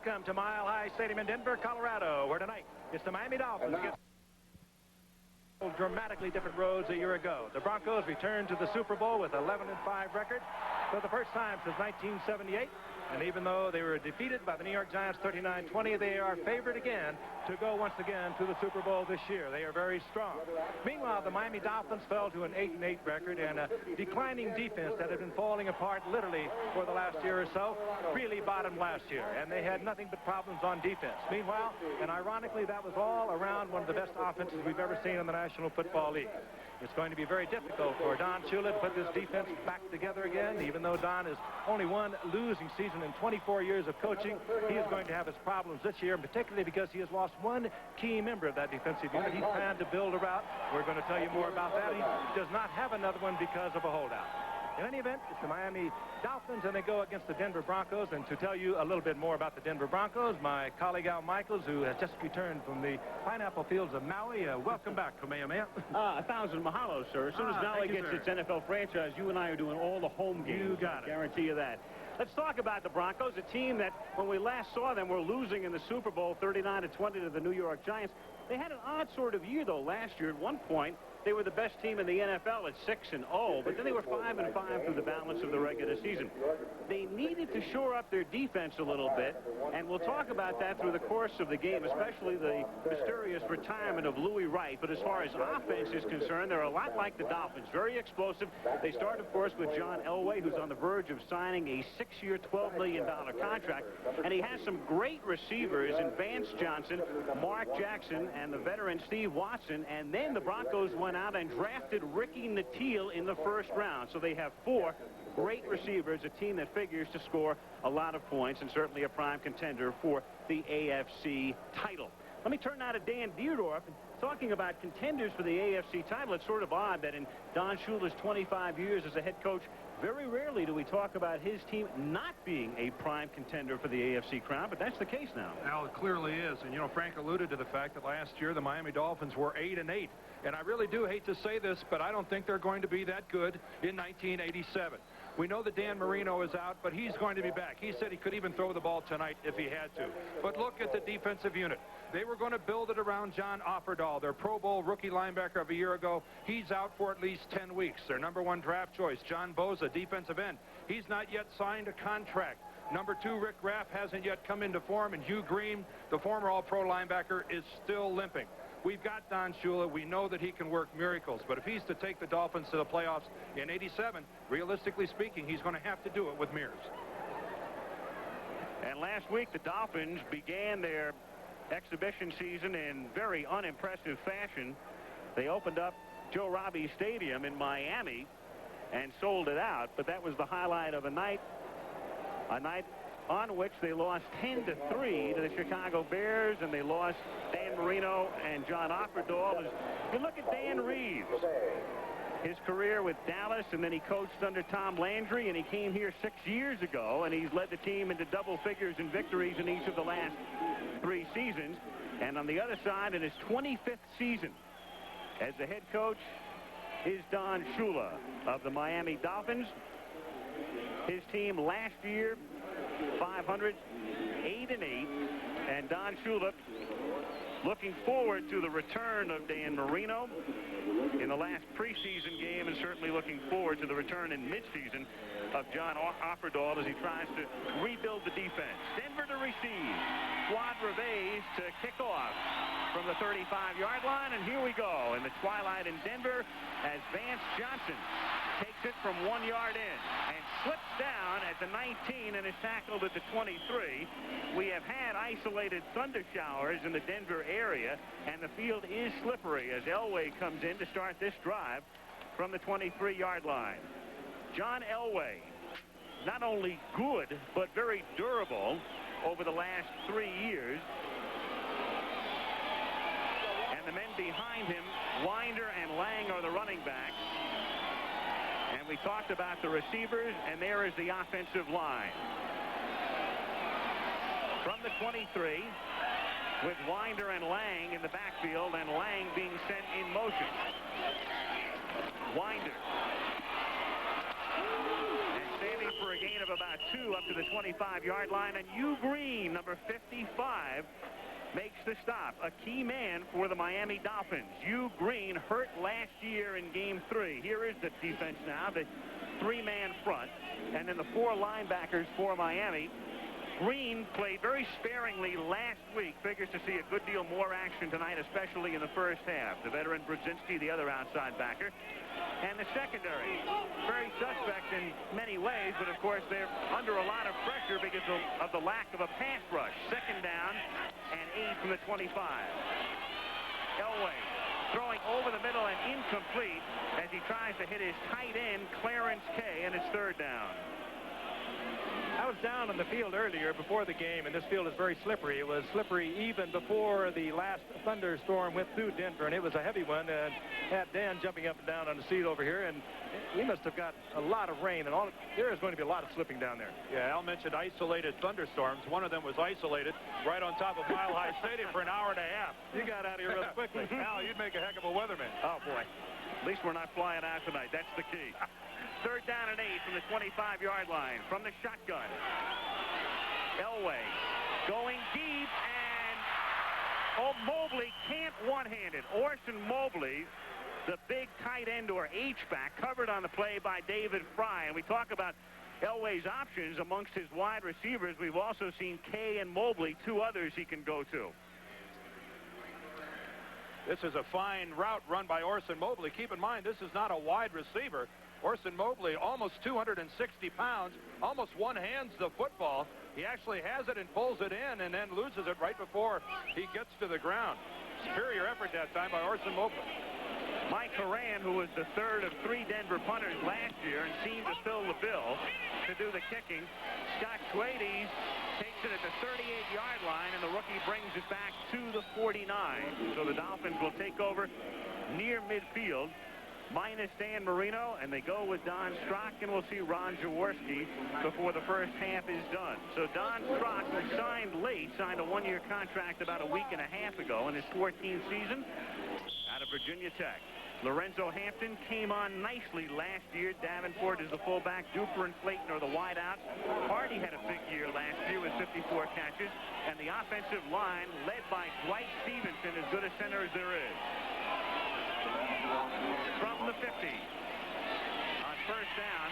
Welcome to Mile High Stadium in Denver, Colorado, where tonight it's the Miami Dolphins against dramatically different roads a year ago. The Broncos returned to the Super Bowl with 11-5 record for the first time since 1978. And even though they were defeated by the New York Giants 39-20, they are favored again to go once again to the Super Bowl this year. They are very strong. Meanwhile, the Miami Dolphins fell to an 8-8 record, and a declining defense that had been falling apart literally for the last year or so really bottomed last year, and they had nothing but problems on defense. Meanwhile, and ironically, that was all around one of the best offenses we've ever seen in the National Football League. It's going to be very difficult for Don Shula to put this defense back together again. Even though Don has only one losing season in 24 years of coaching, he is going to have his problems this year, particularly because he has lost one key member of that defensive unit. He's planned to build a route. We're going to tell you more about that. He does not have another one because of a holdout. In any event, it's the Miami Dolphins, and they go against the Denver Broncos. And to tell you a little bit more about the Denver Broncos, my colleague Al Michaels, who has just returned from the pineapple fields of Maui. Welcome back, Kamehameha. 1,000 mahalo, sir. As soon as Maui gets its NFL franchise, you and I are doing all the home games. You got it. Guarantee you that. Let's talk about the Broncos, a team that, when we last saw them, were losing in the Super Bowl 39-20 to the New York Giants. They had an odd sort of year, though, last year. At one point, they were the best team in the NFL at 6-0, but then they were 5-5 through the balance of the regular season. They needed to shore up their defense a little bit, and we'll talk about that through the course of the game, especially the mysterious retirement of Louis Wright. But as far as offense is concerned, they're a lot like the Dolphins, very explosive. They start, of course, with John Elway, who's on the verge of signing a 6-year, $12 million contract, and he has some great receivers in Vance Johnson, Mark Jackson, and the veteran Steve Watson. And then the Broncos went out and drafted Ricky Nattiel in the first round. So they have 4 great receivers, a team that figures to score a lot of points, and certainly a prime contender for the AFC title. Let me turn now to Dan Dierdorf. Talking about contenders for the AFC title, it's sort of odd that in Don Shula's 25 years as a head coach, very rarely do we talk about his team not being a prime contender for the AFC crown, but that's the case now. Well, it clearly is. And, you know, Frank alluded to the fact that last year the Miami Dolphins were 8-8. And I really do hate to say this, but I don't think they're going to be that good in 1987. We know that Dan Marino is out, but he's going to be back. He said he could even throw the ball tonight if he had to. But look at the defensive unit. They were going to build it around John Offerdahl, their Pro Bowl rookie linebacker of a year ago. He's out for at least 10 weeks. Their #1 draft choice, John Boza, defensive end. He's not yet signed a contract. #2, Rick Graff, hasn't yet come into form, and Hugh Green, the former All-Pro linebacker, is still limping. We've got Don Shula. We know that he can work miracles. But if he's to take the Dolphins to the playoffs in '87, realistically speaking, he's going to have to do it with Mears. And last week, the Dolphins began their exhibition season in very unimpressive fashion. They opened up Joe Robbie Stadium in Miami and sold it out. But that was the highlight of a night on which they lost 10-3 to the Chicago Bears, and they lost Dan Marino and John Offerdahl. As you look at Dan Reeves, his career with Dallas, and then he coached under Tom Landry, and he came here 6 years ago, and he's led the team into double figures in victories in each of the last 3 seasons. And on the other side, in his 25th season as the head coach, is Don Shula of the Miami Dolphins. His team last year, 500, 8-8, and Don Shula looking forward to the return of Dan Marino in the last preseason game, and certainly looking forward to the return in midseason of John Offerdahl as he tries to rebuild the defense. Denver to receive. Fuad Reveiz to kick off from the 35-yard line, and here we go in the twilight in Denver as Vance Johnson takes it from 1 yard in and slips down at the 19 and is tackled at the 23. We have had isolated thunder showers in the Denver area, and the field is slippery as Elway comes in to start this drive from the 23-yard line. John Elway, not only good, but very durable over the last 3 years. And the men behind him, Winder and Lang, are the running backs. And we talked about the receivers, and there is the offensive line. From the 23, with Winder and Lang in the backfield, and Lang being sent in motion. Winder. And standing for a gain of about 2 up to the 25-yard line. And Hugh Green, number 55, makes the stop. A key man for the Miami Dolphins. Hugh Green hurt last year in Game 3. Here is the defense now, the 3-man front. And then the 4 linebackers for Miami. Green played very sparingly last week. Figures to see a good deal more action tonight, especially in the first half. The veteran Brzezinski, the other outside backer. And the secondary, very suspect in many ways, but of course they're under a lot of pressure because of the lack of a pass rush. Second down and 8 from the 25. Elway throwing over the middle and incomplete as he tries to hit his tight end, Clarence Kay, and it's third down. I was down on the field earlier before the game, and this field is very slippery. It was slippery even before the last thunderstorm went through Denver, and it was a heavy one. And had Dan jumping up and down on the seat over here, and we must have got a lot of rain, and there is going to be a lot of slipping down there. Yeah, Al mentioned isolated thunderstorms. One of them was isolated right on top of Mile High Stadium for an hour and a half. You got out of here real quickly. Al, you'd make a heck of a weatherman. Oh, boy. At least we're not flying out tonight. That's the key. Third down and 8 from the 25-yard line. From the shotgun. Elway going deep, and Mobley can't one-handed. Orson Mobley, the big tight end or H-back, covered on the play by David Fry. And we talk about Elway's options amongst his wide receivers. We've also seen Kay and Mobley, 2 others he can go to. This is a fine route run by Orson Mobley. Keep in mind, this is not a wide receiver. Orson Mobley, almost 260 pounds, almost one-hands the football. He actually has it and pulls it in and then loses it right before he gets to the ground. Superior effort that time by Orson Mobley. Mike Horan, who was the third of 3 Denver punters last year and seemed to fill the bill to do the kicking. Scott Schwades takes it at the 38-yard line, and the rookie brings it back to the 49. So the Dolphins will take over near midfield, minus Dan Marino, and they go with Don Strock, and we'll see Ron Jaworski before the first half is done. So Don Strock, who signed late, signed a 1-year contract about a week and a half ago in his 14th season out of Virginia Tech. Lorenzo Hampton came on nicely last year. Davenport is the fullback. Duper and Clayton are the wideouts. Hardy had a big year last year with 54 catches. And the offensive line, led by Dwight Stevenson, as good a center as there is. From the 50. On first down,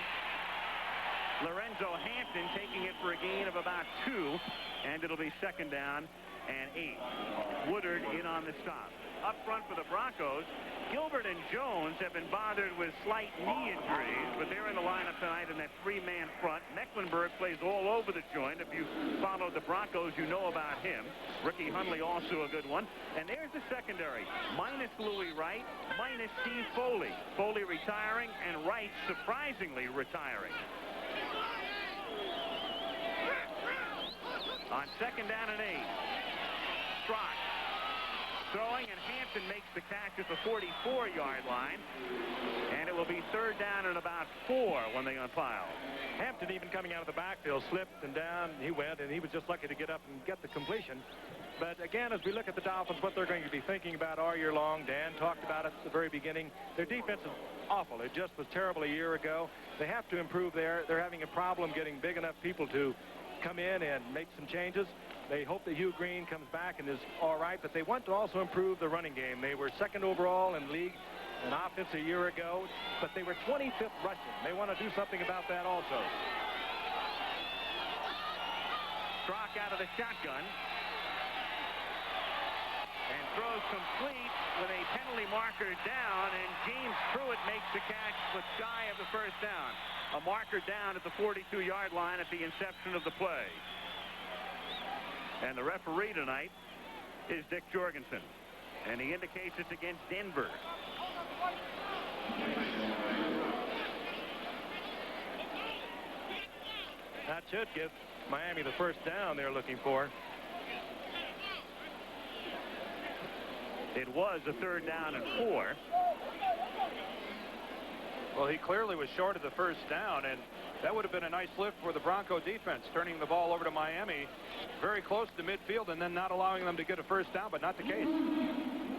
Lorenzo Hampton taking it for a gain of about 2. And it'll be second down and 8. Woodard in on the stop. Up front for the Broncos, Gilbert and Jones have been bothered with slight knee injuries, but they're in the lineup tonight in that 3-man front. Mecklenburg plays all over the joint. If you followed the Broncos, you know about him. Ricky Hundley also a good one. And there's the secondary. Minus Louis Wright, minus Steve Foley. Foley retiring, and Wright surprisingly retiring. On second down and 8, Strock throwing, and Hampton makes the catch at the 44-yard line. And it will be third down and about 4 when they unpile. Hampton, even coming out of the backfield, slipped and down. He went, and he was just lucky to get up and get the completion. But again, as we look at the Dolphins, what they're going to be thinking about all year long, Dan talked about it at the very beginning. Their defense is awful. It just was terrible a year ago. They have to improve there. They're having a problem getting big enough people to come in and make some changes. They hope that Hugh Green comes back and is all right, but they want to also improve the running game. They were second overall in league in offense a year ago, but they were 25th rushing. They want to do something about that also. Strock out of the shotgun and throws complete with a penalty marker down, and James Pruitt makes the catch but shy of the first down. A marker down at the 42-yard line at the inception of the play. And the referee tonight is Dick Jorgensen, and he indicates it's against Denver. That should give Miami the first down they're looking for. It was a third down and 4. Well, he clearly was short of the first down, and that would have been a nice lift for the Bronco defense, turning the ball over to Miami very close to midfield and then not allowing them to get a first down, but not the case.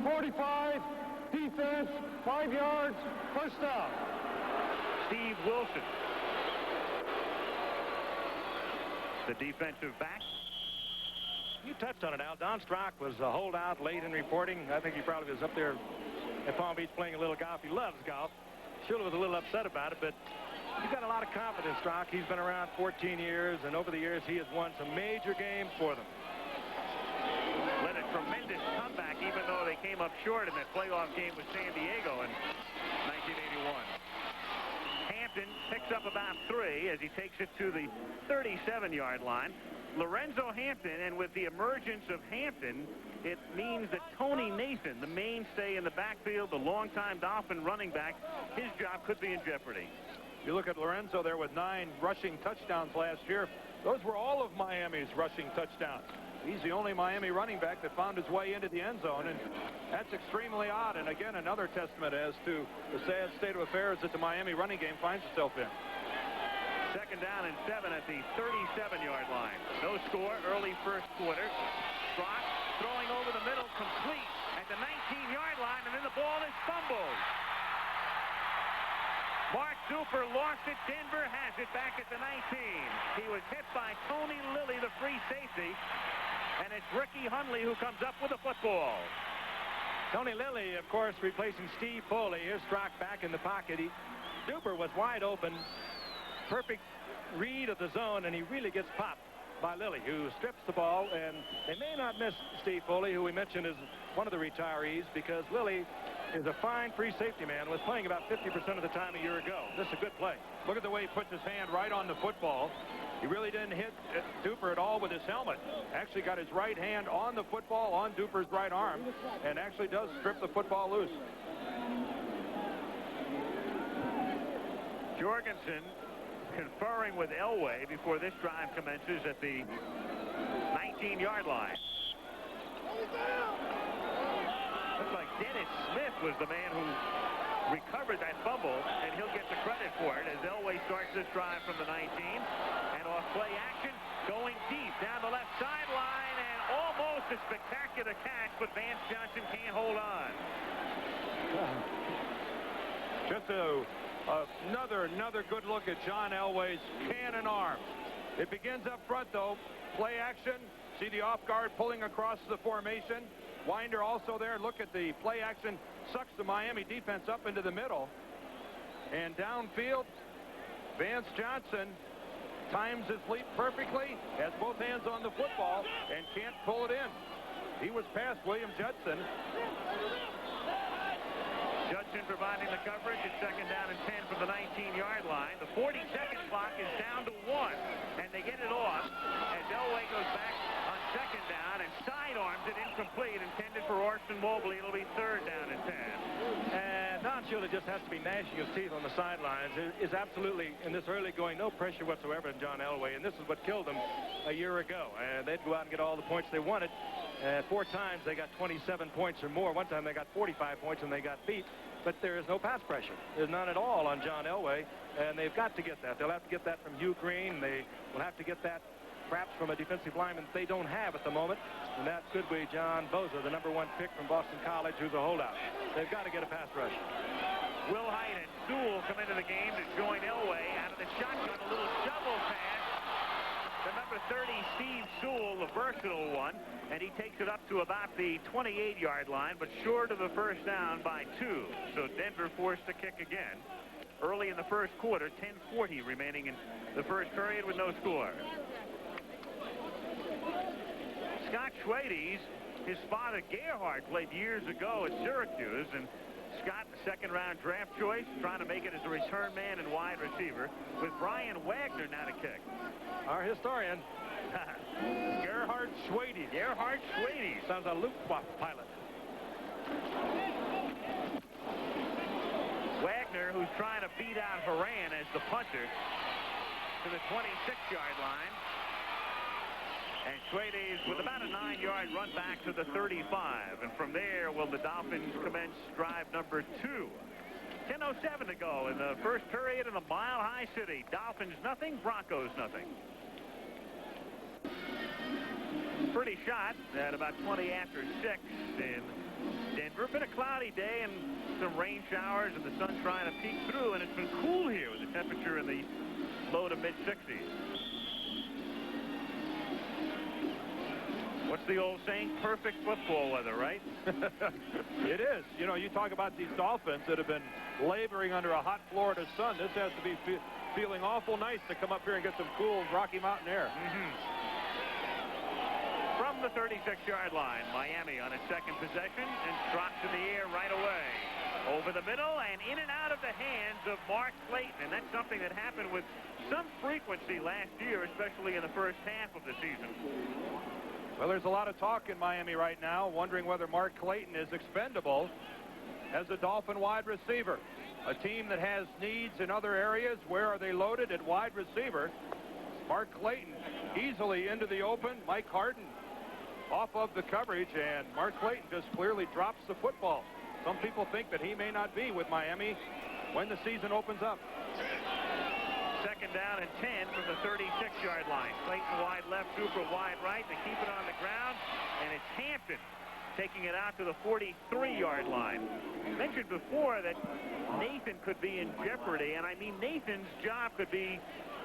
45, defense, 5 yards, first down. Steve Wilson the defensive back. You touched on it, Al. Don Strock was a holdout late in reporting. I think he probably was up there at Palm Beach playing a little golf. He loves golf. Shula was a little upset about it, but he's got a lot of confidence, Strock. He's been around 14 years, and over the years he has won some major games for them. Led a tremendous comeback, even though they came up short in that playoff game with San Diego in 1981. Hampton picks up about 3 as he takes it to the 37-yard line. Lorenzo Hampton, and with the emergence of Hampton, it means that Tony Nathan, the mainstay in the backfield, the longtime Dolphin running back, his job could be in jeopardy. You look at Lorenzo there with 9 rushing touchdowns last year. Those were all of Miami's rushing touchdowns. He's the only Miami running back that found his way into the end zone, and that's extremely odd. And again, another testament as to the sad state of affairs that the Miami running game finds itself in. Second down and 7 at the 37-yard line. No score early first quarter. Strock throwing over the middle, complete at the 19-yard line, and then the ball is fumbled. Mark Duper lost it. Denver has it back at the 19. He was hit by Tony Lilly, the free safety, and it's Ricky Hundley who comes up with the football. Tony Lilly, of course, replacing Steve Foley. Here's Strock back in the pocket. Duper was wide open. Perfect read of the zone, and he really gets popped by Lilly, who strips the ball. And they may not miss Steve Foley, who we mentioned is one of the retirees, because Lilly is a fine free safety man, was playing about 50% of the time a year ago. This is a good play. Look at the way he puts his hand right on the football. He really didn't hit Duper at all with his helmet. Actually got his right hand on the football, on Duper's right arm, and actually does strip the football loose. Jorgensen conferring with Elway before this drive commences at the 19-yard line. Looks like Dennis Smith was the man who recovered that fumble, and he'll get the credit for it as Elway starts this drive from the 19. And off play action, going deep down the left sideline, and almost a spectacular catch, but Vance Johnson can't hold on. Just another good look at John Elway's cannon arm. It begins up front, though. Play action. See the off guard pulling across the formation. Winder also there. Look at the play action. Sucks the Miami defense up into the middle. And downfield, Vance Johnson times his leap perfectly, has both hands on the football, and can't pull it in. He was past William Judson. Judson providing the coverage at second down and 10 from the 19-yard line. The 40-second clock is down to 1, and they get it off as Elway goes back on second down and sidearms it incomplete, intended for Orson Mobley. It'll be third down and 10. And Don Shula just has to be gnashing his teeth on the sidelines. Is absolutely, in this early going, no pressure whatsoever in John Elway, and this is what killed him a year ago. And they'd go out and get all the points they wanted. 4 times they got 27 points or more. One time they got 45 points and they got beat. But there is no pass pressure. There's none at all on John Elway, and they've got to get that. They'll have to get that from Hugh Green. They will have to get that perhaps from a defensive lineman they don't have at the moment, and that could be John Boza, the #1 pick from Boston College, who's a holdout. They've got to get a pass rush. Will Height and Sewell come into the game to join Elway out of the shotgun. A little shovel pass. The number 30, Steve Sewell, the versatile one, and he takes it up to about the 28-yard line, but short of the first down by 2. So Denver forced to kick again. Early in the first quarter, 10:40 remaining in the first period with no score. Scott Schwades, his father Gerhard played years ago at Syracuse, and Scott, second-round draft choice, trying to make it as a return man and wide receiver, with Brian Wagner now to kick. Our historian, Gerhard Schwades. Gerhard Schwades. Sounds a Luftwaffe pilot. Wagner, who's trying to beat out Horan as the punter, to the 26-yard line. And Schwades with about a 9-yard run back to the 35. And from there, will the Dolphins commence drive number 2. 10:07 to go in the first period in the Mile High City. Dolphins nothing, Broncos nothing. Pretty shot at about 20 after 6 in Denver. Been a cloudy day and some rain showers, and the sun's trying to peek through, and it's been cool here with the temperature in the low to mid 60s. the old saying, perfect football weather, right? It is. You know, you talk about these Dolphins that have been laboring under a hot Florida sun. This has to be feeling awful nice to come up here and get some cool Rocky Mountain air. From the 36-yard line, Miami on its second possession and drops in the air right away. Over the middle and in and out of the hands of Mark Clayton. And that's something that happened with some frequency last year, especially in the first half of the season. Well, there's a lot of talk in Miami right now, wondering whether Mark Clayton is expendable as a Dolphin wide receiver. A team that has needs in other areas. Where are they loaded at wide receiver? Mark Clayton easily into the open. Mike Harden off of the coverage, and Mark Clayton just clearly drops the football. Some people think that he may not be with Miami when the season opens up. Second down and 10 from the 36-yard line. Clayton wide left, Cooper wide right. They keep it on the ground, and it's Hampton taking it out to the 43-yard line. I mentioned before that Nathan could be in jeopardy, and I mean Nathan's job could be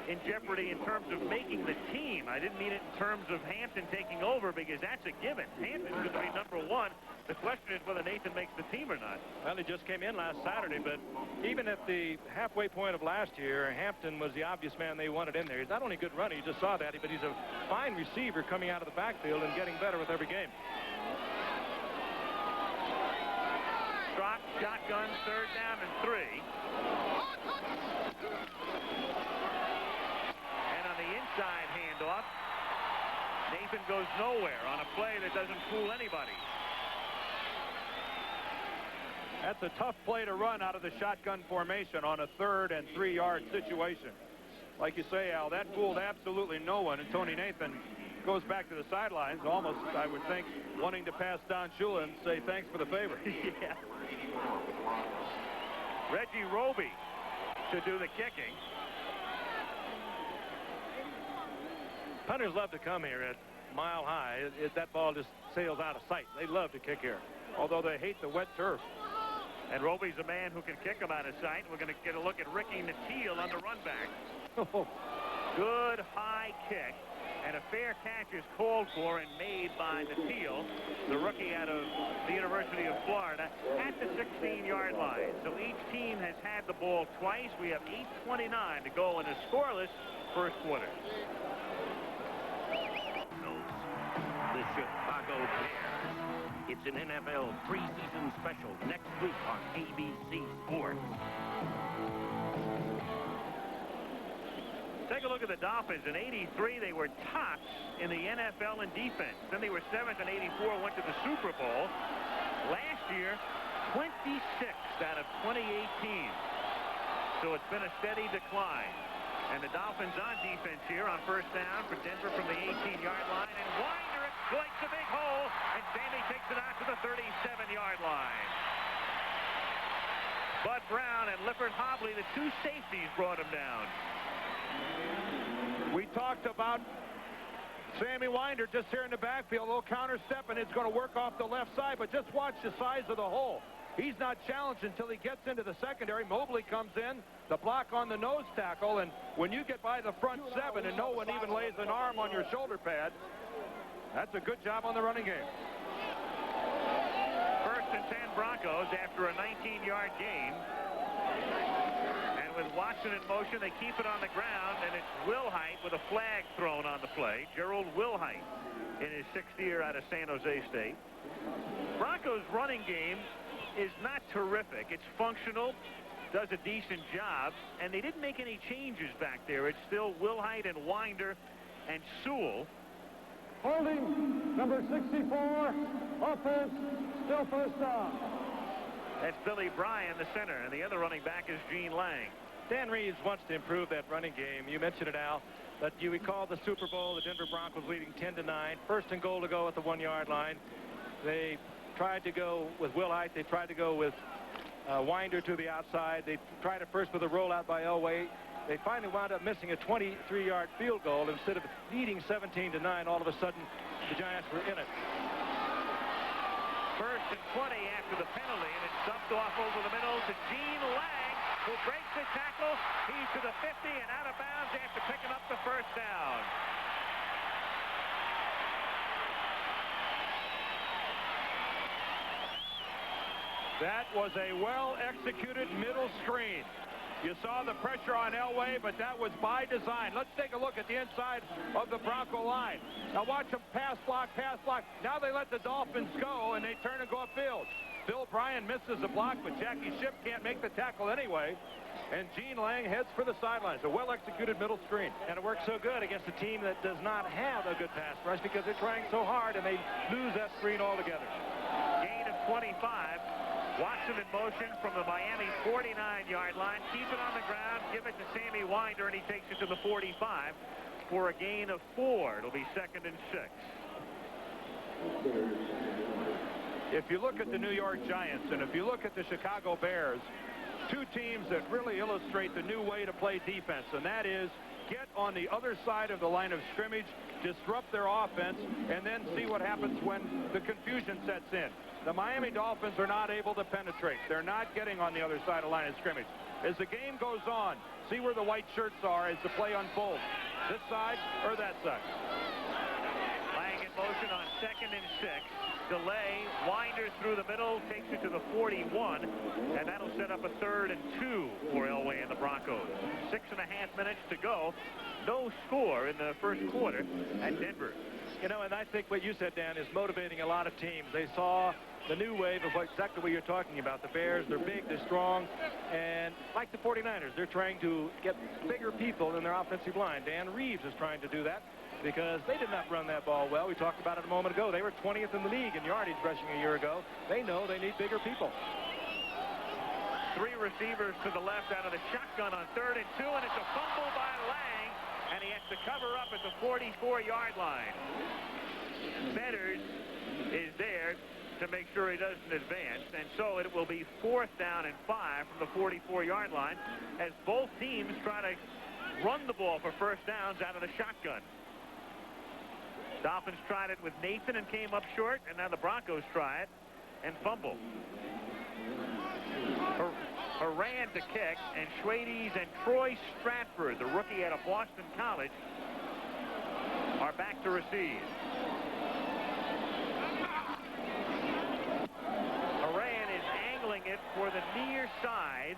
in jeopardy in terms of making the team. I didn't mean it in terms of Hampton taking over, because that's a given. Hampton's going to be number one. The question is whether Nathan makes the team or not. Well, he just came in last Saturday, but even at the halfway point of last year, Hampton was the obvious man they wanted in there. He's not only a good runner, you just saw that, but he's a fine receiver coming out of the backfield and getting better with every game. Drop, shotgun, third down and 3. And on the inside handoff, Nathan goes nowhere on a play that doesn't fool anybody. That's a tough play to run out of the shotgun formation on a 3rd and 3-yard situation. Like you say, Al, that fooled absolutely no one, and Tony Nathan goes back to the sidelines, almost, I would think, wanting to pass Don Shula and say thanks for the favor. Yeah. Reggie Roby to do the kicking. Punters love to come here at Mile High. That ball just sails out of sight. They love to kick here, although they hate the wet turf. And Roby's a man who can kick them out of sight. We're going to get a look at Ricky Nattiel on the run back. Good high kick. And a fair catch is called for and made by Nattiel, the rookie out of the University of Florida, at the 16-yard line. So each team has had the ball twice. We have 8:29 to go in a scoreless first quarter. The Chicago Bears. It's an NFL preseason special next week on ABC Sports. Take a look at the Dolphins. In '83, they were tops in the NFL in defense. Then they were 7th in '84, went to the Super Bowl. Last year, 26th out of 2018. So it's been a steady decline. And the Dolphins on defense here on first down for Denver from the 18-yard line. And Winder exploits a big hole, and Sammy takes it out to the 37-yard line. Bud Brown and Lifford Hobley, the two safeties, brought him down. We talked about Sammy Winder just here in the backfield, a little counter step, and it's going to work off the left side, but just watch the size of the hole. He's not challenged until he gets into the secondary. Mobley comes in, the block on the nose tackle, and when you get by the front 7 and no one even lays an arm on your shoulder pad, that's a good job on the running game. First and 10 Broncos after a 19-yard gain. And with Watson in motion, they keep it on the ground, and it's Wilhite with a flag thrown on the play. Gerald Wilhite in his 6th year out of San Jose State. Broncos running game is not terrific. It's functional, does a decent job, and they didn't make any changes back there. It's still Wilhite and Winder and Sewell. Holding, number 64, offense, still first down. That's Billy Bryan, the center, and the other running back is Gene Lang. Dan Reeves wants to improve that running game. You mentioned it, Al, but you recall the Super Bowl, the Denver Broncos leading 10-9. First and goal to go at the 1-yard line. They tried to go with Wilhite. They tried to go with Winder to the outside. They tried it first with a rollout by Elway. They finally wound up missing a 23-yard field goal. Instead of leading 17-9, all of a sudden the Giants were in it. First and 20 after the penalty, and it's dumped off over the middle to Gene Lang, who breaks the tackle. He's to the 50 and out of bounds after picking up the first down. That was a well-executed middle screen. You saw the pressure on Elway, but that was by design. Let's take a look at the inside of the Bronco line. Now watch them pass block, pass block. Now they let the Dolphins go, and they turn and go upfield. Bill Bryan misses the block, but Jackie Schiff can't make the tackle anyway. And Gene Lang heads for the sidelines. A well-executed middle screen. And it works so good against a team that does not have a good pass rush because they're trying so hard, and they lose that screen altogether. Gain of 25. Watson in motion from the Miami 49-yard line. Keep it on the ground. Give it to Sammy Winder, and he takes it to the 45 for a gain of 4. It'll be 2nd and 6. If you look at the New York Giants and if you look at the Chicago Bears, two teams that really illustrate the new way to play defense, and that is get on the other side of the line of scrimmage, disrupt their offense, and then see what happens when the confusion sets in. The Miami Dolphins are not able to penetrate. They're not getting on the other side of the line of scrimmage. As the game goes on, see where the white shirts are as the play unfolds. This side or that side. Lang in motion on 2nd and 6. Delay. Winder through the middle, takes it to the 41, and that'll set up a 3rd and 2 for Elway and the Broncos. 6.5 minutes to go. No score in the first quarter at Denver. You know, and I think what you said, Dan, is motivating a lot of teams. They saw the new wave of exactly what you're talking about. The Bears, they're big, they're strong, and like the 49ers, they're trying to get bigger people in their offensive line. Dan Reeves is trying to do that because they did not run that ball well. We talked about it a moment ago. They were 20th in the league in yardage rushing a year ago. They know they need bigger people. 3 receivers to the left out of the shotgun on 3rd and 2, and it's a fumble by Lang, and he has to cover up at the 44-yard line. Betters is there to make sure he doesn't advance, and so it will be 4th down and 5 from the 44-yard line as both teams try to run the ball for first downs out of the shotgun. Dolphins tried it with Nathan and came up short, and now the Broncos try it and fumble. Horan to kick, and Schwades and Troy Stratford, the rookie out of Boston College, are back to receive. Horan is angling it for the near side,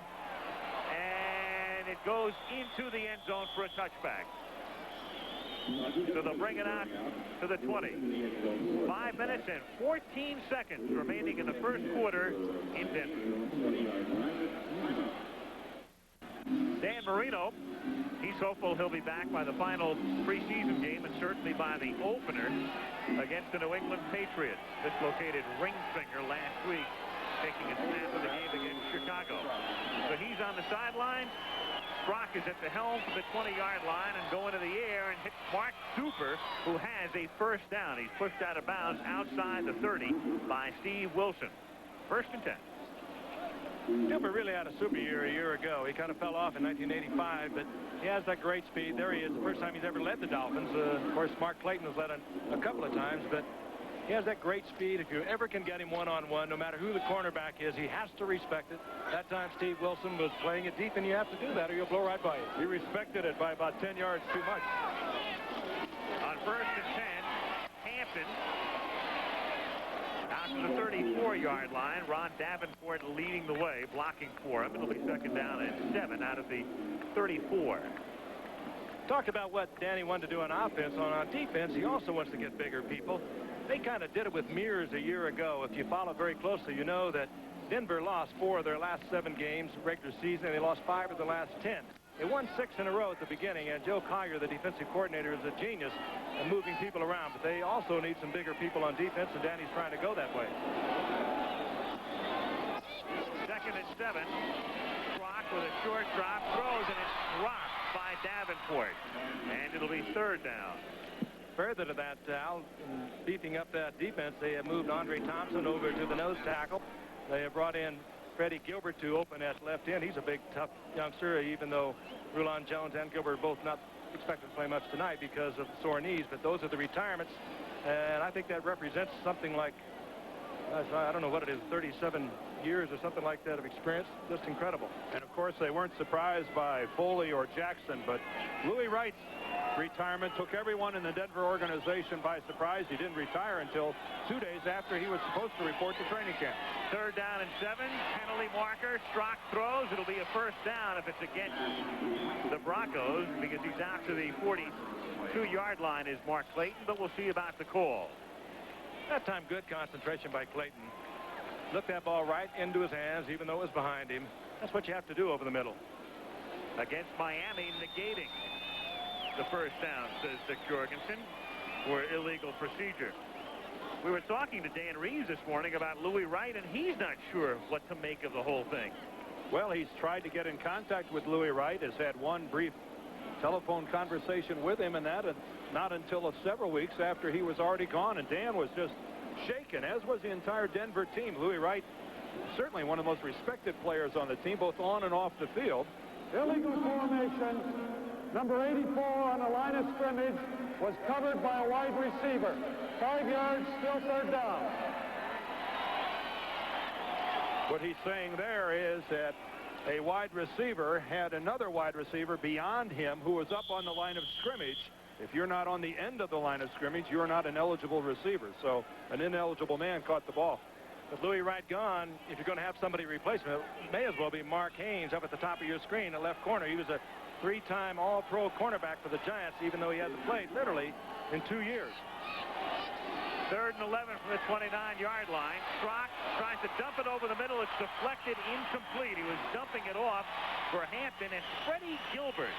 and it goes into the end zone for a touchback. So they'll bring it out to the 20. 5 minutes and 14 seconds remaining in the first quarter in Denver. Dan Marino, he's hopeful he'll be back by the final preseason game and certainly by the opener against the New England Patriots. Dislocated ring finger last week, taking a snap of the game against Chicago. So he's on the sideline. Brock is at the helm from the 20-yard line and going to the air and hits Mark Duper, who has a first down. He's pushed out of bounds outside the 30 by Steve Wilson. 1st and 10. Duper really had a super year a year ago. He kind of fell off in 1985, but he has that great speed. There he is, the first time he's ever led the Dolphins. Of course, Mark Clayton has led a couple of times, but he has that great speed. If you ever can get him one-on-one, no matter who the cornerback is, he has to respect it. That time Steve Wilson was playing it deep, and you have to do that or you'll blow right by you. He respected it by about 10 yards too much. On 1st and 10, Hampton out to the 34-yard line. Ron Davenport leading the way, blocking for him. It'll be 2nd down and 7 out of the 34. Talked about what Danny wanted to do on offense. On defense, he also wants to get bigger people. They kind of did it with Mears a year ago. If you follow very closely, you know that Denver lost 4 of their last 7 games regular season, and they lost 5 of the last 10. They won 6 in a row at the beginning, and Joe Collier, the defensive coordinator, is a genius in moving people around. But they also need some bigger people on defense, and Danny's trying to go that way. 2nd and 7. Brock with a short drop, throws, and it's dropped by Davenport. And it'll be 3rd down. Further to that, Al, beefing up that defense, they have moved Andre Thompson over to the nose tackle. They have brought in Freddie Gilbert to open at left end. He's a big, tough youngster, even though Rulon Jones and Gilbert are both not expected to play much tonight because of sore knees. But those are the retirements, and I think that represents something like, I don't know what it is, 37 years or something like that of experience. Just incredible. And, of course, they weren't surprised by Foley or Jackson, but Louis Wright retirement took everyone in the Denver organization by surprise. He didn't retire until 2 days after he was supposed to report to training camp. 3rd down and 7. Penalty marker. Strock throws. It'll be a 1st down if it's against the Broncos because he's out to the 42-yard line is Mark Clayton, but we'll see about the call. That time good concentration by Clayton. Looked that ball right into his hands even though it was behind him. That's what you have to do over the middle. Against Miami, negating the 1st down, says Dick Jorgensen, for illegal procedure. We were talking to Dan Reeves this morning about Louis Wright, and he's not sure what to make of the whole thing. Well, he's tried to get in contact with Louis Wright, has had one brief telephone conversation with him, and that not until several weeks after he was already gone. And Dan was just shaken, as was the entire Denver team. Louis Wright, certainly one of the most respected players on the team, both on and off the field. Illegal formation. Number 84 on the line of scrimmage was covered by a wide receiver. 5 yards, still 3rd down. What he's saying there is that a wide receiver had another wide receiver beyond him who was up on the line of scrimmage. If you're not on the end of the line of scrimmage, you're not an eligible receiver. So an ineligible man caught the ball. With Louis Wright gone, if you're going to have somebody replace him, it may as well be Mark Haynes up at the top of your screen, the left corner. He was a 3-time All-Pro cornerback for the Giants, even though he hasn't played literally in 2 years. 3rd and 11 from the 29-yard line. Strock tries to dump it over the middle. It's deflected, incomplete. He was dumping it off for Hampton, and Freddie Gilbert,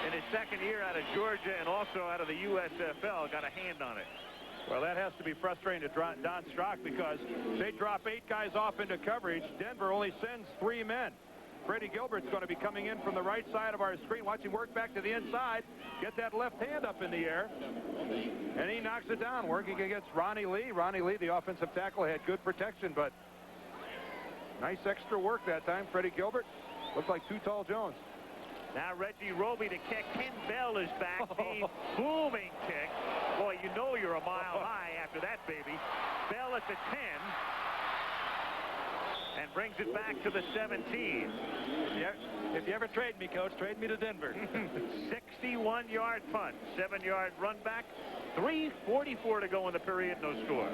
in his 2nd year out of Georgia and also out of the USFL, got a hand on it. Well, that has to be frustrating to Don Strock because they drop 8 guys off into coverage. Denver only sends 3 men. Freddie Gilbert's going to be coming in from the right side of our screen. Watch him work back to the inside, get that left hand up in the air, and he knocks it down, working against Ronnie Lee. Ronnie Lee, the offensive tackle, had good protection, but nice extra work that time. Freddie Gilbert looked like Too Tall Jones. Now Reggie Roby to kick. Ken Bell is back. The booming kick. Boy, you know you're a mile high after that, baby. Bell at the 10. And brings it back to the 17. If you ever trade me, Coach, trade me to Denver. 61-yard punt. 7-yard run back. 3:44 to go in the period. No score.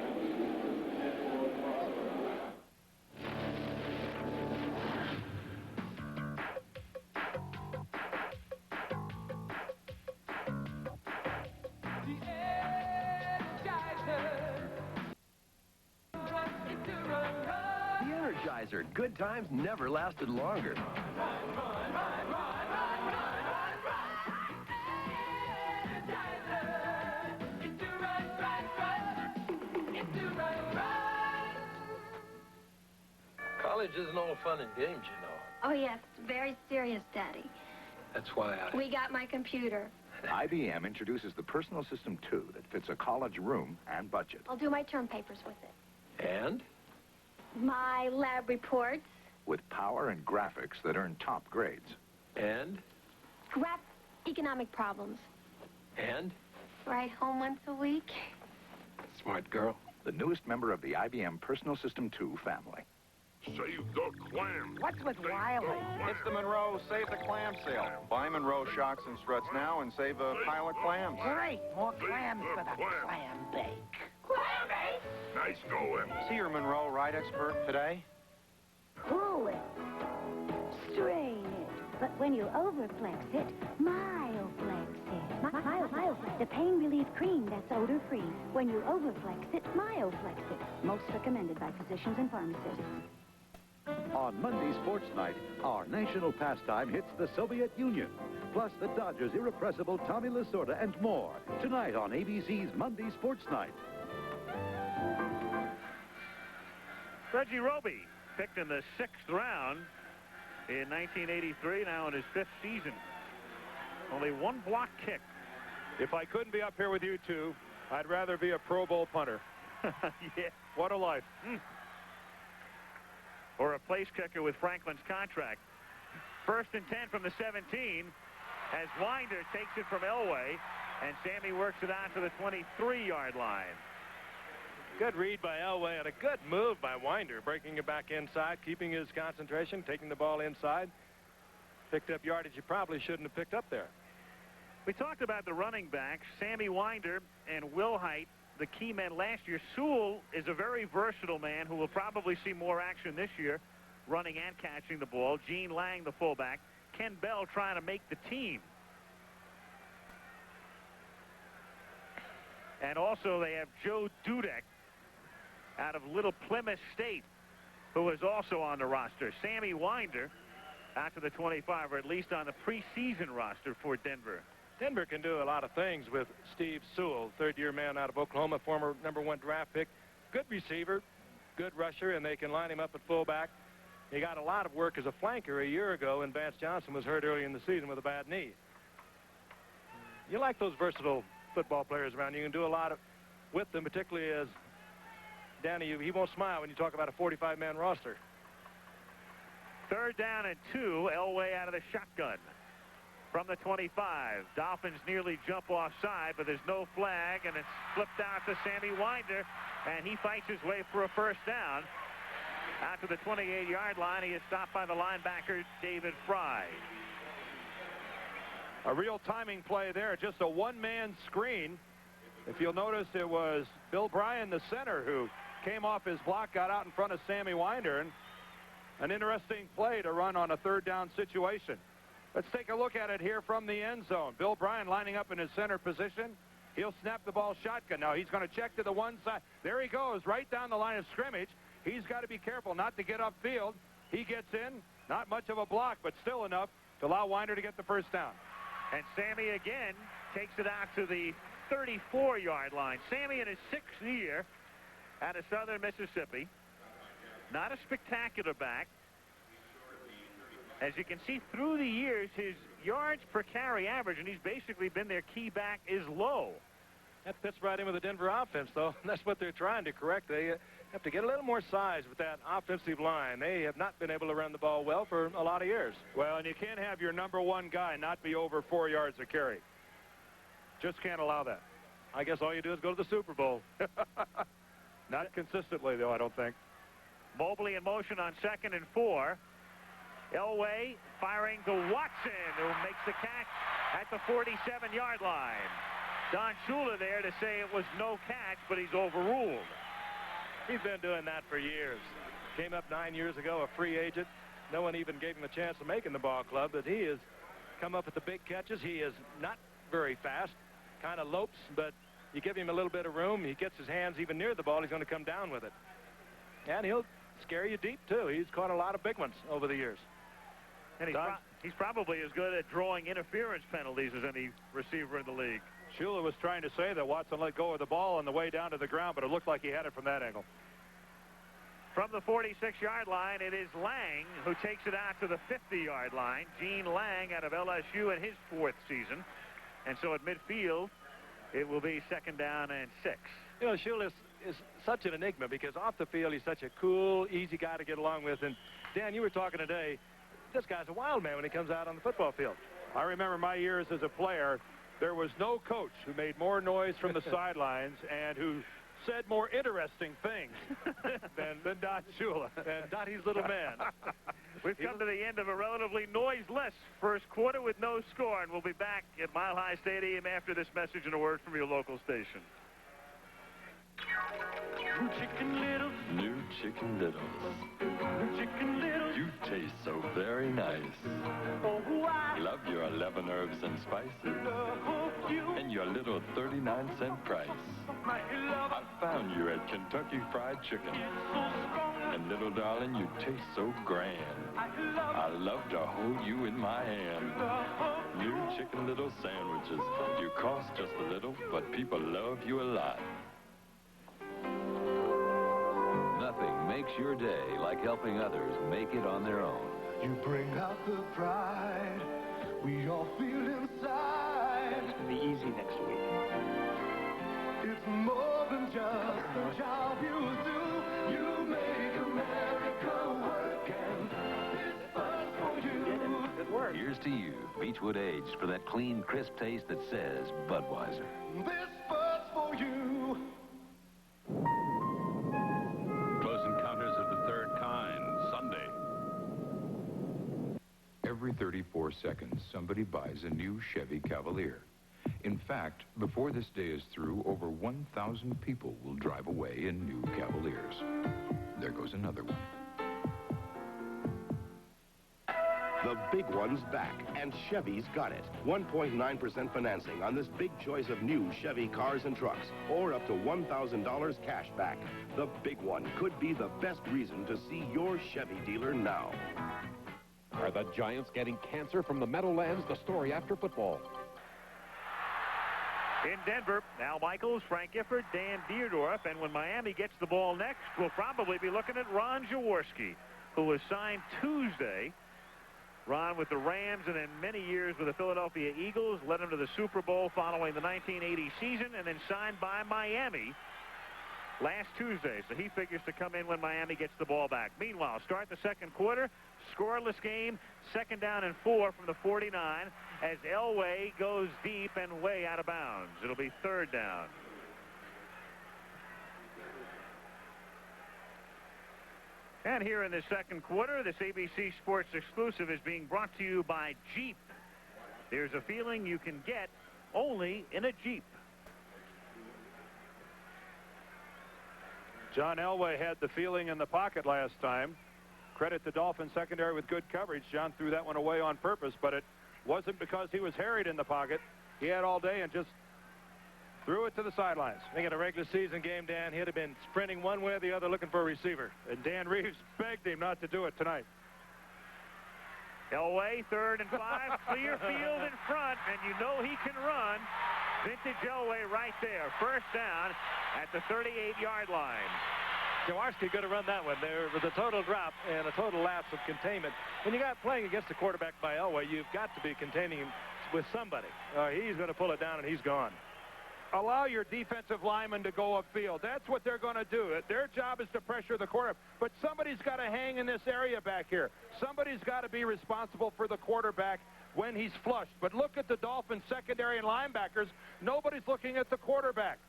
Good times never lasted longer. College isn't all fun and games, you know. Oh, yes. Very serious, Daddy. That's why We got my computer. IBM introduces the Personal System 2 that fits a college room and budget. I'll do my term papers with it. And? My lab reports. With power and graphics that earn top grades. And? Economic problems. And? Write home once a week. Smart girl. The newest member of the IBM Personal System 2 family. Save the clam. What's with Wiley? It's the Monroe Save the Clam sale. Buy Monroe shocks and struts now and save a pile of clams. Great, more clams for the clam bake. Clam bake? Nice going. See your Monroe ride expert today? Pull it. Strain it. But when you overflex it, Myoflex it. Myoflex, the pain relief cream that's odor-free. When you overflex it, Myoflex it. Most recommended by physicians and pharmacists. On Monday Sports Night, our national pastime hits the Soviet Union. Plus the Dodgers' irrepressible Tommy Lasorda and more. Tonight on ABC's Monday Sports Night. Reggie Roby, picked in the 6th round in 1983, now in his 5th season. Only 1 block kick. If I couldn't be up here with you two, I'd rather be a Pro Bowl punter. Yeah. What a life. Or a place kicker with Franklin's contract. 1st and 10 from the 17 as Winder takes it from Elway, and Sammy works it out to the 23-yard line. Good read by Elway and a good move by Winder, breaking it back inside, keeping his concentration, taking the ball inside. Picked up yardage you probably shouldn't have picked up there. We talked about the running backs, Sammy Winder and Will Height, the key men last year. Sewell is a very versatile man who will probably see more action this year, running and catching the ball. Gene Lang, the fullback. Ken Bell trying to make the team. And also they have Joe Dudek out of Little Plymouth State, who is also on the roster. Sammy Winder out to the 25, or at least on the preseason roster for Denver. Denver can do a lot of things with Steve Sewell, third-year man out of Oklahoma, former #1 draft pick. Good receiver, good rusher, and they can line him up at fullback. He got a lot of work as a flanker a year ago, and Vance Johnson was hurt early in the season with a bad knee. You like those versatile football players around. You can do a lot with them, particularly as Danny, he won't smile when you talk about a 45-man roster. 3rd down and 2. Elway out of the shotgun from the 25. Dolphins nearly jump offside, but there's no flag, and it's flipped out to Sammy Winder, and he fights his way for a 1st down. Out to the 28-yard line, he is stopped by the linebacker, David Fry. A real timing play there, just a one-man screen. If you'll notice, it was Bill Bryan, the center, who came off his block, got out in front of Sammy Winder, and an interesting play to run on a 3rd down situation. Let's take a look at it here from the end zone. Bill Bryan lining up in his center position. He'll snap the ball shotgun. Now he's going to check to the one side. There he goes, right down the line of scrimmage. He's got to be careful not to get upfield. He gets in, not much of a block, but still enough to allow Winder to get the 1st down. And Sammy again takes it out to the 34-yard line. Sammy in his 6th year out of Southern Mississippi. Not a spectacular back. As you can see through the years, his yards per carry average, and he's basically been their key back, is low. That fits right in with the Denver offense, though. That's what they're trying to correct. They have to get a little more size with that offensive line. They have not been able to run the ball well for a lot of years. Well, and you can't have your #1 guy not be over 4 yards a carry. Just can't allow that. I guess all you do is go to the Super Bowl. Not consistently, though, I don't think. Mobley in motion on 2nd and 4. Elway firing to Watson, who makes the catch at the 47-yard line. Don Shula there to say it was no catch, but he's overruled. He's been doing that for years. Came up 9 years ago, a free agent. No one even gave him a chance of making the ball club, but he has come up with the big catches. He is not very fast, kind of lopes, but you give him a little bit of room, he gets his hands even near the ball, he's going to come down with it. And he'll scare you deep, too. He's caught a lot of big ones over the years. And he's probably as good at drawing interference penalties as any receiver in the league. Shula was trying to say that Watson let go of the ball on the way down to the ground, but it looked like he had it from that angle. From the 46-yard line, it is Lang who takes it out to the 50-yard line. Gene Lang out of LSU in his 4th season. And so at midfield, it will be 2nd down and 6. You know, Shula is such an enigma because off the field, he's such a cool, easy guy to get along with. And, Dan, you were talking today, this guy's a wild man when he comes out on the football field. I remember my years as a player. There was no coach who made more noise from the sidelines and who said more interesting things than Don Shula. And Dottie's little man. We've come to the end of a relatively noiseless 1st quarter with no score, and we'll be back at Mile High Stadium after this message and a word from your local station. New Chicken Little. New Chicken Little. New Chicken Little. You taste so very nice. Oh, I love your 11 herbs and spices. And your little 39-cent price. I found you at Kentucky Fried Chicken. And little darling, you taste so grand. I love to hold you in my hand. New Chicken Little sandwiches. You cost just a little, but people love you a lot. Nothing makes your day like helping others make it on their own. You bring out the pride we all feel inside. It's going to be easy next week. It's more than just a job you do. You make America work, and this fun for you. Good work. Here's to you, Beechwood Aged, for that clean, crisp taste that says Budweiser. This buzz for you. Close Encounters of the Third Kind, Sunday. Every 34 seconds, somebody buys a new Chevy Cavalier. In fact, before this day is through, over 1,000 people will drive away in new Cavaliers. There goes another one. The big one's back, and Chevy's got it. 1.9% financing on this big choice of new Chevy cars and trucks, or up to $1,000 cash back. The big one could be the best reason to see your Chevy dealer now. Are the Giants getting cancer from the Meadowlands? The story after football. In Denver, Al Michaels, Frank Gifford, Dan Dierdorf, and when Miami gets the ball next, we'll probably be looking at Ron Jaworski, who was signed Tuesday. Ron with the Rams and then many years with the Philadelphia Eagles, led them to the Super Bowl following the 1980 season, and then signed by Miami last Tuesday. So he figures to come in when Miami gets the ball back. Meanwhile, start the second quarter, scoreless game, 2nd down and 4 from the 49 as Elway goes deep and way out of bounds. It'll be 3rd down. And here in the second quarter, this ABC Sports exclusive is being brought to you by Jeep. There's a feeling you can get only in a Jeep. John Elway had the feeling in the pocket last time. Credit the Dolphins secondary with good coverage. John threw that one away on purpose, but it wasn't because he was harried in the pocket. He had all day and just threw it to the sidelines. I think in a regular season game, Dan, he'd have been sprinting one way or the other looking for a receiver. And Dan Reeves begged him not to do it tonight. Elway, 3rd and 5, clear field in front, and you know he can run. Vintage Elway right there. 1st down at the 38-yard line. Jaworski could have run that one. There was a total drop and a total lapse of containment. When you got playing against the quarterback by Elway, you've got to be containing him with somebody. He's going to pull it down, and he's gone. Allow your defensive linemen to go upfield. That's what they're going to do. Their job is to pressure the quarterback. But somebody's got to hang in this area back here. Somebody's got to be responsible for the quarterback when he's flushed. But look at the Dolphins secondary and linebackers. Nobody's looking at the quarterback.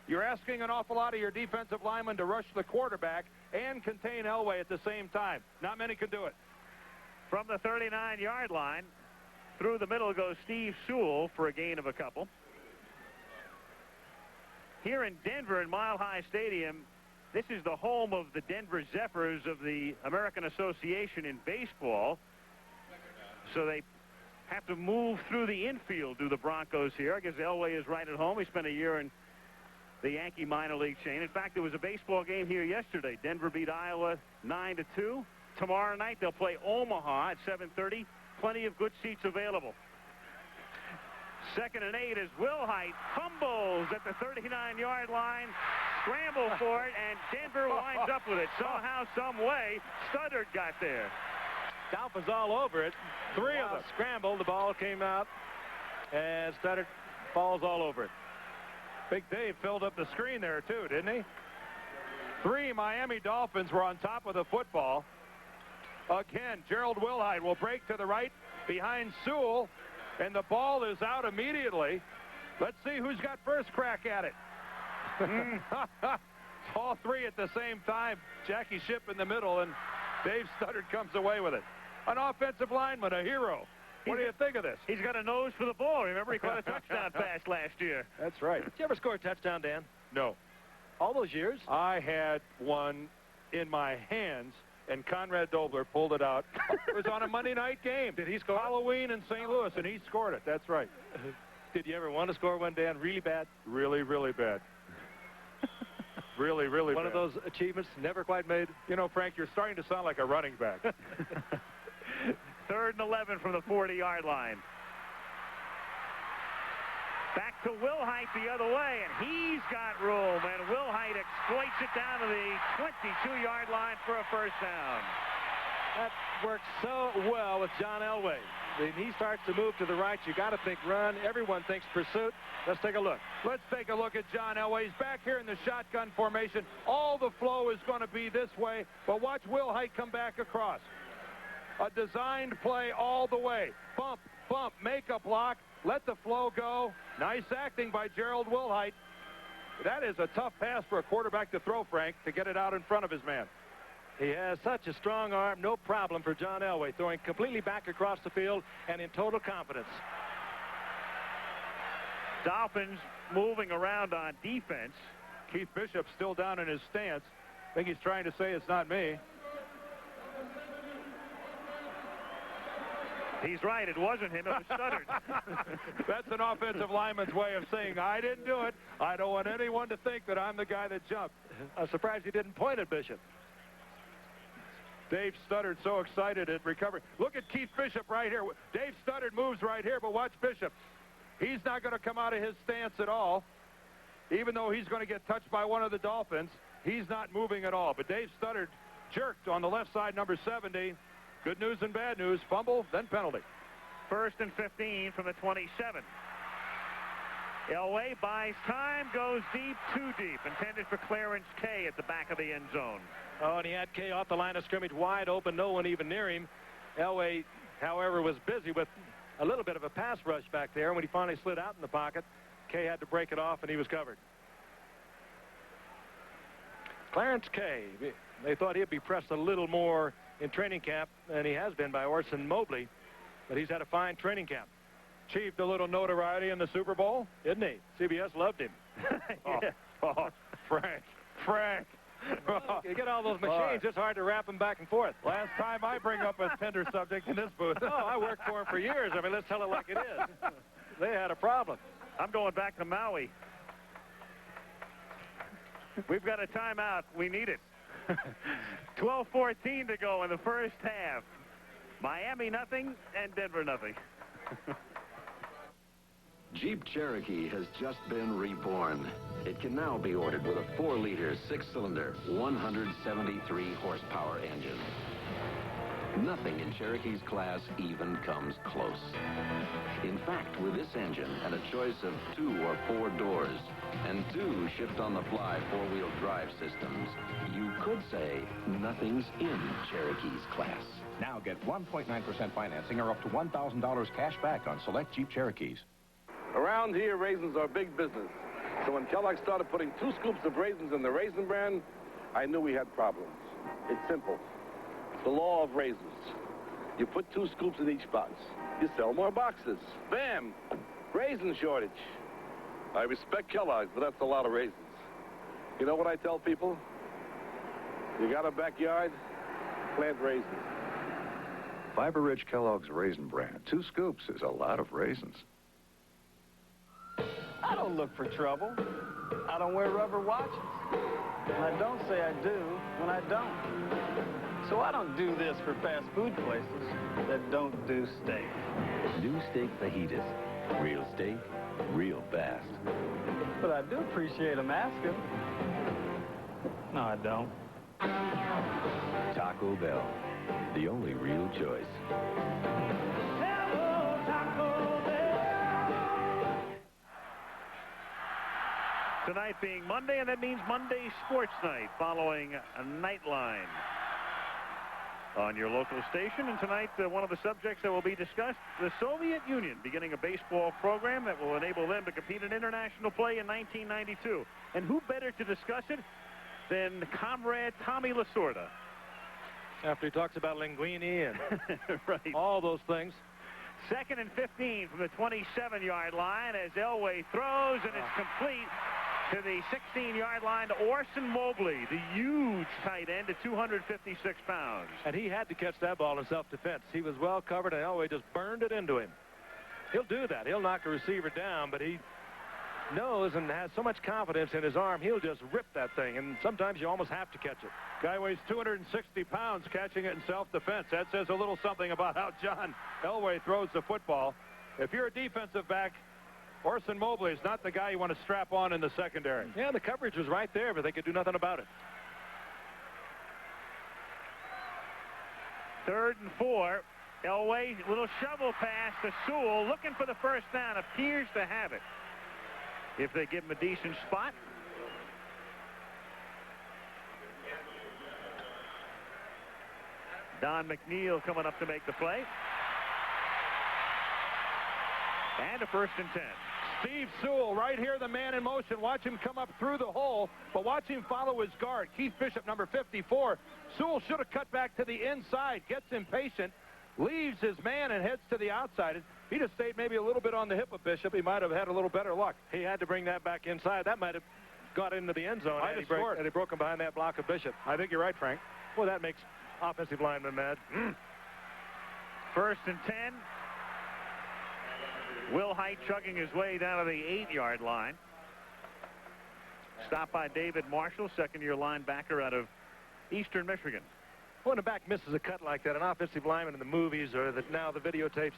You're asking an awful lot of your defensive linemen to rush the quarterback and contain Elway at the same time. Not many can do it. From the 39-yard line, through the middle goes Steve Sewell for a gain of a couple. Here in Denver in Mile High Stadium, this is the home of the Denver Zephyrs of the American Association in baseball. So they have to move through the infield, do the Broncos here. I guess Elway is right at home. He spent a year in the Yankee minor league chain. In fact, there was a baseball game here yesterday. Denver beat Iowa 9-2. Tomorrow night they'll play Omaha at 7:30. Plenty of good seats available. 2nd and 8 as Wilhite fumbles at the 39-yard line. Scramble for it, and Denver winds up with it. Somehow, some way, Studdard got there. Dolphins all over it. 3 of them scrambled. The ball came out, and Studdard falls all over it. Big Dave filled up the screen there, too, didn't he? 3 Miami Dolphins were on top of the football. Again, Gerald Wilhite will break to the right behind Sewell, and the ball is out immediately. Let's see who's got first crack at it. All 3 at the same time. Jackie Shipp in the middle, and Dave Studdard comes away with it. An offensive lineman, a hero. What do you think of this? He's got a nose for the ball. Remember, he caught a touchdown pass last year. That's right. Did you ever score a touchdown, Dan? No. All those years? I had one in my hands, and Conrad Dobler pulled it out. It was on a Monday night game. Did he score? Halloween in St. Louis, and he scored it. That's right. Did you ever want to score one, Dan? Really bad? Really, really bad. Really, really one bad. One of those achievements never quite made? You know, Frank, you're starting to sound like a running back. 3rd and 11 from the 40-yard line. Back to Wilhite the other way, and he's got room, and Wilhite exploits it down to the 22-yard line for a 1st down. That works so well with John Elway. When he starts to move to the right, you got to think run. Everyone thinks pursuit. Let's take a look. Let's take a look at John Elway. He's back here in the shotgun formation. All the flow is going to be this way, but watch Wilhite come back across. A designed play all the way. Bump, bump, make a block, let the flow go. Nice acting by Gerald Wilhite. That is a tough pass for a quarterback to throw, Frank, to get it out in front of his man. He has such a strong arm, no problem for John Elway, throwing completely back across the field and in total confidence. Dolphins moving around on defense. Keith Bishop's still down in his stance. I think he's trying to say it's not me. He's right. It wasn't him. It was Studdard. That's an offensive lineman's way of saying, I didn't do it. I don't want anyone to think that I'm the guy that jumped. I'm surprised he didn't point at Bishop. Dave Studdard so excited at recovery. Look at Keith Bishop right here. Dave Studdard moves right here, but watch Bishop. He's not going to come out of his stance at all. Even though he's going to get touched by one of the Dolphins, he's not moving at all. But Dave Studdard jerked on the left side, number 70. Good news and bad news. Fumble, then penalty. 1st and 15 from the 27. Elway buys time, goes deep, too deep. Intended for Clarence Kay at the back of the end zone. Oh, and he had Kay off the line of scrimmage, wide open, no one even near him. Elway, however, was busy with a little bit of a pass rush back there. When he finally slid out in the pocket, Kay had to break it off, and he was covered. Clarence Kay, they thought he'd be pressed a little more in training camp than he has been by Orson Mobley, but he's had a fine training camp. Achieved a little notoriety in the Super Bowl, didn't he? CBS loved him. Yeah. Frank. You get all those machines, it's hard to wrap them back and forth. Last time I bring up a tender subject in this booth. Oh, I worked for him for years. I mean, let's tell it like it is. They had a problem. I'm going back to Maui. We've got a timeout. We need it. 12:14 to go in the first half. Miami nothing and Denver nothing. Jeep Cherokee has just been reborn. It can now be ordered with a 4-liter, 6-cylinder, 173-horsepower engine. Nothing in Cherokee's class even comes close. In fact, with this engine and a choice of 2 or 4 doors and 2 shift-on-the-fly 4-wheel drive systems, you could say nothing's in Cherokee's class. Now get 1.9% financing or up to $1,000 cash back on select Jeep Cherokees. Around here, raisins are big business. So when Kellogg started putting 2 scoops of raisins in the Raisin Bran, I knew we had problems. It's simple. The law of raisins. You put 2 scoops in each box. You sell more boxes. Bam! Raisin shortage. I respect Kellogg's, but that's a lot of raisins. You know what I tell people? You got a backyard? Plant raisins. Fiber-rich Kellogg's Raisin Bran. 2 scoops is a lot of raisins. I don't look for trouble. I don't wear rubber watches. And I don't say I do when I don't. So I don't do this for fast food places that don't do steak. New steak fajitas. Real steak, real fast. But I do appreciate them asking. No, I don't. Taco Bell. The only real choice. Hello, Taco Bell. Tonight being Monday, and that means Monday Sports Night following a Nightline on your local station. And tonight, one of the subjects that will be discussed, the Soviet Union beginning a baseball program that will enable them to compete in international play in 1992. And who better to discuss it than comrade Tommy Lasorda? After he talks about Linguini and right. all those things. 2nd and 15 from the 27-yard line as Elway throws, and it's complete to the 16-yard line to Orson Mobley, the huge tight end at 256 pounds. And he had to catch that ball in self-defense. He was well covered, and Elway just burned it into him. He'll do that. He'll knock a receiver down, but he knows and has so much confidence in his arm, he'll just rip that thing, and sometimes you almost have to catch it. Guy weighs 260 pounds catching it in self-defense. That says a little something about how John Elway throws the football. If you're a defensive back, Orson Mobley is not the guy you want to strap on in the secondary. Yeah, the coverage was right there, but they could do nothing about it. 3rd and 4. Elway, little shovel pass to Sewell, looking for the first down, appears to have it. If they give him a decent spot. Don McNeil coming up to make the play. And a 1st and 10. Steve Sewell right here, the man in motion. Watch him come up through the hole, but watch him follow his guard. Keith Bishop, number 54. Sewell should have cut back to the inside, gets impatient, leaves his man and heads to the outside. He'd have stayed maybe a little bit on the hip of Bishop. He might have had a little better luck. He had to bring that back inside. That might have got into the end zone Might have scored. had he broken behind that block of Bishop. I think you're right, Frank. Well, that makes offensive linemen mad. 1st and 10. Will Height chugging his way down to the 8-yard line. Stopped by David Marshall, second-year linebacker out of Eastern Michigan. When a back misses a cut like that, an offensive lineman in the movies or now the videotapes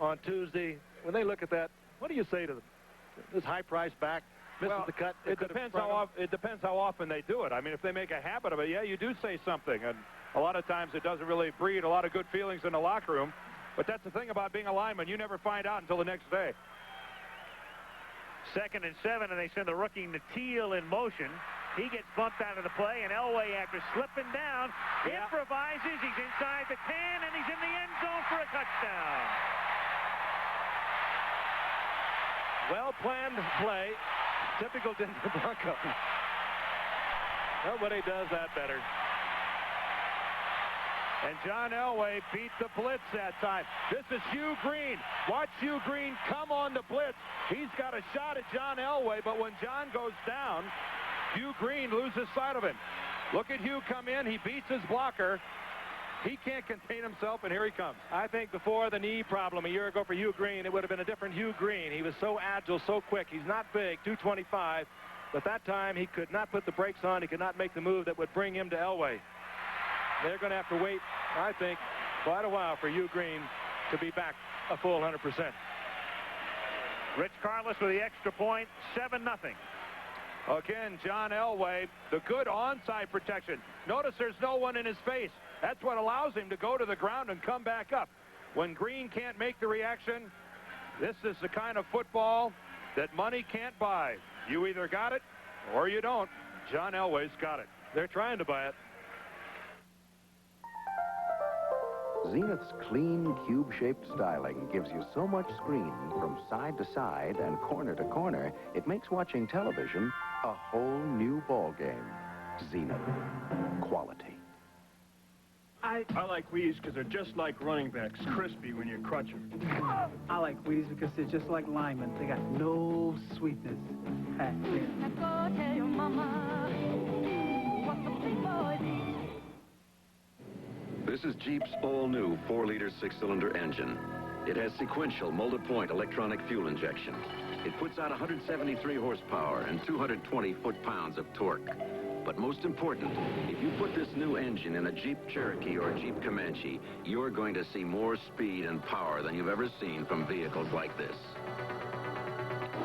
on Tuesday, when they look at that, what do you say to them? This high-priced back misses the cut. It depends how often they do it. I mean, if they make a habit of it, yeah, you do say something. And a lot of times it doesn't really breed a lot of good feelings in the locker room. But that's the thing about being a lineman. You never find out until the next day. 2nd and 7, and they send the rookie Natil in motion. He gets bumped out of the play, and Elway, after slipping down, improvises. He's inside the 10, and he's in the end zone for a touchdown. Well-planned play. Typical Denver Broncos. Nobody does that better. And John Elway beat the blitz that time. This is Hugh Green. Watch Hugh Green come on the blitz. He's got a shot at John Elway, but when John goes down, Hugh Green loses sight of him. Look at Hugh come in. He beats his blocker. He can't contain himself, and here he comes. I think before the knee problem a year ago for Hugh Green, it would have been a different Hugh Green. He was so agile, so quick. He's not big, 225. But that time, he could not put the brakes on. He could not make the move that would bring him to Elway. They're going to have to wait, I think, quite a while for Hugh Green to be back a full 100%. Rich Carlos with the extra point, 7-0. Again, John Elway, the good onside protection. Notice there's no one in his face. That's what allows him to go to the ground and come back up. When Green can't make the reaction, this is the kind of football that money can't buy. You either got it or you don't. John Elway's got it. They're trying to buy it. Zenith's clean, cube-shaped styling gives you so much screen from side to side and corner to corner, it makes watching television a whole new ballgame. Zenith. Quality. I like Wheaties because they're just like running backs, crispy when you crunch them. I like Wheaties because they're just like linemen. They got no sweetness packed in. Let's go tell your mama what the big boy needs. This is Jeep's all-new 4-liter 6-cylinder engine. It has sequential molded-point electronic fuel injection. It puts out 173 horsepower and 220 foot-pounds of torque. But most important, if you put this new engine in a Jeep Cherokee or a Jeep Comanche, you're going to see more speed and power than you've ever seen from vehicles like this.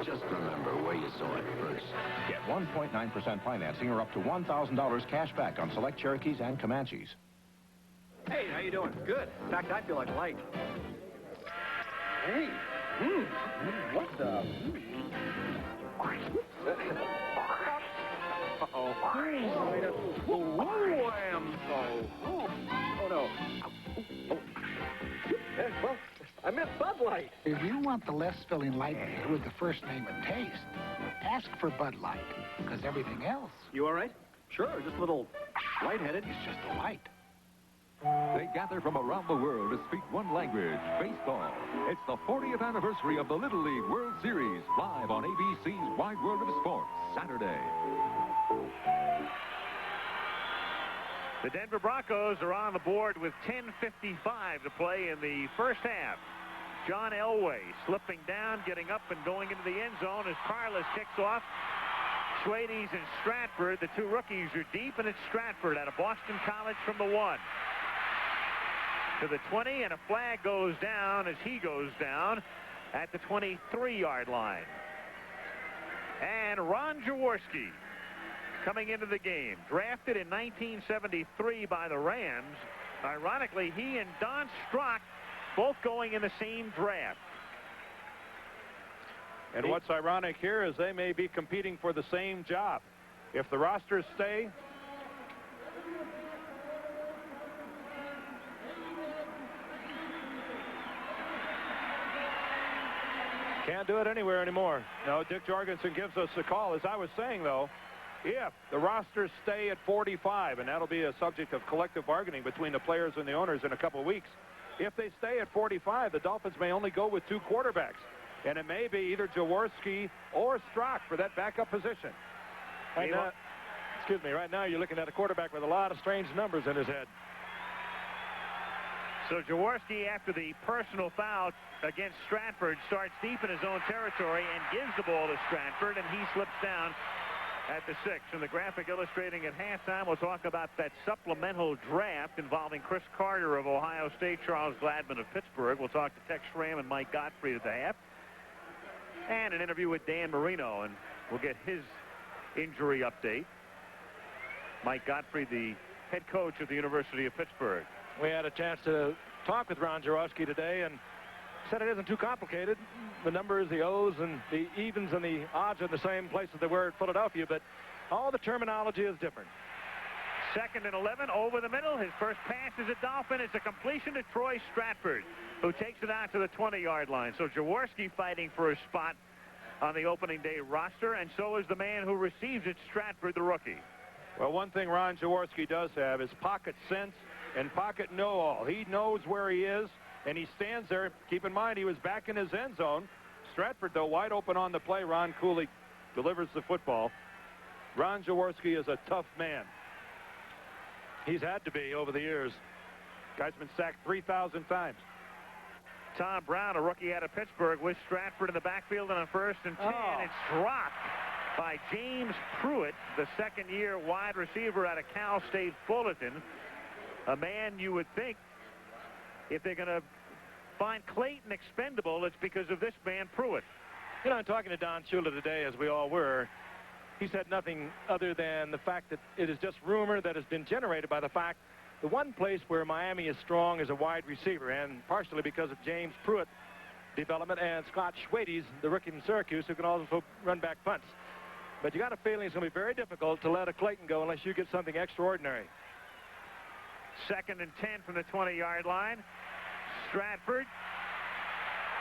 Just remember where you saw it first. Get 1.9% financing or up to $1,000 cash back on select Cherokees and Comanches. Hey, how you doing? Good. In fact, I feel like light. Hey. What the? Uh-oh. Oh, no. Well, I meant Bud Light. If you want the less filling light beer with the first name and taste, ask for Bud Light, because everything else... You all right? Sure, just a little lightheaded. It's just a light. They gather from around the world to speak one language, baseball. It's the 40th anniversary of the Little League World Series, live on ABC's Wide World of Sports, Saturday. The Denver Broncos are on the board with 10:55 to play in the first half. John Elway slipping down, getting up and going into the end zone as Carlos kicks off. Schwades and Stratford, the two rookies, are deep, and it's Stratford out of Boston College from the 1. To the 20, and a flag goes down as he goes down at the 23-yard line. And Ron Jaworski coming into the game, drafted in 1973 by the Rams. Ironically, he and Don Strock both going in the same draft. And what's ironic here is they may be competing for the same job. If the rosters stay, can't do it anywhere anymore. No, Dick Jorgensen gives us a call. As I was saying, though, if the rosters stay at 45, and that'll be a subject of collective bargaining between the players and the owners in a couple of weeks, if they stay at 45, the Dolphins may only go with 2 quarterbacks. And it may be either Jaworski or Strock for that backup position. Right now you're looking at a quarterback with a lot of strange numbers in his head. So Jaworski, after the personal foul against Stratford, starts deep in his own territory and gives the ball to Stratford, and he slips down at the 6. And the graphic illustrating at halftime, we'll talk about that supplemental draft involving Chris Carter of Ohio State, Charles Gladman of Pittsburgh. We'll talk to Tex Schramm and Mike Gottfried at the half. And an interview with Dan Marino, and we'll get his injury update. Mike Gottfried, the head coach of the University of Pittsburgh. We had a chance to talk with Ron Jaworski today and said it isn't too complicated. The numbers, the O's and the evens and the odds are in the same place as they were at Philadelphia, but all the terminology is different. 2nd and 11 over the middle. His first pass is a Dolphin. It's a completion to Troy Stratford, who takes it out to the 20-yard line. So Jaworski fighting for a spot on the opening day roster, and so is the man who receives it, Stratford, the rookie. Well, one thing Ron Jaworski does have is pocket sense and pocket know-all. He knows where he is, and he stands there. Keep in mind, he was back in his end zone. Stratford, though, wide open on the play. Ron Cooley delivers the football. Ron Jaworski is a tough man. He's had to be over the years. Guy's been sacked 3,000 times. Tom Brown, a rookie out of Pittsburgh, with Stratford in the backfield on a 1st and 10. It's dropped by James Pruitt, the second-year wide receiver out of Cal State Fullerton. A man you would think, if they're going to find Clayton expendable, it's because of this man, Pruitt. You know, I'm talking to Don Shula today, as we all were. He said nothing other than the fact that it is just rumor that has been generated by the fact the one place where Miami is strong is a wide receiver, and partially because of James Pruitt development and Scott Schwades, the rookie from Syracuse, who can also run back punts. But you got a feeling it's going to be very difficult to let a Clayton go unless you get something extraordinary. 2nd and 10 from the 20-yard line. Stratford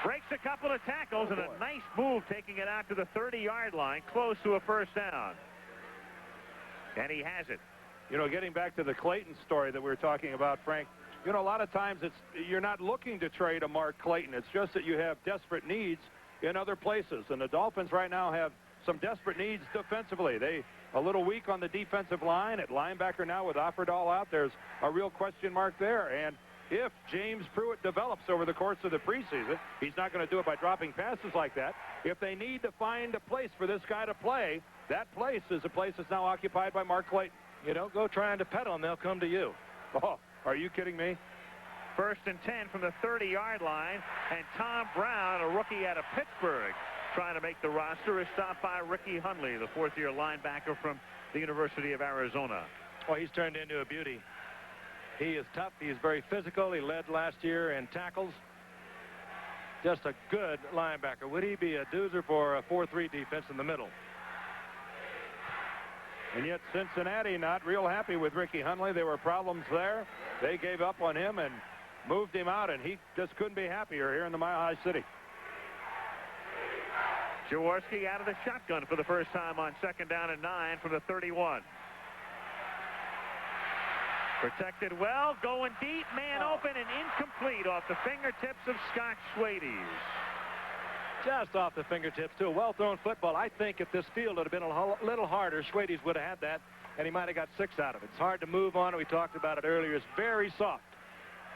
breaks a couple of tackles and a nice move taking it out to the 30-yard line, close to a first down. And he has it. You know, getting back to the Clayton story that we were talking about, Frank, you know, a lot of times you're not looking to trade a Mark Clayton. It's just that you have desperate needs in other places. And the Dolphins right now have some desperate needs defensively. They a little weak on the defensive line. At linebacker now with Offerdahl out, there's a real question mark there. And if James Pruitt develops over the course of the preseason, he's not going to do it by dropping passes like that. If they need to find a place for this guy to play, that place is a place that's now occupied by Mark Clayton. You don't go trying to peddle them, they'll come to you. Oh, are you kidding me? 1st and 10 from the 30-yard line, and Tom Brown, a rookie out of Pittsburgh, trying to make the roster, is stopped by Ricky Hundley, the 4th-year linebacker from the University of Arizona. Well, he's turned into a beauty. He is tough. He's very physical. He led last year in tackles. Just a good linebacker. Would he be a doozer for a 4-3 defense in the middle? And yet Cincinnati not real happy with Ricky Hundley. There were problems there. They gave up on him and moved him out, and he just couldn't be happier here in the Mile High City. Jaworski out of the shotgun for the first time on 2nd down and 9 from the 31. Protected well, going deep, man open and incomplete off the fingertips of Scott Schwades. Just off the fingertips, too. A well-thrown football. I think if this field had been a little harder, Schwades would have had that, and he might have got 6 out of it. It's hard to move on it. We talked about it earlier. It's very soft.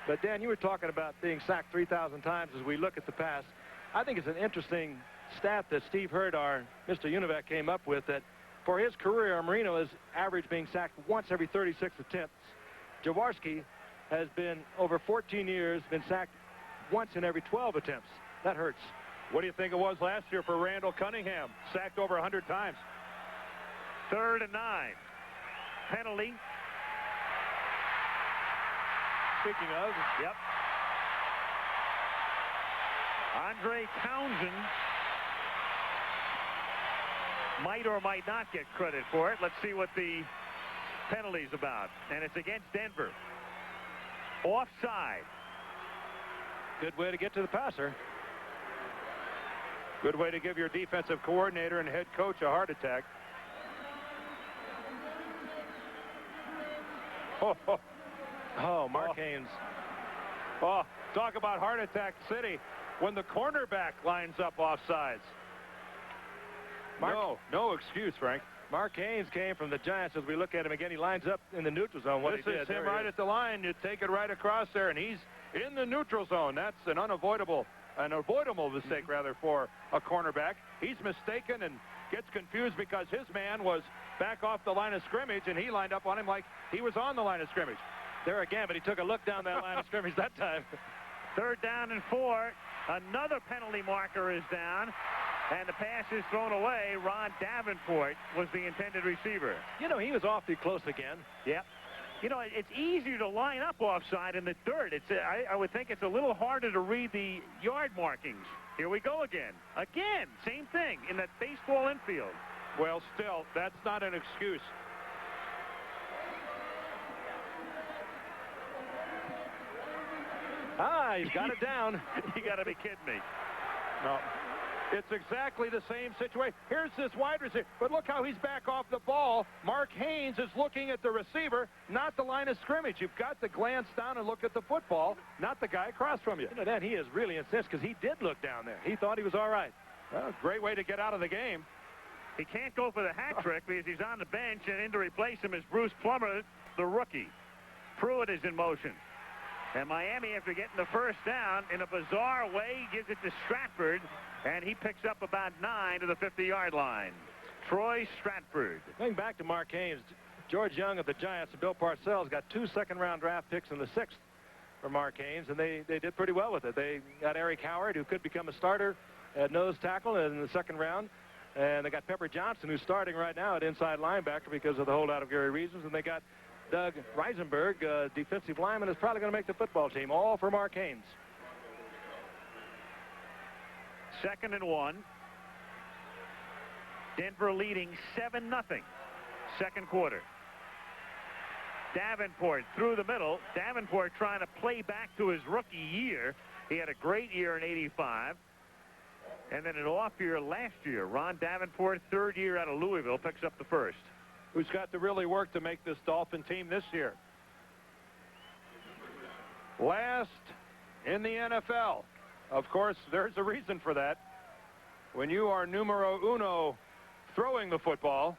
But, Dan, you were talking about being sacked 3,000 times as we look at the past. I think it's an interesting stat that Steve Hurd, our Mr. Univac, came up with, that for his career, Marino is average being sacked once every 36 attempts. Jaworski has been, over 14 years, been sacked once in every 12 attempts. That hurts. What do you think it was last year for Randall Cunningham? Sacked over 100 times. 3rd and 9. Penalty. Speaking of, yep. Andre Townsend might or might not get credit for it. Let's see what the penalty's about. And it's against Denver. Offside. Good way to get to the passer. Good way to give your defensive coordinator and head coach a heart attack. Oh, Mark Haynes. Oh, Talk about heart attack city when the cornerback lines up offsides. No excuse, Frank. Mark Haynes came from the Giants. As we look at him again, he lines up in the neutral zone. This is him right at the line. You take it right across there, and he's in the neutral zone. That's an avoidable mistake, rather, for a cornerback. He's mistaken and gets confused because his man was back off the line of scrimmage, and he lined up on him like he was on the line of scrimmage. There again, but he took a look down that line of scrimmage that time. 3rd down and 4. Another penalty marker is down, and the pass is thrown away. Ron Davenport was the intended receiver. You know, he was awfully close again. Yep. You know, it's easier to line up offside in the dirt. I would think it's a little harder to read the yard markings. Here we go again. Again, same thing in that baseball infield. Well, still, that's not an excuse. He's got it down. You got to be kidding me. No. It's exactly the same situation. Here's this wide receiver, but look how he's back off the ball. Mark Haynes is looking at the receiver, not the line of scrimmage. You've got to glance down and look at the football, not the guy across from you. You know, Dan, he is really incensed because he did look down there. He thought he was all right. Well, great way to get out of the game. He can't go for the hat trick because he's on the bench, and in to replace him is Bruce Plummer, the rookie. Pruitt is in motion. And Miami, after getting the 1st down, in a bizarre way, gives it to Stratford, and he picks up about 9 to the 50-yard line. Troy Stratford. Going back to Mark Haynes, George Young of the Giants and Bill Parcells got 2 second-round draft picks in the 6th for Mark Haynes, and they did pretty well with it. They got Eric Howard, who could become a starter at nose tackle in the 2nd round. And they got Pepper Johnson, who's starting right now at inside linebacker because of the holdout of Gary Reasons. And they got Doug Reisenberg, defensive lineman, is probably going to make the football team, all for Mark Haynes. 2nd and 1. Denver leading 7-0. 2nd quarter. Davenport through the middle. Davenport trying to play back to his rookie year. He had a great year in '85. And then an off year last year. Ron Davenport, 3rd year out of Louisville, picks up the 1st. Who's got to really work to make this Dolphin team this year. Last in the NFL. Of course, there's a reason for that. When you are numero uno throwing the football,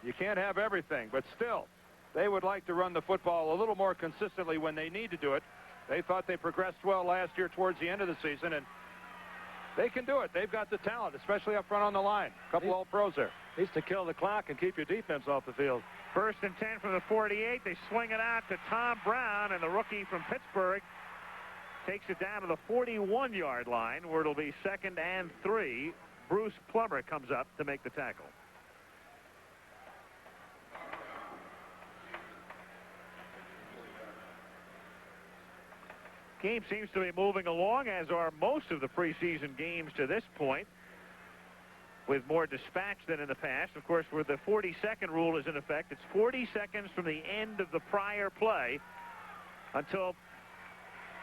you can't have everything. But still, they would like to run the football a little more consistently when they need to do it. They thought they progressed well last year towards the end of the season, and they can do it. They've got the talent, especially up front on the line. A couple All-Pros there. Needs to kill the clock and keep your defense off the field. 1st and 10 from the 48. They swing it out to Tom Brown, and the rookie from Pittsburgh takes it down to the 41-yard line, where it'll be 2nd and 3. Bruce Plummer comes up to make the tackle. Game seems to be moving along, as are most of the preseason games to this point, with more dispatch than in the past. Of course, where the 40-second rule is in effect, it's 40 seconds from the end of the prior play until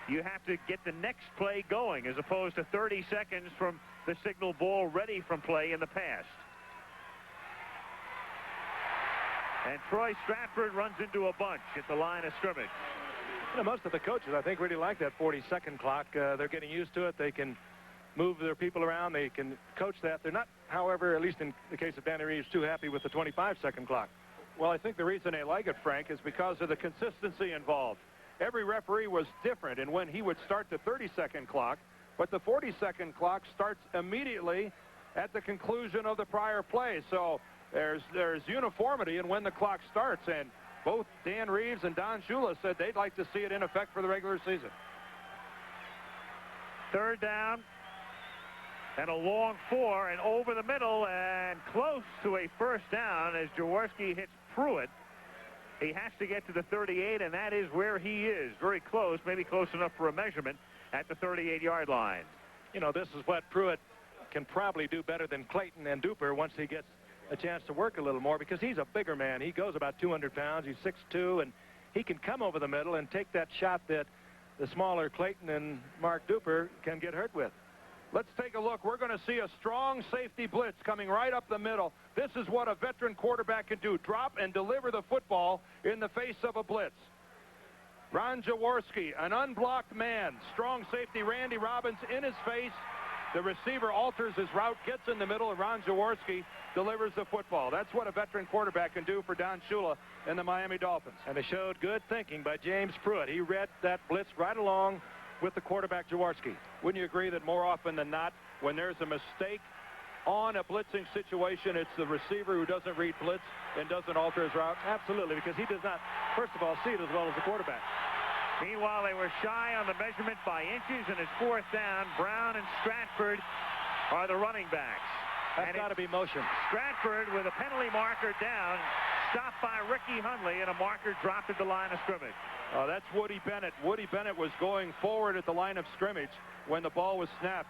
you have to get the next play going, as opposed to 30 seconds from the signal ball ready from play in the past. And Troy Stratford runs into a bunch at the line of scrimmage. You know, most of the coaches, I think, really like that 40-second clock. They're getting used to it. They can move their people around. They can coach that. They're not, however, at least in the case of Danny Reeves, too happy with the 25-second clock. Well, I think the reason they like it, Frank, is because of the consistency involved. Every referee was different in when he would start the 30-second clock, but the 40-second clock starts immediately at the conclusion of the prior play. So there's uniformity in when the clock starts, and both Dan Reeves and Don Shula said they'd like to see it in effect for the regular season. 3rd down and a long 4, and over the middle and close to a 1st down as Jaworski hits Pruitt. He has to get to the 38, and that is where he is. Very close, maybe close enough for a measurement at the 38-yard line. You know, this is what Pruitt can probably do better than Clayton and Duper once he gets a chance to work a little more, because he's a bigger man. He goes about 200 pounds. He's 6'2", and he can come over the middle and take that shot that the smaller Clayton and Mark Duper can get hurt with. Let's take a look. We're going to see a strong safety blitz coming right up the middle. This is what a veteran quarterback can do, drop and deliver the football in the face of a blitz. Ron Jaworski, an unblocked man. Strong safety Randy Robbins in his face. The receiver alters his route, gets in the middle, and Ron Jaworski delivers the football. That's what a veteran quarterback can do for Don Shula and the Miami Dolphins. And it showed good thinking by James Pruitt. He read that blitz right along with the quarterback Jaworski. Wouldn't you agree that more often than not, when there's a mistake on a blitzing situation, it's the receiver who doesn't read blitz and doesn't alter his route? Absolutely, because he does not, first of all, see it as well as the quarterback. Meanwhile, they were shy on the measurement by inches, and it's 4th down. Brown and Stratford are the running backs. That's got to be motion. Stratford with a penalty marker down, stopped by Ricky Hundley, and a marker dropped at the line of scrimmage. That's Woody Bennett. Woody Bennett was going forward at the line of scrimmage when the ball was snapped.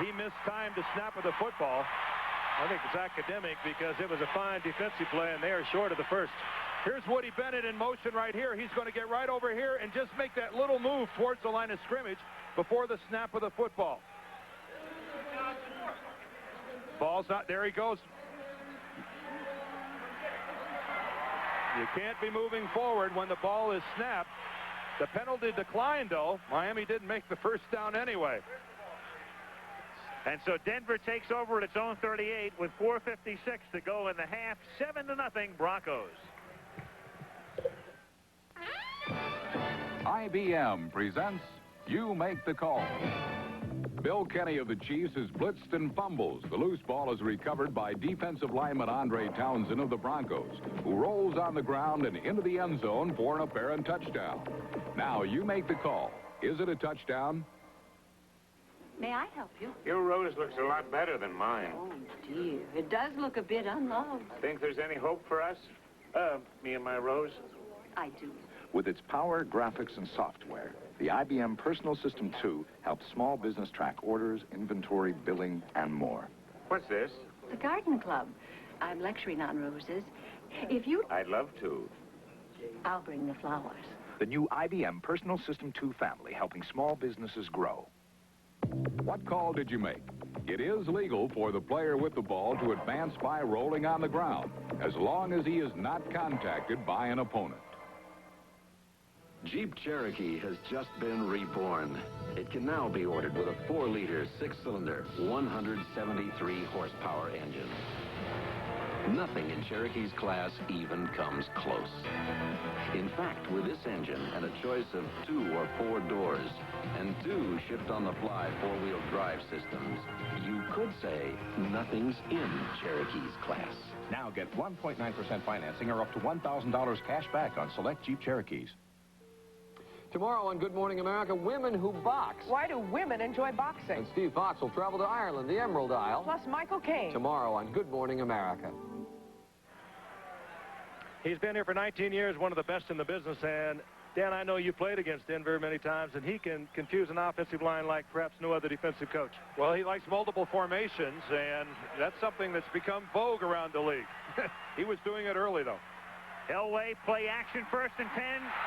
He missed time to snap of the football. I think it's academic because it was a fine defensive play, and they are short of the first. Here's Woody Bennett in motion right here. He's going to get right over here and just make that little move towards the line of scrimmage before the snap of the football. Ball's not there. He goes. You can't be moving forward when the ball is snapped. The penalty declined, though. Miami didn't make the first down anyway. And so Denver takes over at its own 38 with 4:56 to go in the half. 7-0 Broncos. IBM presents You Make the Call. Bill Kenny of the Chiefs is blitzed and fumbles. The loose ball is recovered by defensive lineman Andre Townsend of the Broncos, who rolls on the ground and into the end zone for an apparent touchdown. Now you make the call. Is it a touchdown? May I help you? Your rose looks a lot better than mine. Oh, dear. It does look a bit unloved. Think there's any hope for us? Me and my rose? I do. With its power, graphics, and software, the IBM Personal System 2 helps small business track orders, inventory, billing, and more. What's this? The Garden Club. I'm lecturing on roses. If you... I'd love to. I'll bring the flowers. The new IBM Personal System 2 family, helping small businesses grow. What call did you make? It is legal for the player with the ball to advance by rolling on the ground, as long as he is not contacted by an opponent. Jeep Cherokee has just been reborn. It can now be ordered with a 4-liter, 6-cylinder, 173-horsepower engine. Nothing in Cherokee's class even comes close. In fact, with this engine and a choice of 2 or 4 doors and 2 shift-on-the-fly 4-wheel drive systems, you could say nothing's in Cherokee's class. Now get 1.9% financing or up to $1,000 cash back on select Jeep Cherokees. Tomorrow on Good Morning America, women who box. Why do women enjoy boxing? And Steve Fox will travel to Ireland, the Emerald Isle. Plus Michael Caine. Tomorrow on Good Morning America. He's been here for 19 years, one of the best in the business. And, Dan, I know you played against Denver many times, and he can confuse an offensive line like perhaps no other defensive coach. Well, he likes multiple formations, and that's something that's become vogue around the league. He was doing it early, though. Elway, play action, 1st and 10,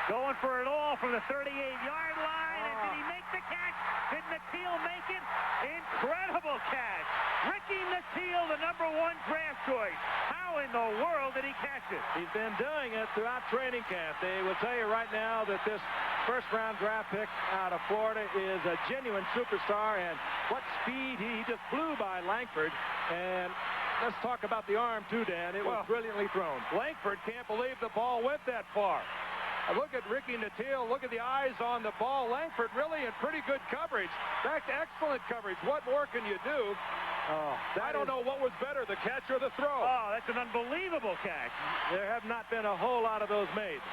going for it all from the 38-yard line. And did he make the catch? Did Natil make it? Incredible catch. Ricky Natil, the #1 draft choice. How in the world did he catch it? He's been doing it throughout training camp. They will tell you right now that this first-round draft pick out of Florida is a genuine superstar, and what speed he just flew by Langford. And let's talk about the arm, too, Dan. It was brilliantly thrown. Langford can't believe the ball went that far. Look at Ricky Natil. Look at the eyes on the ball. Langford really in pretty good coverage. In fact, excellent coverage. What more can you do? I don't know what was better, the catch or the throw. Oh, that's an unbelievable catch. There have not been a whole lot of those made.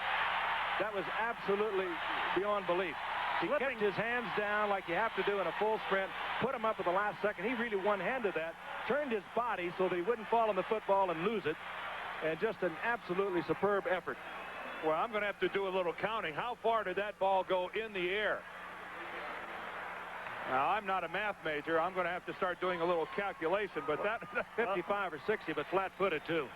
That was absolutely beyond belief. He kept his hands down like you have to do in a full sprint, put him up at the last second. He really one-handed that, turned his body so that he wouldn't fall on the football and lose it, and just an absolutely superb effort. Well, I'm going to have to do a little counting. How far did that ball go in the air? Now, I'm not a math major. I'm going to have to start doing a little calculation, but that 55 or 60, but flat-footed, too.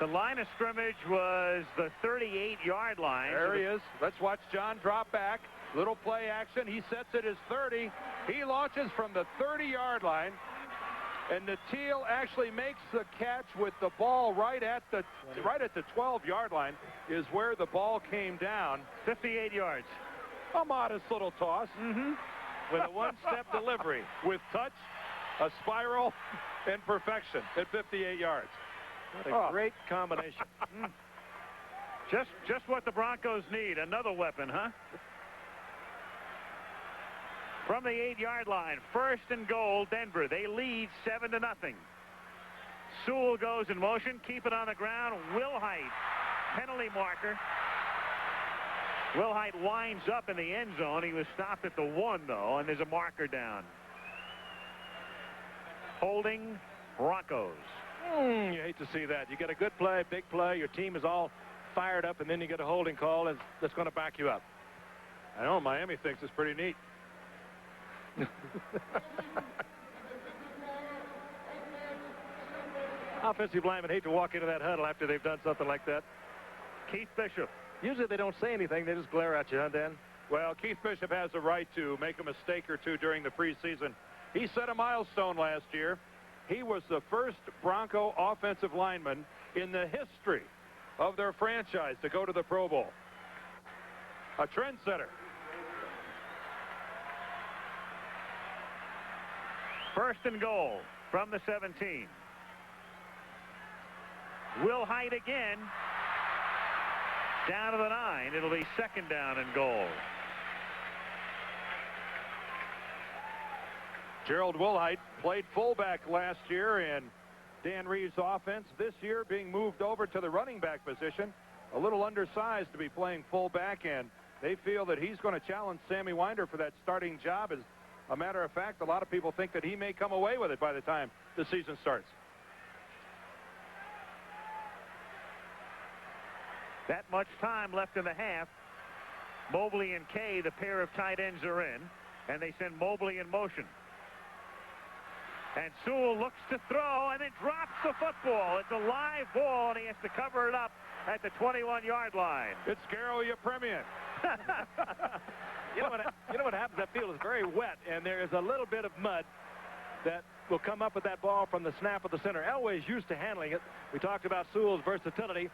The line of scrimmage was the 38-yard line. There he is. Let's watch John drop back. Little play action. He sets it as 30. He launches from the 30-yard line. And Natil actually makes the catch with the ball right at the 12-yard line is where the ball came down. 58 yards. A modest little toss. With a one-step delivery. With touch, a spiral, and perfection at 58 yards. What a great combination. Just what the Broncos need. Another weapon, huh? From the 8-yard line, 1st and goal, Denver. They lead 7-0. Sewell goes in motion, keep it on the ground. Wilhite, penalty marker. Wilhite winds up in the end zone. He was stopped at the 1, though, and there's a marker down. Holding Broncos. You hate to see that. You get a good play, big play, your team is all fired up, and then you get a holding call that's going to back you up. I know Miami thinks it's pretty neat. Offensive linemen hate to walk into that huddle after they've done something like that. Keith Bishop. Usually they don't say anything. They just glare at you, huh, Dan? Well, Keith Bishop has a right to make a mistake or two during the preseason. He set a milestone last year. He was the first Bronco offensive lineman in the history of their franchise to go to the Pro Bowl. A trendsetter. 1st and goal from the 17. Wilhite again. Down to the 9. It'll be 2nd down and goal. Gerald Wilhite played fullback last year in Dan Reeves' offense. This year being moved over to the running back position. A little undersized to be playing fullback, and they feel that he's going to challenge Sammy Winder for that starting job. As a matter of fact, a lot of people think that he may come away with it by the time the season starts. That much time left in the half. Mobley and Kay, the pair of tight ends, are in, and they send Mobley in motion. And Sewell looks to throw and then drops the football. It's a live ball, and he has to cover it up at the 21-yard line. It's Garo Yepremian. You know what happens? That field is very wet, and there is a little bit of mud that will come up with that ball from the snap of the center. Elway's used to handling it. We talked about Sewell's versatility,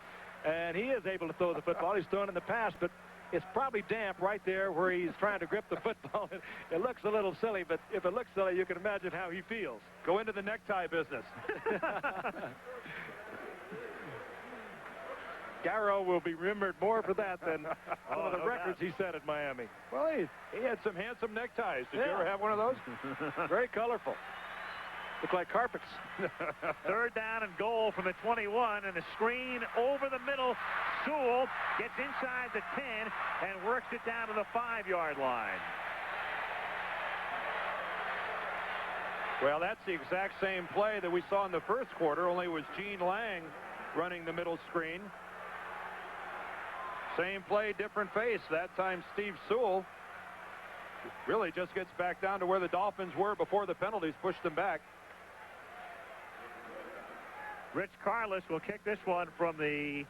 and he is able to throw the football. He's thrown in the past, but it's probably damp right there where he's trying to grip the football. It looks a little silly, but if it looks silly, you can imagine how he feels. Go into the necktie business. Garo will be remembered more for that than one of the records he set at Miami. Well, he had some handsome neckties. Did you ever have one of those? Very colorful. Look like carpets. 3rd down and goal from the 21, and the screen over the middle. Sewell gets inside the 10 and works it down to the 5-yard line. Well, that's the exact same play that we saw in the first quarter, only it was Gene Lang running the middle screen. Same play, different face. That time Steve Sewell really just gets back down to where the Dolphins were before the penalties pushed them back. Rich Carless will kick this one from the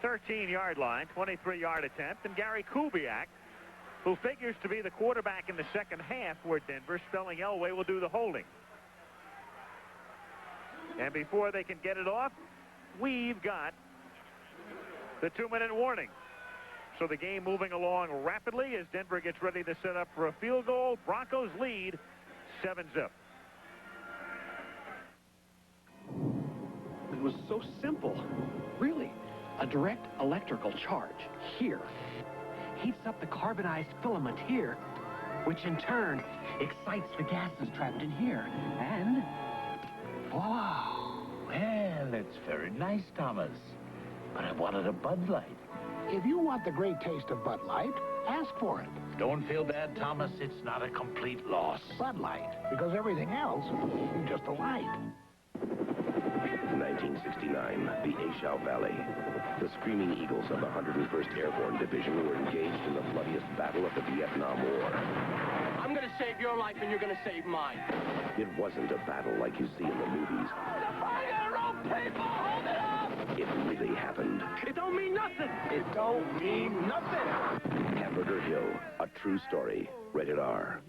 13-yard line, 23-yard attempt. And Gary Kubiak, who figures to be the quarterback in the second half for Denver, Spelling Elway will do the holding. And before they can get it off, we've got the 2-minute warning. So the game moving along rapidly as Denver gets ready to set up for a field goal. Broncos lead 7-0. It was so simple. Really, a direct electrical charge here heats up the carbonized filament here, which in turn excites the gases trapped in here. And wow. Well, it's very nice, Thomas. But I wanted a Bud Light. If you want the great taste of Bud Light, ask for it. Don't feel bad, Thomas. It's not a complete loss. Bud Light, because everything else is just a light. 1969, the Aishau Valley. The Screaming Eagles of the 101st Airborne Division were engaged in the bloodiest battle of the Vietnam War. I'm going to save your life and you're going to save mine. It wasn't a battle like you see in the movies. It really happened. It don't mean nothing. It don't mean nothing. Hamburger Hill, a true story. Rated R.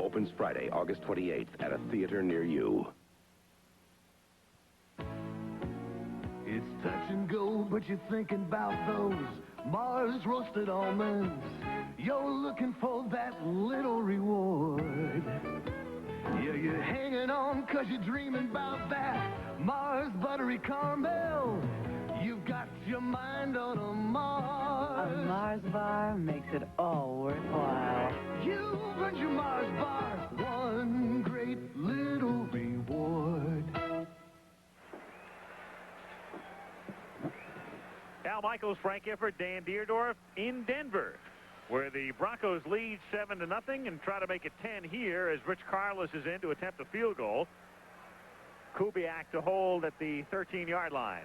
Opens Friday, August 28th at a theater near you. It's touch and go, but you're thinking about those Mars roasted almonds. You're looking for that little reward. Yeah, you're hanging on 'cause you're dreaming about that Mars buttery caramel. You've got your mind on a Mars. A Mars bar makes it all worthwhile. You've earned your Mars bar, one great little reward. Al Michaels, Frank Gifford, Dan Deerdorf in Denver, where the Broncos lead 7-0 and try to make it 10 here as Rich Karlis is in to attempt a field goal. Kubiak to hold at the 13-yard line.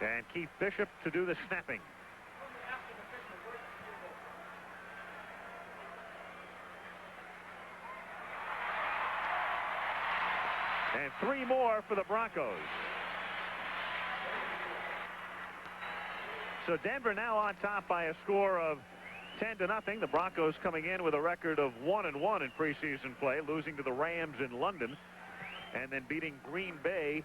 And Keith Bishop to do the snapping. And 3 more for the Broncos. So Denver now on top by a score of 10-0. The Broncos coming in with a record of 1-1 in preseason play, losing to the Rams in London and then beating Green Bay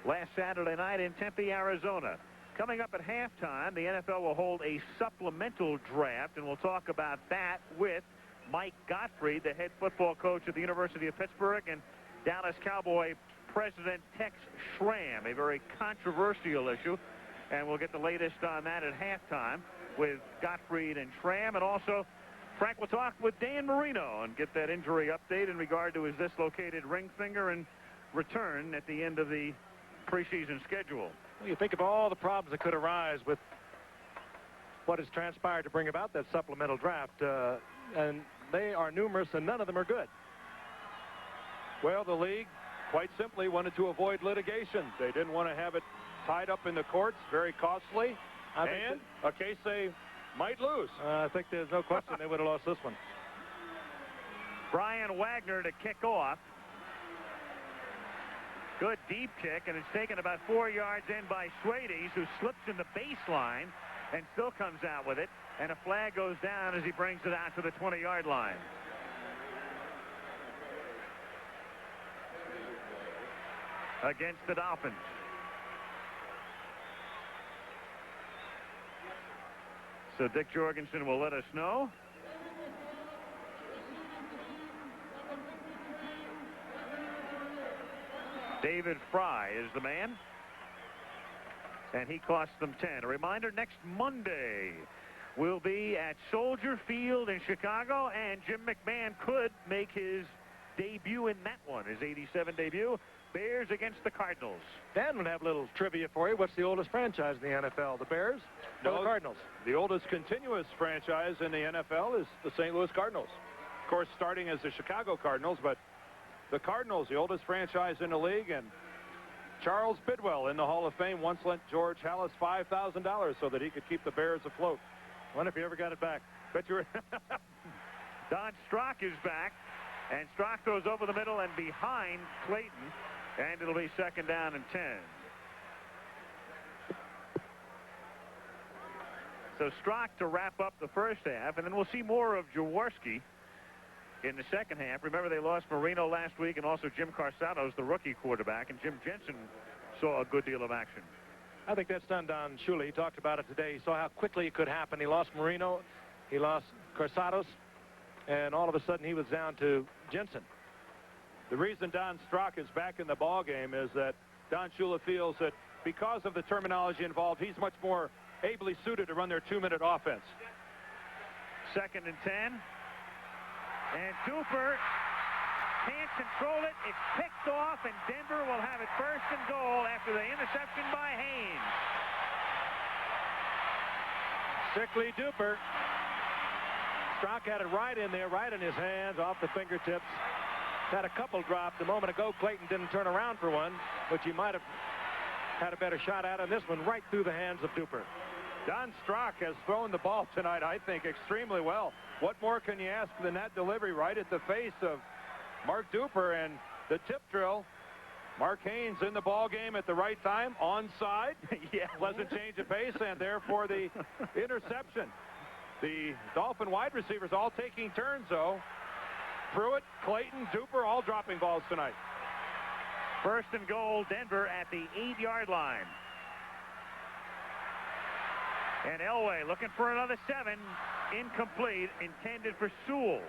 last Saturday night in Tempe, Arizona. Coming up at halftime, the NFL will hold a supplemental draft, and we'll talk about that with Mike Gottfried, the head football coach at the University of Pittsburgh, and Dallas Cowboy President Tex Schramm, a very controversial issue. And we'll get the latest on that at halftime with Gottfried and Schramm. And also, Frank will talk with Dan Marino and get that injury update in regard to his dislocated ring finger and return at the end of the preseason schedule. Well, you think of all the problems that could arise with what has transpired to bring about that supplemental draft, and they are numerous and none of them are good. Well, the league, quite simply, wanted to avoid litigation. They didn't want to have it tied up in the courts, very costly, and a case they might lose. I think there's no question they would have lost this one. Brian Wagner to kick off. Good deep kick, and it's taken about 4 yards in by Schwades, who slips in the baseline and still comes out with it. And a flag goes down as he brings it out to the 20-yard line. Against the Dolphins. So Dick Jorgensen will let us know. David Fry is the man. And he cost them 10. A reminder, next Monday will be at Soldier Field in Chicago, and Jim McMahon could make his debut in that one, his 87 debut. Bears against the Cardinals. Dan would have a little trivia for you. What's the oldest franchise in the NFL, the Bears or the Cardinals? The oldest continuous franchise in the NFL is the St. Louis Cardinals. Of course, starting as the Chicago Cardinals, but the Cardinals, the oldest franchise in the league, and Charles Bidwell in the Hall of Fame once lent George Halas $5,000 so that he could keep the Bears afloat. Wonder if he ever got it back. Bet you were. Don Strock is back, and Strock goes over the middle and behind Clayton, and it'll be 2nd down and 10. So Strock to wrap up the first half, and then we'll see more of Jaworski in the second half. Remember, they lost Marino last week and also Jim Carsanos, the rookie quarterback, and Jim Jensen saw a good deal of action. I think that's done. Don Shula, he talked about it today. He saw how quickly it could happen. He lost Marino, he lost Carsanos, and all of a sudden he was down to Jensen. The reason Don Strock is back in the ball game is that Don Shula feels that because of the terminology involved, he's much more ably suited to run their 2-minute offense. 2nd and 10. And Duper can't control it. It's picked off, and Denver will have it 1st and goal after the interception by Haynes. Sickly Duper. Strock had it right in there, right in his hands, off the fingertips. Had a couple dropped a moment ago. Clayton didn't turn around for one, but you might have had a better shot at it. This one right through the hands of Duper. Don Strock has thrown the ball tonight, I think, extremely well. What more can you ask than that delivery right at the face of Mark Duper? And the tip drill, Mark Haynes in the ball game at the right time, onside. Yeah. Pleasant change of pace, and therefore the interception. The Dolphin wide receivers all taking turns, though. Pruitt, Clayton, Duper, all dropping balls tonight. First and goal, Denver at the 8-yard line. And Elway looking for another 7. Incomplete, intended for Sewell.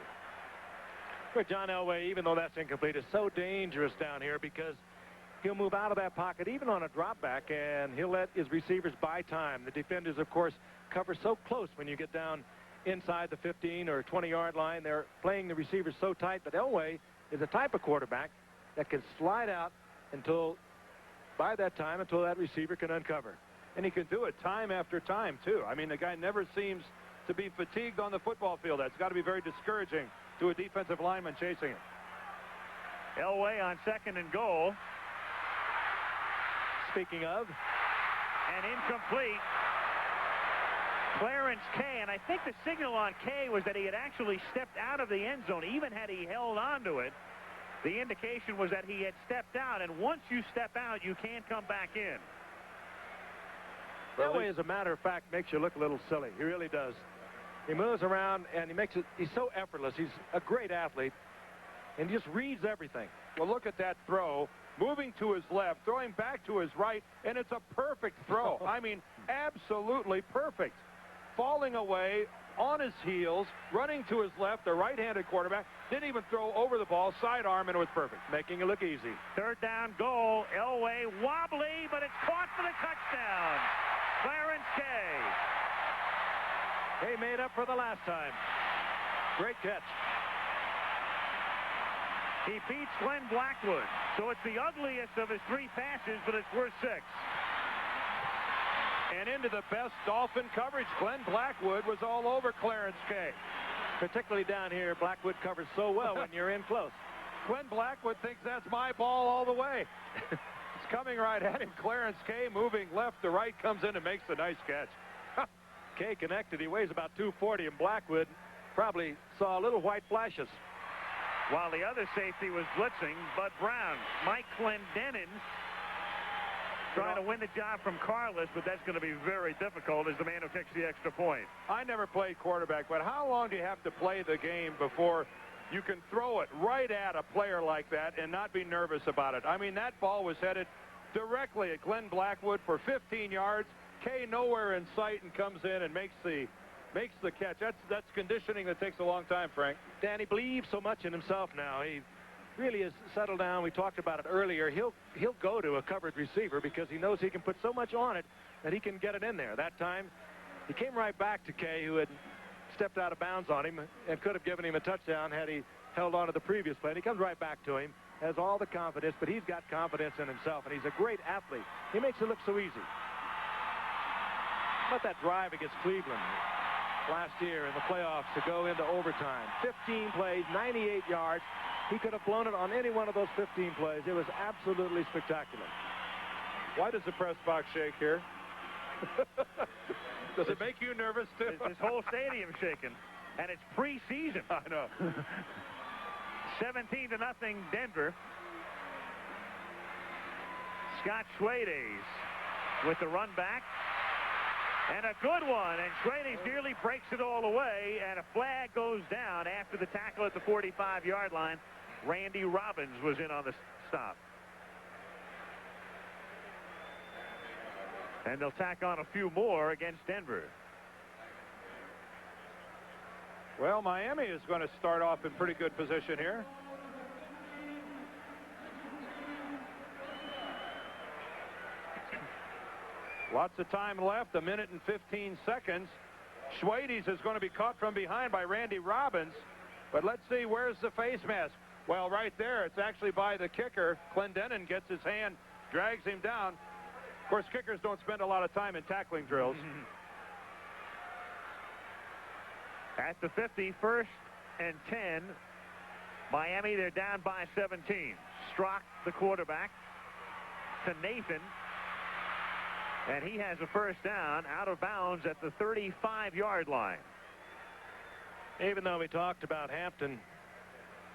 For John Elway, even though that's incomplete, is so dangerous down here because he'll move out of that pocket even on a drop back, and he'll let his receivers buy time. The defenders, of course, cover so close when you get down inside the 15 or 20-yard line. They're playing the receivers so tight, but Elway is a type of quarterback that can slide out until that receiver can uncover. And he can do it time after time, too. I mean, the guy never seems to be fatigued on the football field. That's got to be very discouraging to a defensive lineman chasing him. Elway on second and goal. Speaking of. And incomplete. Clarence Kay, and I think the signal on Kay was that he had actually stepped out of the end zone. Even had he held on to it, the indication was that he had stepped out, and once you step out, you can't come back in. Elway, as a matter of fact, makes you look a little silly. He really does. He moves around, and he's so effortless. He's a great athlete, and he just reads everything. Well, look at that throw. Moving to his left, throwing back to his right, and it's a perfect throw. I mean, absolutely perfect. Falling away on his heels, running to his left, the right-handed quarterback, didn't even throw over the ball, sidearm, and it was perfect. Making it look easy. Third down goal, Elway wobbly, but it's caught for the touchdown. Clarence Kay. Kay made up for the last time. Great catch. He beats Glenn Blackwood, so it's the ugliest of his 3 passes, but it's worth 6. And into the best Dolphin coverage. Glenn Blackwood was all over Clarence Kay. Particularly down here, Blackwood covers so well when you're in close. Glenn Blackwood thinks that's my ball all the way. It's coming right at him. Clarence Kay moving left to right, comes in and makes a nice catch. Kay connected. He weighs about 240, and Blackwood probably saw little white flashes. While the other safety was blitzing, Bud Brown. Mike Clendenin trying to win the job from Carlos, but that's going to be very difficult as the man who kicks the extra point. I never played quarterback, but how long do you have to play the game before you can throw it right at a player like that and not be nervous about it? I mean, that ball was headed directly at Glenn Blackwood for 15 yards. Kay nowhere in sight and comes in and makes the catch. That's conditioning that takes a long time, Frank. Danny believes so much in himself now. He really has settled down. We talked about it earlier. He'll go to a covered receiver because he knows he can put so much on it that he can get it in there. That time, he came right back to Kay, who had stepped out of bounds on him and could have given him a touchdown had he held on to the previous play. And he comes right back to him, has all the confidence, but he's got confidence in himself, and he's a great athlete. He makes it look so easy. But that drive against Cleveland last year in the playoffs to go into overtime. 15 plays, 98 yards. He could have blown it on any one of those 15 plays. It was absolutely spectacular. Why does the press box shake here? Does it make you nervous, too? This whole stadium shaking. And it's preseason. I know. 17-0 Denver. Scott Schwades with the run back. And a good one, and Schwades nearly breaks it all away, and a flag goes down after the tackle at the 45-yard line. Randy Robbins was in on the stop. And they'll tack on a few more against Denver. Well, Miami is going to start off in pretty good position here. Lots of time left, 1 minute and 15 seconds. Schwades is going to be caught from behind by Randy Robbins. But let's see, where's the face mask? Well, right there, it's actually by the kicker. Clendenin gets his hand, drags him down. Of course, kickers don't spend a lot of time in tackling drills. At the 50, 1st and 10. Miami, they're down by 17. Strock, the quarterback, to Nathan. And he has a first down out of bounds at the 35-yard line. Even though we talked about Hampton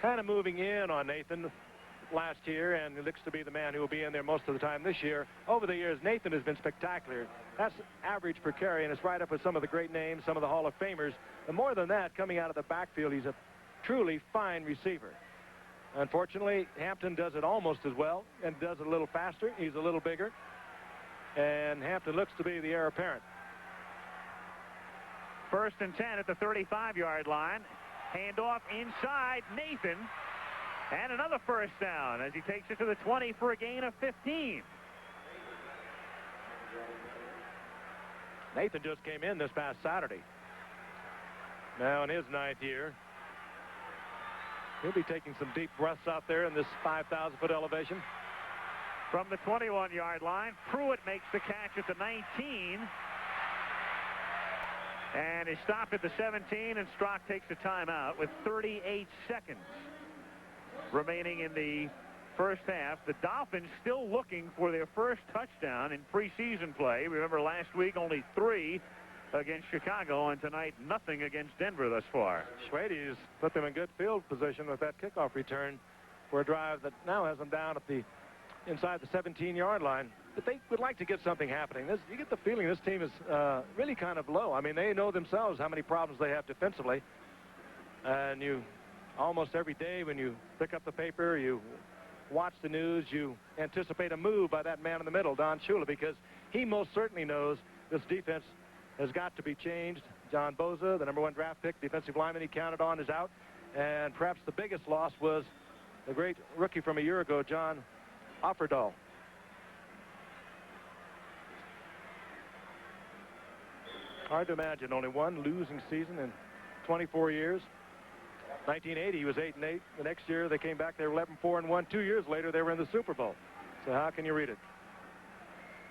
kind of moving in on Nathan last year, and he looks to be the man who will be in there most of the time this year, over the years, Nathan has been spectacular. That's average per carry, and it's right up with some of the great names, some of the Hall of Famers. And more than that, coming out of the backfield, he's a truly fine receiver. Unfortunately, Hampton does it almost as well and does it a little faster. He's a little bigger. And Hampton looks to be the heir apparent. 1st and 10 at the 35-yard line. Handoff inside Nathan. And another first down as he takes it to the 20 for a gain of 15. Nathan just came in this past Saturday. Now in his 9th year. He'll be taking some deep breaths out there in this 5,000-foot elevation. From the 21-yard line, Pruitt makes the catch at the 19. And he stopped at the 17, and Strock takes a timeout with 38 seconds remaining in the first half. The Dolphins still looking for their first touchdown in preseason play. Remember, last week only 3 against Chicago, and tonight nothing against Denver thus far. Schwade's put them in good field position with that kickoff return for a drive that now has them down at the inside the 17-yard line. But they would like to get something happening. You get the feeling this team is really kind of low. I mean, they know themselves how many problems they have defensively. And you almost every day when you pick up the paper, you watch the news, you anticipate a move by that man in the middle, Don Shula, because he most certainly knows this defense has got to be changed. John Boza, the #1 draft pick, defensive lineman he counted on, is out. And perhaps the biggest loss was the great rookie from a year ago, John Offerdahl. Hard to imagine only one losing season in 24 years. 1980, he was 8-8. The next year, they came back. They were 11-4-1. 2 years later, they were in the Super Bowl. So how can you read it?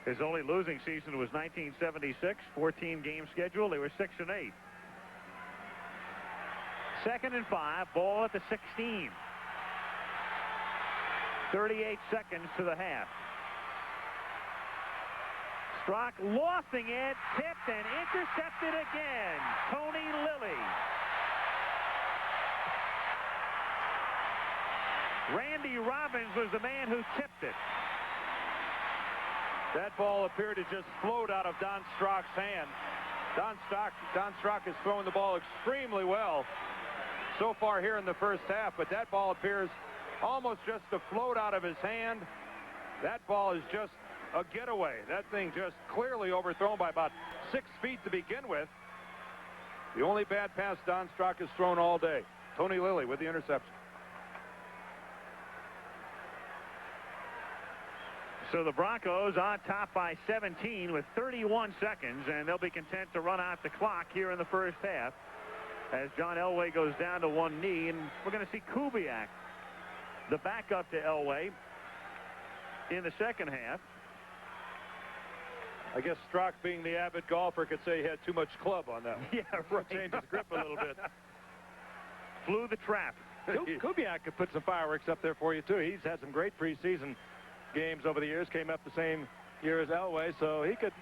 His only losing season was 1976, 14-game schedule. They were 6-8. 2nd and 5, ball at the 16. 38 seconds to the half. Strock lofting it, tipped and intercepted again. Tony Lilly. Randy Robbins was the man who tipped it. That ball appeared to just float out of Don Strock's hand. Don Strock has thrown the ball extremely well so far here in the first half, but that ball appears almost just to float out of his hand. That ball is just a getaway. That thing just clearly overthrown by about 6 feet to begin with. The only bad pass Don Strock has thrown all day. Tony Lilly with the interception. So the Broncos on top by 17 with 31 seconds, and they'll be content to run out the clock here in the first half as John Elway goes down to one knee, and we're going to see Kubiak, the backup to Elway, in the second half. I guess Strock, being the avid golfer, could say he had too much club on that one. Yeah, right. Changed his grip a little bit. Flew the trap. Kubiak could put some fireworks up there for you, too. He's had some great preseason games over the years, came up the same year as Elway, so he could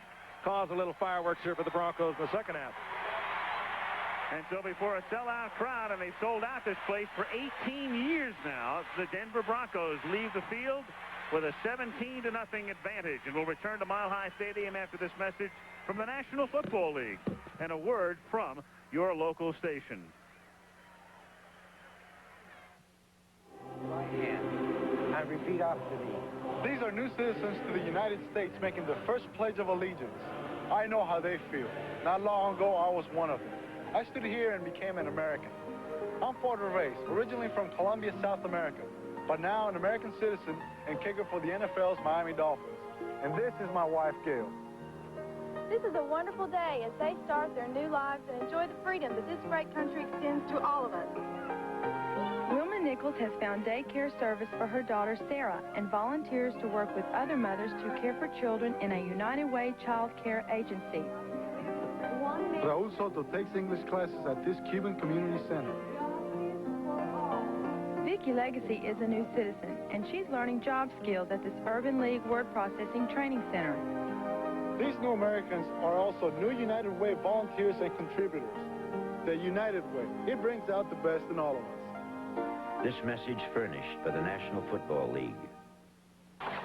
cause a little fireworks here for the Broncos in the second half. And so before a sellout crowd, and they've sold out this place for 18 years now, the Denver Broncos leave the field with a 17-0 advantage, and we'll return to Mile High Stadium after this message from the National Football League and a word from your local station. Right hand, and repeat after me. These are new citizens to the United States making the first Pledge of Allegiance. I know how they feel. Not long ago, I was one of them. I stood here and became an American. I'm Ford Reyes, originally from Colombia, South America, but now an American citizen and kicker for the NFL's Miami Dolphins. And this is my wife, Gail. This is a wonderful day as they start their new lives and enjoy the freedom that this great country extends to all of us. Wilma Nichols has found daycare service for her daughter, Sarah, and volunteers to work with other mothers to care for children in a United Way child care agency. Raul Soto takes English classes at this Cuban Community Center. Vicki Legacy is a new citizen, and she's learning job skills at this Urban League Word Processing Training Center. These new Americans are also new United Way volunteers and contributors. The United Way, it brings out the best in all of us. This message furnished by the National Football League.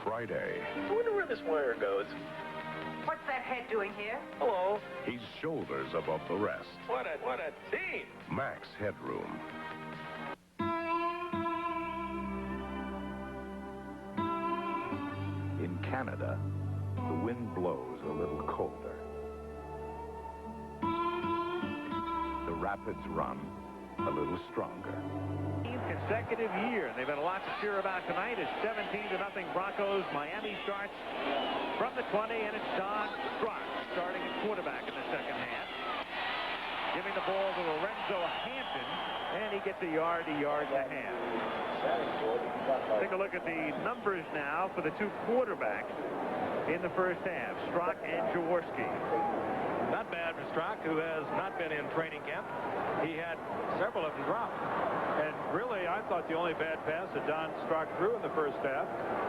Friday. I wonder where this wire goes. What's that head doing here? Hello. He's shoulders above the rest. What a team. Max Headroom. Canada, the wind blows a little colder. The rapids run a little stronger. Consecutive year, and they've had a lot to cheer about tonight. It's 17-0 Broncos. Miami starts from the 20, and it's Don Strock starting at quarterback in the second half. Giving the ball to Lorenzo Hampton, and he gets a yard and a half. Take a look at the numbers now for the two quarterbacks in the first half, Strock and Jaworski. Not bad for Strock, who has not been in training camp. He had several of them dropped. And really, I thought the only bad pass that Don Strock threw in the first half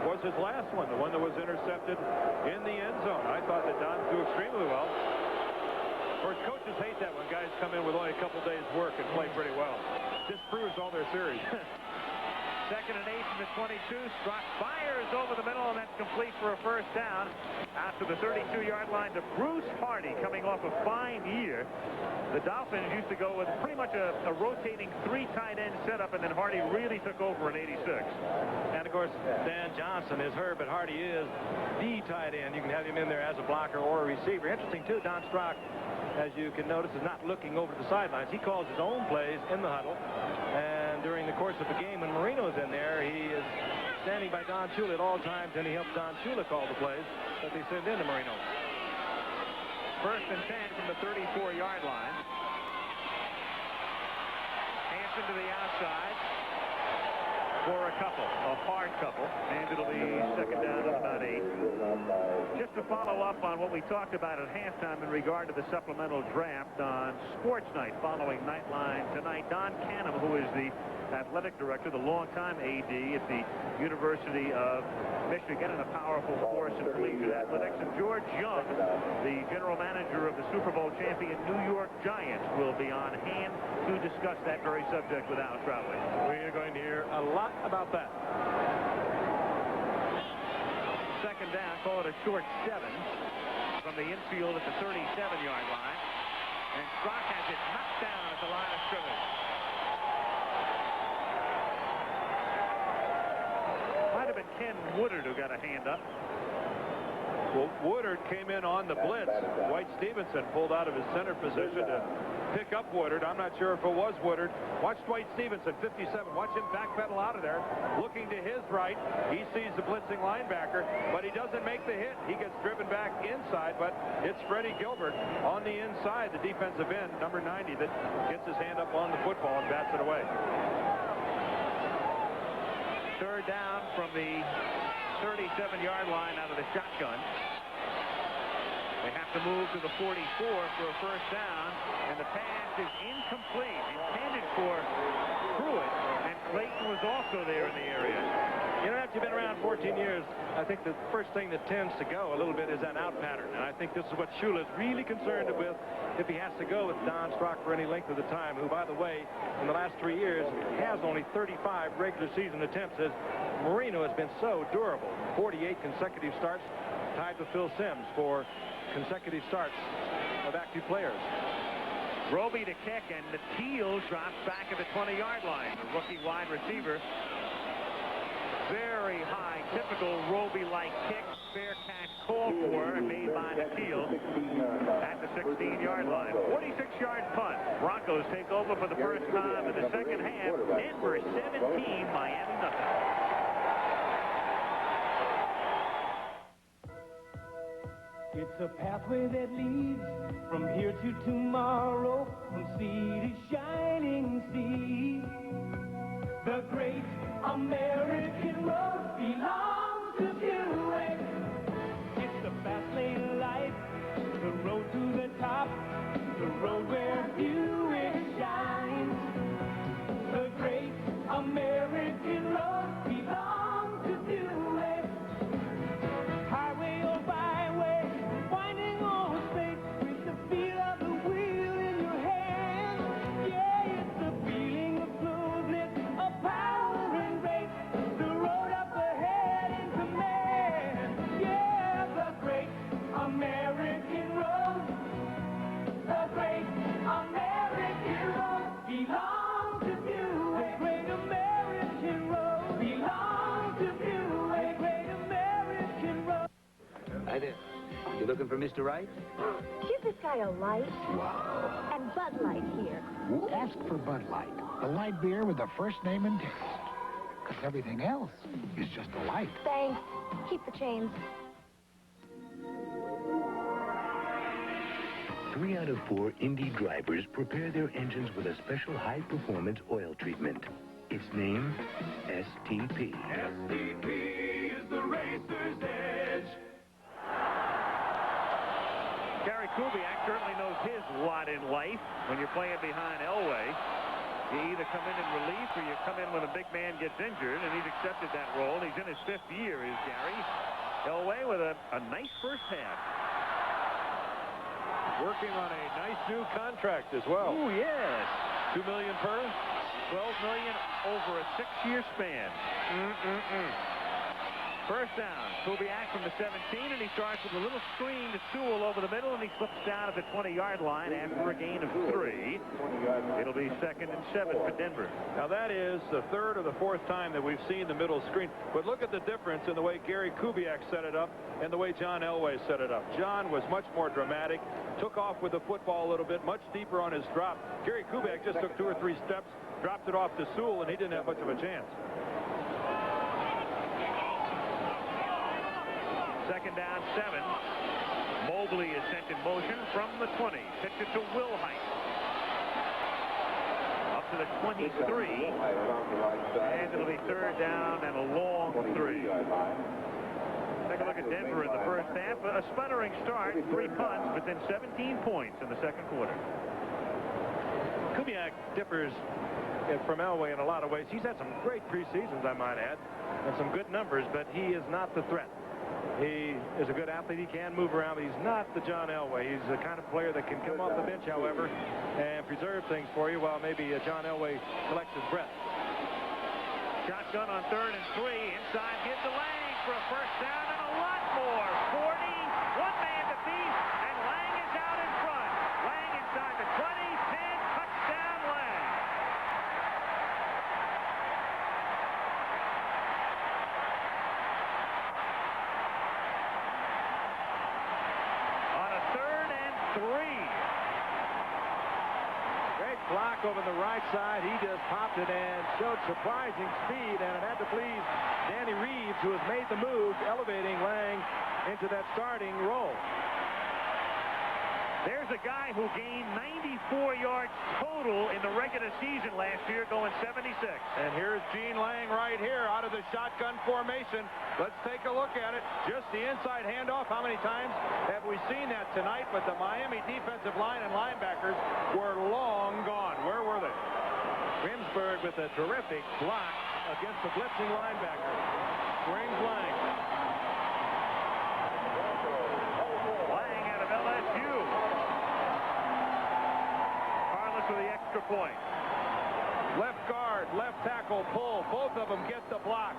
was his last one, the one that was intercepted in the end zone. I thought that Don threw extremely well. Of course, coaches hate that when guys come in with only a couple days' work and play pretty well. Disproves all their theories. Second and 8 from the 22. Strock fires over the middle, and that's complete for a first down. Out to the 32-yard line to Bruce Hardy, coming off a fine year. The Dolphins used to go with pretty much a rotating three tight end setup, and then Hardy really took over in 86. And, of course, Dan Johnson is hurt, but Hardy is the tight end. You can have him in there as a blocker or a receiver. Interesting, too, Don Strock, as you can notice, is not looking over the sidelines. He calls his own plays in the huddle. And during the course of the game, when Marino's in there, he is standing by Don Shula at all times, and he helps Don Shula call the plays that they send in to Marino. First and 10 from the 34-yard line. Hampton to the outside for a hard couple, and it'll be second down at about 8. Just to follow up on what we talked about at halftime in regard to the supplemental draft on Sports Night following Nightline tonight, Don Canham, who is the athletic director, the longtime AD at the University of Michigan and a powerful force in collegiate athletics, and George Young, the general manager of the Super Bowl champion New York Giants, will be on hand to discuss that very subject with Al Trautwig. We're going to hear a lot about that. Second down, call it a short 7 from the infield at the 37-yard line, and Strock has it knocked down at the line of scrimmage. Might have been Ken Woodard who got a hand up. Well, Woodard came in on the blitz. Dwight Stevenson pulled out of his center position to pick up Woodard. I'm not sure if it was Woodard. Watch Dwight Stevenson, 57. Watch him backpedal out of there, looking to his right. He sees the blitzing linebacker, but he doesn't make the hit. He gets driven back inside, but it's Freddie Gilbert on the inside, the defensive end, number 90, that gets his hand up on the football and bats it away. Third down from the 37-yard line out of the shotgun. They have to move to the 44 for a first down, and the pass is incomplete. Intended for Pruitt, and Clayton was also there in the area. You know, after you've been around 14 years, I think the first thing that tends to go a little bit is that out pattern. And I think this is what Shula is really concerned with if he has to go with Don Strock for any length of the time, who, by the way, in the last 3 years has only 35 regular season attempts, as Marino has been so durable. 48 consecutive starts, tied with Phil Simms for consecutive starts of active players. Roby to kick, and the Teal drops back at the 20-yard line. The rookie wide receiver. Very high, typical Roby-like kick. Fair catch called for and made by the Teal at the 16-yard line. 46-yard punt. Broncos take over for the first time in the second half. Denver 17, Miami nothing. It's a pathway that leads from here to tomorrow, from sea to shining sea. The great American road belongs to Buick. It's the fast lane life, the road to the top, the road where Buick shines. The great American road belongs to Buick. Highway or byway, winding or straight, with the feel of the wheel in your hand. Yeah, it's the feeling of smoothness, of power and grace. The road up ahead Hi there. You looking for Mr. Wright? Give this guy a light. Wow. And Bud Light here. Ask for Bud Light, the light beer with the first name and taste. Because everything else is just a light. Thanks. Keep the change. 3 out of 4 Indy drivers prepare their engines with a special high-performance oil treatment. Its name, STP. STP is the racer's edge. Gary Kubiak certainly knows his lot in life. When you're playing behind Elway, you either come in relief or you come in when a big man gets injured, and he's accepted that role. He's in his 5th year, is Gary. Elway with a nice first half. Working on a nice new contract as well. Oh, yes. $2 million per? $12 million over a 6-year span. First down, Kubiak from the 17, and he starts with a little screen to Sewell over the middle, and he slips down at the 20-yard line after a gain of 3. It'll be 2nd and 7 for Denver. Now that is the 3rd or the 4th time that we've seen the middle screen. But look at the difference in the way Gary Kubiak set it up and the way John Elway set it up. John was much more dramatic, took off with the football a little bit, much deeper on his drop. Gary Kubiak just took 2 or 3 steps, dropped it off to Sewell, and he didn't have much of a chance. 2nd down, 7. Mobley is sent in motion from the 20. Pitch it to Wilhite. Up to the 23. And it'll be 3rd down and a long 3. Take a look at Denver in the first half. A sputtering start, 3 punts, but then 17 points in the 2nd quarter. Kubiak differs from Elway in a lot of ways. He's had some great preseasons, I might add, and some good numbers, but he is not the threat. He is a good athlete. He can move around, but he's not the John Elway. He's the kind of player that can come off the bench, however, and preserve things for you while maybe John Elway collects his breath. Shotgun on 3rd and 3. Inside, gives to Lang for a first down and a lot more. 40, one man to beat, and Lang is out in front. Lang inside the 20, 10, touchdown Lang. On a 3rd and 3. Great block over the right side. He just popped it and showed surprising speed, and it had to please Danny Reeves, who has made the move, elevating Lang into that starting role. There's a guy who gained 94 yards total in the regular season last year, going 76. And here's Gene Lang right here out of the shotgun formation. Let's take a look at it. Just the inside handoff. How many times have we seen that tonight? But the Miami defensive line and linebackers were long gone. Where were they? Grimsburg with a terrific block against the blitzing linebacker. Brings Lang. Lang out of LSU. Carlos with the extra point. Left guard, left tackle, pull. Both of them get the blocks.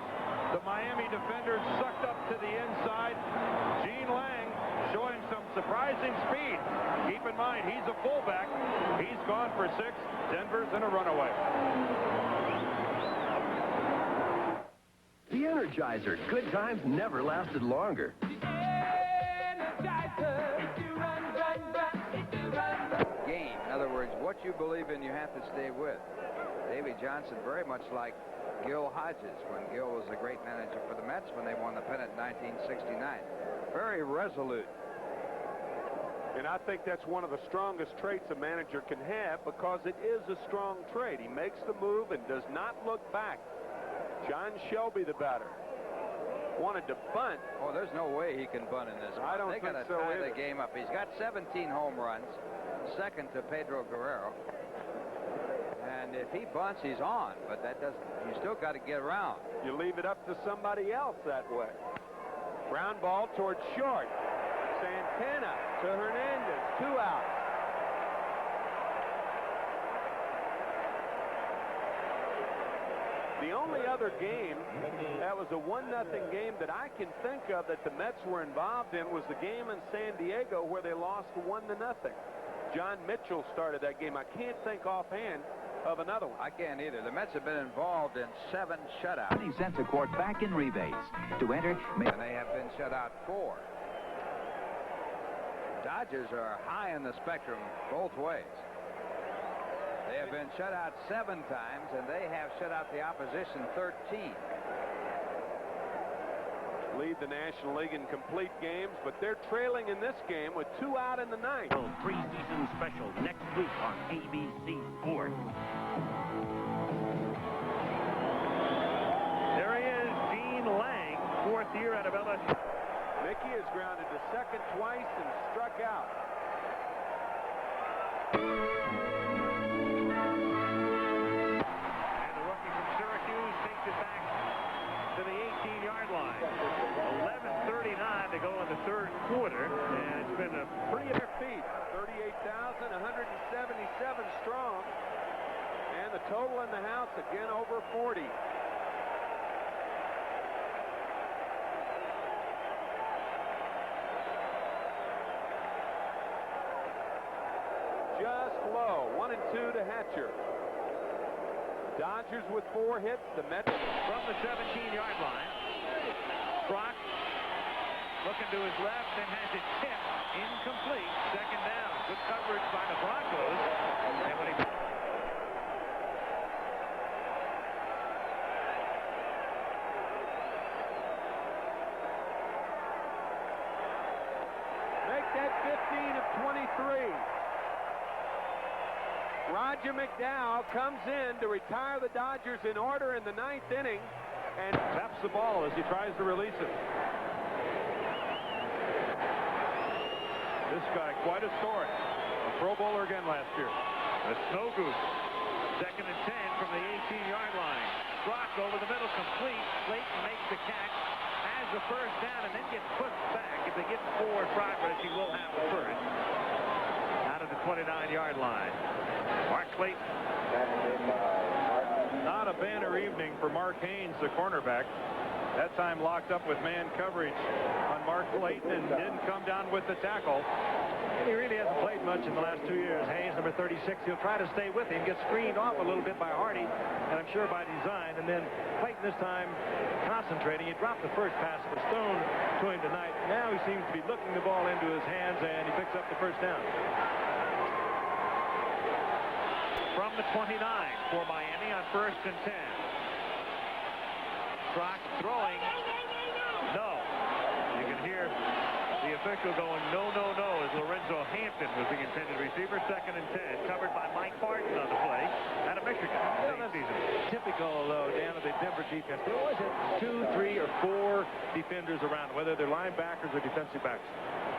The Miami defenders sucked up to the inside. Gene Lang showing some surprising speed. Keep in mind, he's a fullback. He's gone for 6. Denver's in a runaway. The Energizer. Good times never lasted longer. Game. In other words, what you believe in, you have to stay with. Davey Johnson, very much like Gil Hodges, when Gil was a great manager for the Mets when they won the pennant in 1969. Very resolute. And I think that's one of the strongest traits a manager can have, because it is a strong trait. He makes the move and does not look back. John Shelby, the batter, wanted to bunt. Oh, there's no way he can bunt in this. I don't think so They got to tie either. the game up. He's got 17 home runs, second to Pedro Guerrero. And if he bunts, he's on. But that doesn't. You still got to get around. You leave it up to somebody else that way. Ground ball towards short. Santana to Hernandez. 2 out. The only other game that was a 1-0 game that I can think of that the Mets were involved in was the game in San Diego where they lost 1-0. John Mitchell started that game. I can't think offhand of another one. I can't either. The Mets have been involved in 7 shutouts. 20 cents a quart back in rebates. To enter, And they have been shut out 4. Dodgers are high in the spectrum both ways. They have been shut out 7 times, and they have shut out the opposition 13. Lead the National League in complete games, but they're trailing in this game with 2 out in the 9th. Preseason special next week on ABC Sports. There he is, Gene Lang, 4th year out of LSU. Mickey is grounded to second twice and struck out. And the rookie from Syracuse takes it back to the 18-yard line. 11:39 to go in the 3rd quarter, and it's been a pretty feet. 38,177 strong, and the total in the house again over 40. Just low, 1 and 2 to Hatcher. Dodgers with 4 hits. The Mets from the 17-yard line. Brock looking to his left and has it tipped. Incomplete. 2nd down. Good coverage by the Broncos. And when he make that 15 of 23. Roger McDowell comes in to retire the Dodgers in order in the 9th inning and taps the ball as he tries to release it. This guy, quite a story. A Pro Bowler again last year. A snow goose. 2nd and 10 from the 18-yard line. Brock over the middle, complete. Clayton makes the catch, has the 1st down, and then gets pushed back. If they get forward progress, he will have the 1st. Out of the 29-yard line. Mark Clayton. Not a banner evening for Mark Haynes, the cornerback. That time locked up with man coverage on Mark Clayton and didn't come down with the tackle. He really hasn't played much in the last 2 years. Haynes, number 36, he'll try to stay with him, get screened off a little bit by Hardy, and I'm sure by design. And then Clayton this time concentrating. He dropped the first pass of a stone to him tonight. Now he seems to be looking the ball into his hands, and he picks up the 1st down. From the 29 for Miami on 1st and 10. Brock throwing. No. You can hear the official going no, no, no as Lorenzo Hampton was the intended receiver. 2nd and 10. Covered by Mike Barton on the play out of Michigan. Typical, though, Dan, of the Denver defense. They always have 2, 3, or 4 defenders around, whether they're linebackers or defensive backs.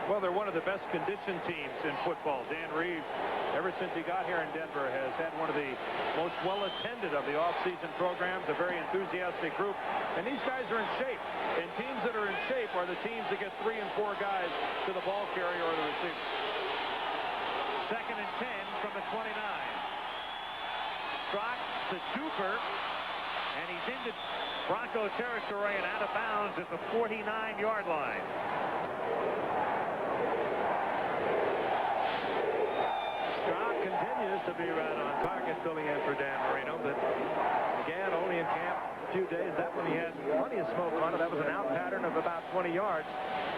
Well, they're one of the best conditioned teams in football. Dan Reeves, ever since he got here in Denver, has had one of the most well-attended of the off-season programs, a very enthusiastic group. And these guys are in shape. And teams that are in shape are the teams that get 3 and 4 guys to the ball carrier or the receiver. 2nd and 10 from the 29. Strock to Duper, and he's into Bronco territory and out of bounds at the 49-yard line. Strock continues to be right on target, filling in for Dan Marino, but again, only in camp a few days. That one he had plenty of smoke on it. That was an out pattern of about 20 yards,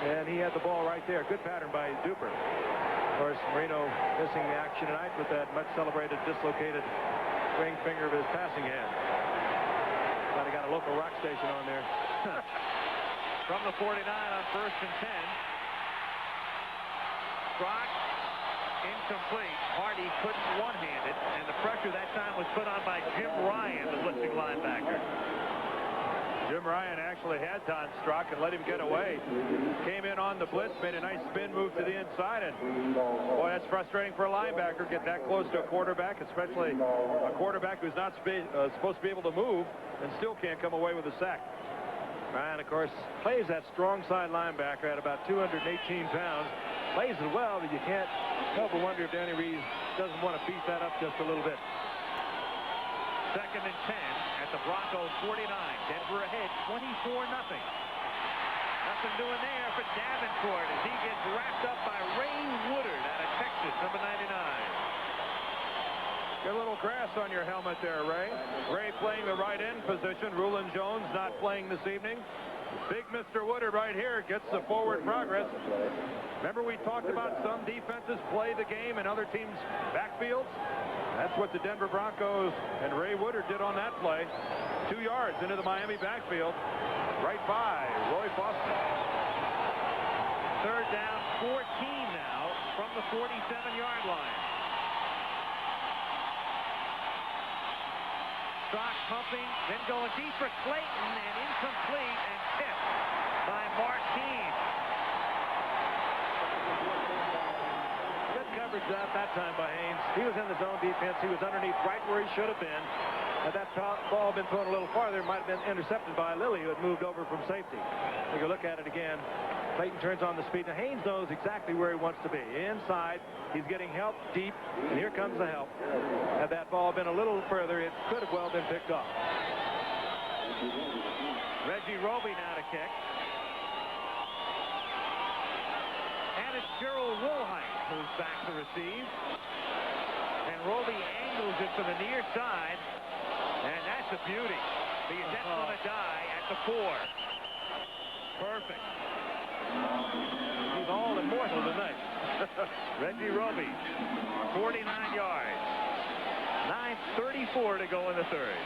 and he had the ball right there. Good pattern by Duper. Of course, Marino missing the action tonight with that much celebrated dislocated ring finger of his passing hand. Glad he got a local rock station on there. From the 49 on 1st and 10. Brock incomplete. Hardy couldn't one-hand it, and the pressure that time was put on by Jim Ryan, the blitzing linebacker. Jim Ryan actually had Don Strock and let him get away. Came in on the blitz, made a nice spin move to the inside, and boy, that's frustrating for a linebacker, get that close to a quarterback, especially a quarterback who's not supposed to be able to move and still can't come away with a sack. Ryan, of course, plays that strong side linebacker at about 218 pounds. Plays it well, but you can't help but wonder if Danny Reeves doesn't want to beat that up just a little bit. 2nd and 10 at the Broncos 49. Denver ahead 24-0. Nothing doing there for Davenport as he gets wrapped up by Ray Woodard out of Texas, number 99. Get a little grass on your helmet there, Ray. Ray playing the right end position. Rulon Jones not playing this evening. Big Mr. Woodard right here gets the forward progress. Remember we talked about some defenses play the game in other teams' backfields? That's what the Denver Broncos and Ray Woodard did on that play. 2 yards into the Miami backfield. Right by Roy Foster. Third down, 14 now from the 47-yard line. Strock pumping, then going deep for Clayton, and incomplete and tipped by Martine. Good coverage at that time by Haynes. He was in the zone defense. He was underneath right where he should have been. Had that ball been thrown a little farther, it might have been intercepted by Lilly, who had moved over from safety. Take a look at it again. Clayton turns on the speed. Now, Haynes knows exactly where he wants to be. Inside, he's getting help deep, and here comes the help. Had that ball been a little further, it could have well been picked off. Reggie Roby now to kick. And it's Gerald Wilhite who's back to receive. And Roby angles it to the near side. And that's a beauty. Because that's going to die at the 4. Perfect. He's all immortal tonight. Reggie Roby, 49 yards. 9:34 to go in the third.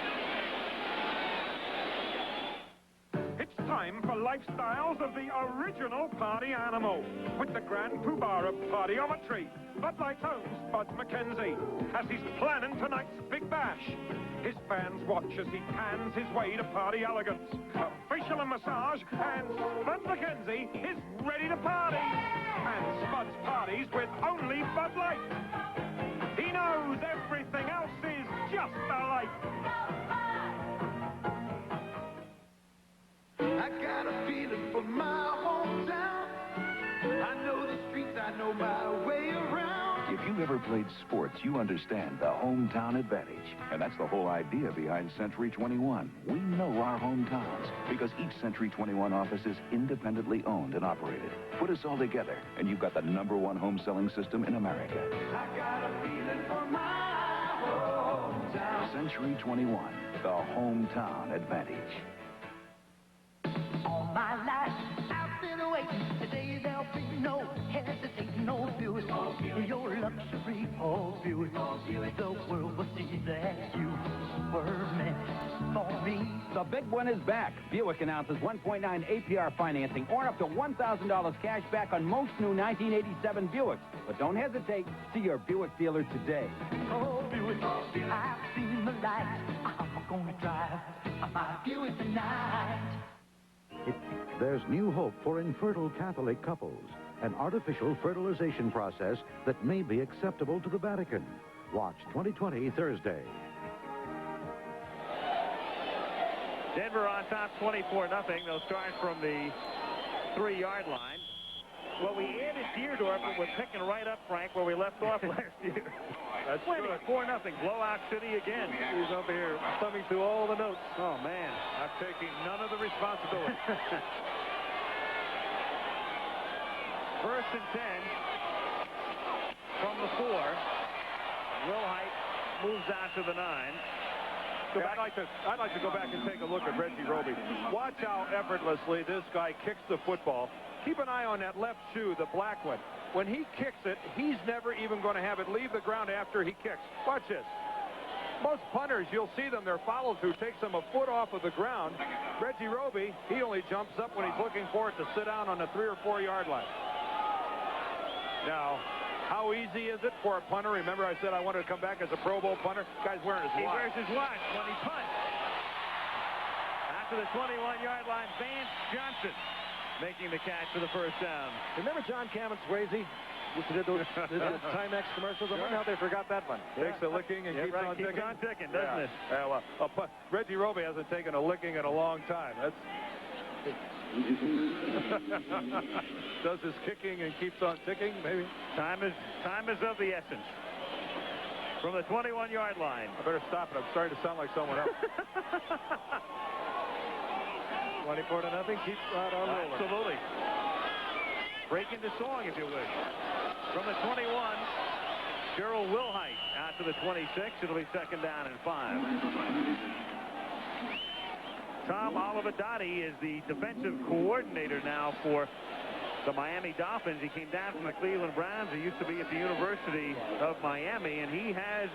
It's time for Lifestyles of the Original Party Animal with the Grand Poobah of Partyometry, Bud Light owns Bud McKenzie, as he's planning tonight's Big Bash. His fans watch as he pans his way to party elegance, a facial and massage, and Bud McKenzie is ready to party. And Spud's parties with only Bud Light. He knows everything else is just a light. I got a feeling for my hometown. I know the streets, I know my way around. If you've ever played sports, you understand the hometown advantage. And that's the whole idea behind Century 21. We know our hometowns because each Century 21 office is independently owned and operated. Put us all together, and you've got the #1 home selling system in America. I got a feeling for my hometown. Century 21, the hometown advantage. All my life, I've been waiting. Today there'll be no hesitating, no Buick. Your luxury, oh Buick. The world will see that you were meant for me. The big one is back. Buick announces 1.9 APR financing or up to $1,000 cash back on most new 1987 Buicks. But don't hesitate. See your Buick dealer today. Oh Buick, I've seen the light. I'm gonna drive my Buick tonight. There's new hope for infertile Catholic couples, an artificial fertilization process that may be acceptable to the Vatican. Watch 2020 Thursday. Denver on top 24-0. They'll start from the 3-yard line. Well, we added Deerdorf, but we're picking right up, Frank, where we left off last year. That's winning good. 4-0. Blowout City again. He's over here thumbing through all the notes. Oh, man. I'm taking none of the responsibility. First and 10 from the 4. Wilhite moves out to the 9. Yeah, I'd like to go back and take a look at Reggie Roby. Watch how effortlessly this guy kicks the football. Keep an eye on that left shoe, the black one. When he kicks it, he's never even going to have it leave the ground after he kicks. Watch this. Most punters, you'll see them, their follow-through takes them a foot off of the ground. Reggie Roby, he only jumps up when he's looking for it to sit down on the 3 or 4 yard line. Now, how easy is it for a punter? Remember I said I wanted to come back as a Pro Bowl punter? Guy's wearing his watch. He wears his watch when he punts. After the 21-yard line, Vance Johnson making the catch for the first down. Remember John Cammon Swayze? Used to do those Timex commercials. I wonder how they forgot that one. Takes a licking and keeps on ticking. Keeps on ticking, doesn't it? Yeah, well, Reggie Roby hasn't taken a licking in a long time. That's does his kicking and keeps on ticking, maybe? Time is of the essence. From the 21-yard line. I better stop it. I'm starting to sound like someone else. 24-0. Keep right on rolling. Absolutely. Break into song, if you wish. From the 21, Gerald Wilhite out to the 26. It'll be second down and 5. Tom Olivadotti is the defensive coordinator now for the Miami Dolphins. He came down from the Cleveland Browns. He used to be at the University of Miami, and he has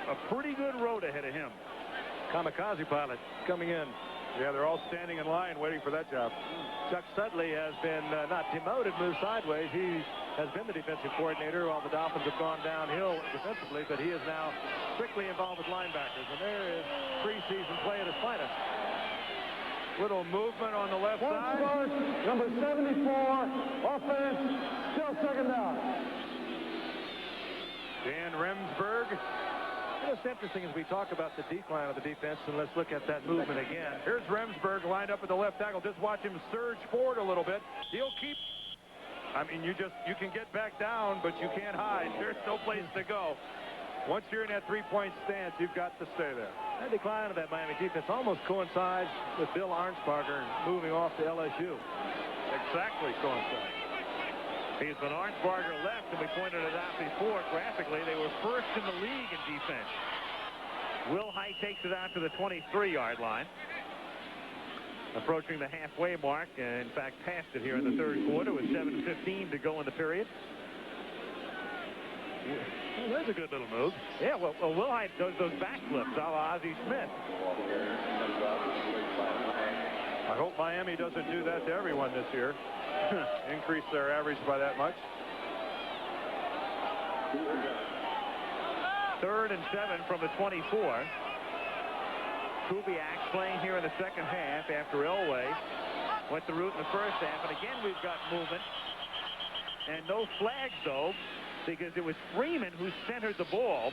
a pretty good road ahead of him. Kamikaze pilot coming in. Yeah, they're all standing in line waiting for that job. Chuck Studley has been not demoted, moved sideways. He has been the defensive coordinator while the Dolphins have gone downhill defensively, but he is now strictly involved with linebackers. And there is preseason play at his finest. Little movement on the left side. Number 74, offense, still second down. Dan Remsburg. It's interesting as we talk about the decline of the defense, and let's look at that movement again. Here's Remsburg lined up at the left tackle. Just watch him surge forward a little bit. He'll keep. I mean, you can get back down, but you can't hide. There's no place to go. Once you're in that three-point stance, you've got to stay there. The decline of that Miami defense almost coincides with Bill Arnsparger moving off to LSU. Exactly coincides. He's been Arnsparger left, and we pointed it out before graphically. They were first in the league in defense. Will Height takes it out to the 23-yard line. Approaching the halfway mark, and in fact passed it here in the third quarter with 7:15 to go in the period. Well, that's a good little move. Yeah, well Will Height does those backflips a la Ozzie Smith. I hope Miami doesn't do that to everyone this year. Increase their average by that much. 3rd and 7 from the 24. Kubiak playing here in the second half after Elway went the route in the first half. And again, we've got movement. And no flags, though, because it was Freeman who centered the ball.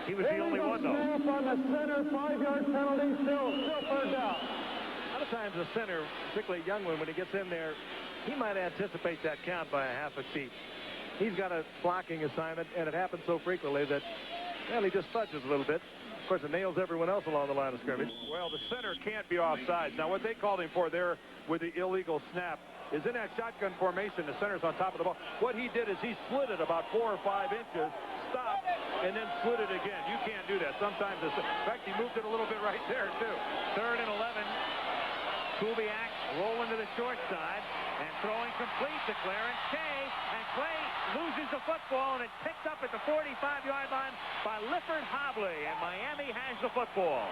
He was the only one, though. On the center, 5-yard penalty, still third down. A lot of times the center, particularly a young one, when he gets in there, he might anticipate that count by a half a feet. He's got a blocking assignment, and it happens so frequently that, well, he just fudges a little bit. Of course, it nails everyone else along the line of scrimmage. Well, the center can't be offsides. Now, what they called him for there with the illegal snap is in that shotgun formation, the center's on top of the ball. What he did is he slid it about 4 or 5 inches, stopped, and then slid it again. You can't do that. Sometimes, in fact, he moved it a little bit right there, too. 3rd and 11. Kubiak rolling to the short side and throwing complete to Clarence Kay. And Clay loses the football, and it's picked up at the 45-yard line by Lifford Hobley. And Miami has the football.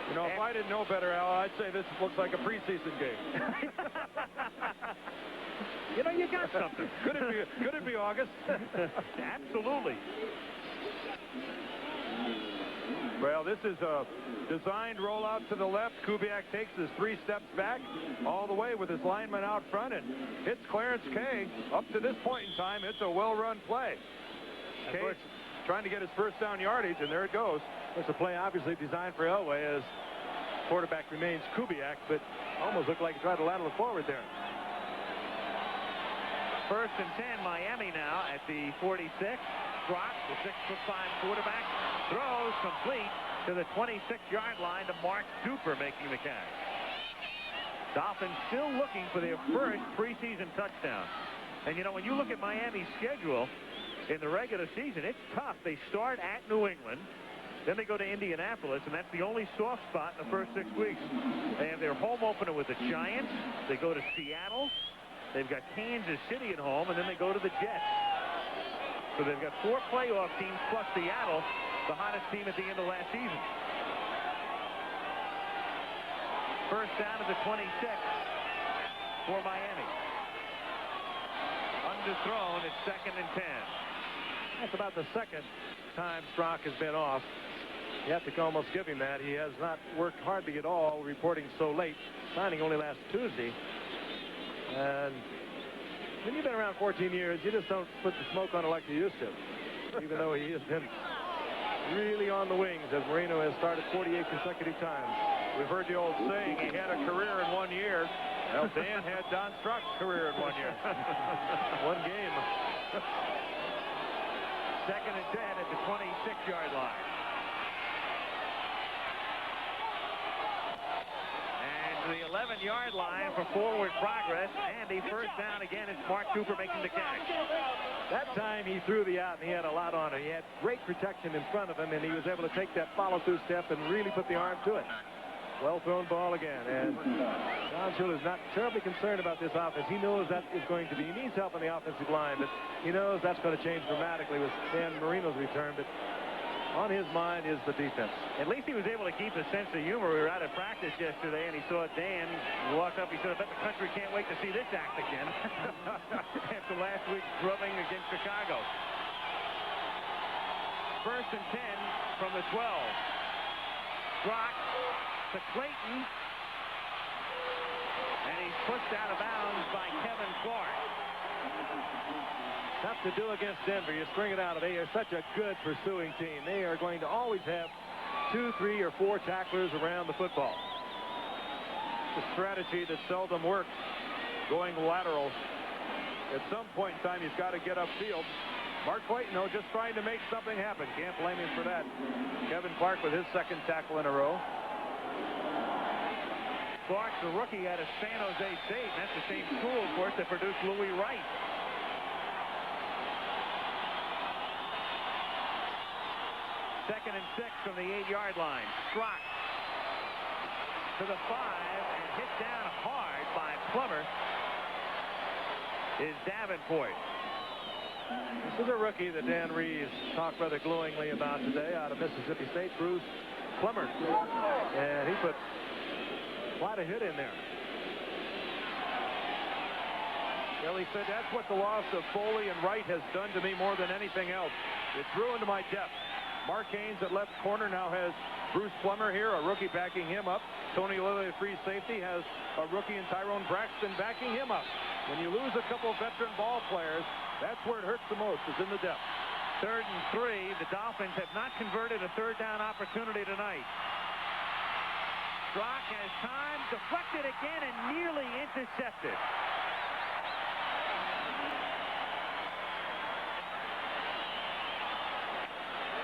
You know, if I didn't know better, Al, I'd say this looks like a preseason game. You know, you got something. Could it be August? Absolutely. Well, this is a designed rollout to the left. Kubiak takes his 3 steps back all the way with his lineman out front and hits Clarence Kay. Up to this point in time, it's a well-run play. Kay trying to get his first down yardage, and there it goes. It's a play obviously designed for Elway as quarterback remains Kubiak, but almost looked like he tried to lateral forward there. 1st and 10, Miami now at the 46. Brock, the 6'5" quarterback, throws complete to the 26-yard line to Mark Duper, making the catch. Dolphins still looking for their first preseason touchdown. And, you know, when you look at Miami's schedule in the regular season, it's tough. They start at New England. Then they go to Indianapolis, and that's the only soft spot in the first 6 weeks. They have their home opener with the Giants. They go to Seattle. They've got Kansas City at home, and then they go to the Jets. So they've got 4 playoff teams plus Seattle, the hottest team at the end of last season. First down to the 26 for Miami. Underthrown, it's 2nd and 10. That's about the second time Strock has been off. You have to almost give him that. He has not worked hardly at all, reporting so late. Signing only last Tuesday. And when you've been around 14 years, you just don't put the smoke on it like you used to. Even though he has been really on the wings, as Marino has started 48 consecutive times. We've heard the old saying, he had a career in 1 year. Well, Dan had Don Strock's career in 1 year. 1 game. 2nd and 10 at the 26-yard line. The 11-yard line for forward progress, and the first down again. It's Mark Cooper making the catch. That time he threw the out, and he had a lot on it. He had great protection in front of him, and he was able to take that follow-through step and really put the arm to it. Well-thrown ball again, and Don Shula is not terribly concerned about this offense. He knows that is going to be, he needs help on the offensive line, but he knows that's going to change dramatically with Dan Marino's return, but on his mind is the defense. At least he was able to keep a sense of humor. We were out at practice yesterday, and he saw Dan walk up. He said, I bet the country can't wait to see this act again after last week's drubbing against Chicago. 1st and 10 from the 12. Strock to Clayton. And he's pushed out of bounds by Kevin Clark. Tough to do against Denver. You string it out. They are such a good pursuing team. They are going to always have 2, 3, or 4 tacklers around the football. The strategy that seldom works, going lateral. At some point in time, he's got to get upfield. Mark Clayton, though, just trying to make something happen. Can't blame him for that. Kevin Clark with his 2nd tackle in a row. Clark's the rookie out of San Jose State. And that's the same school, of course, that produced Louis Wright. Second and 6 from the 8-yard line. Strock to the 5 and hit down hard by Plummer is Davenport. This is a rookie that Dan Reeves talked rather glowingly about today out of Mississippi State, Bruce Plummer. And he put quite a hit in there. Well, he said, that's what the loss of Foley and Wright has done to me more than anything else. It's ruined my depth. Mark Haynes at left corner now has Bruce Plummer here, a rookie backing him up. Tony Lilly, free safety, has a rookie in Tyrone Braxton backing him up. When you lose a couple of veteran ball players, that's where it hurts the most, is in the depth. 3rd and 3. The Dolphins have not converted a 3rd down opportunity tonight. Strock has time, deflected again, and nearly intercepted.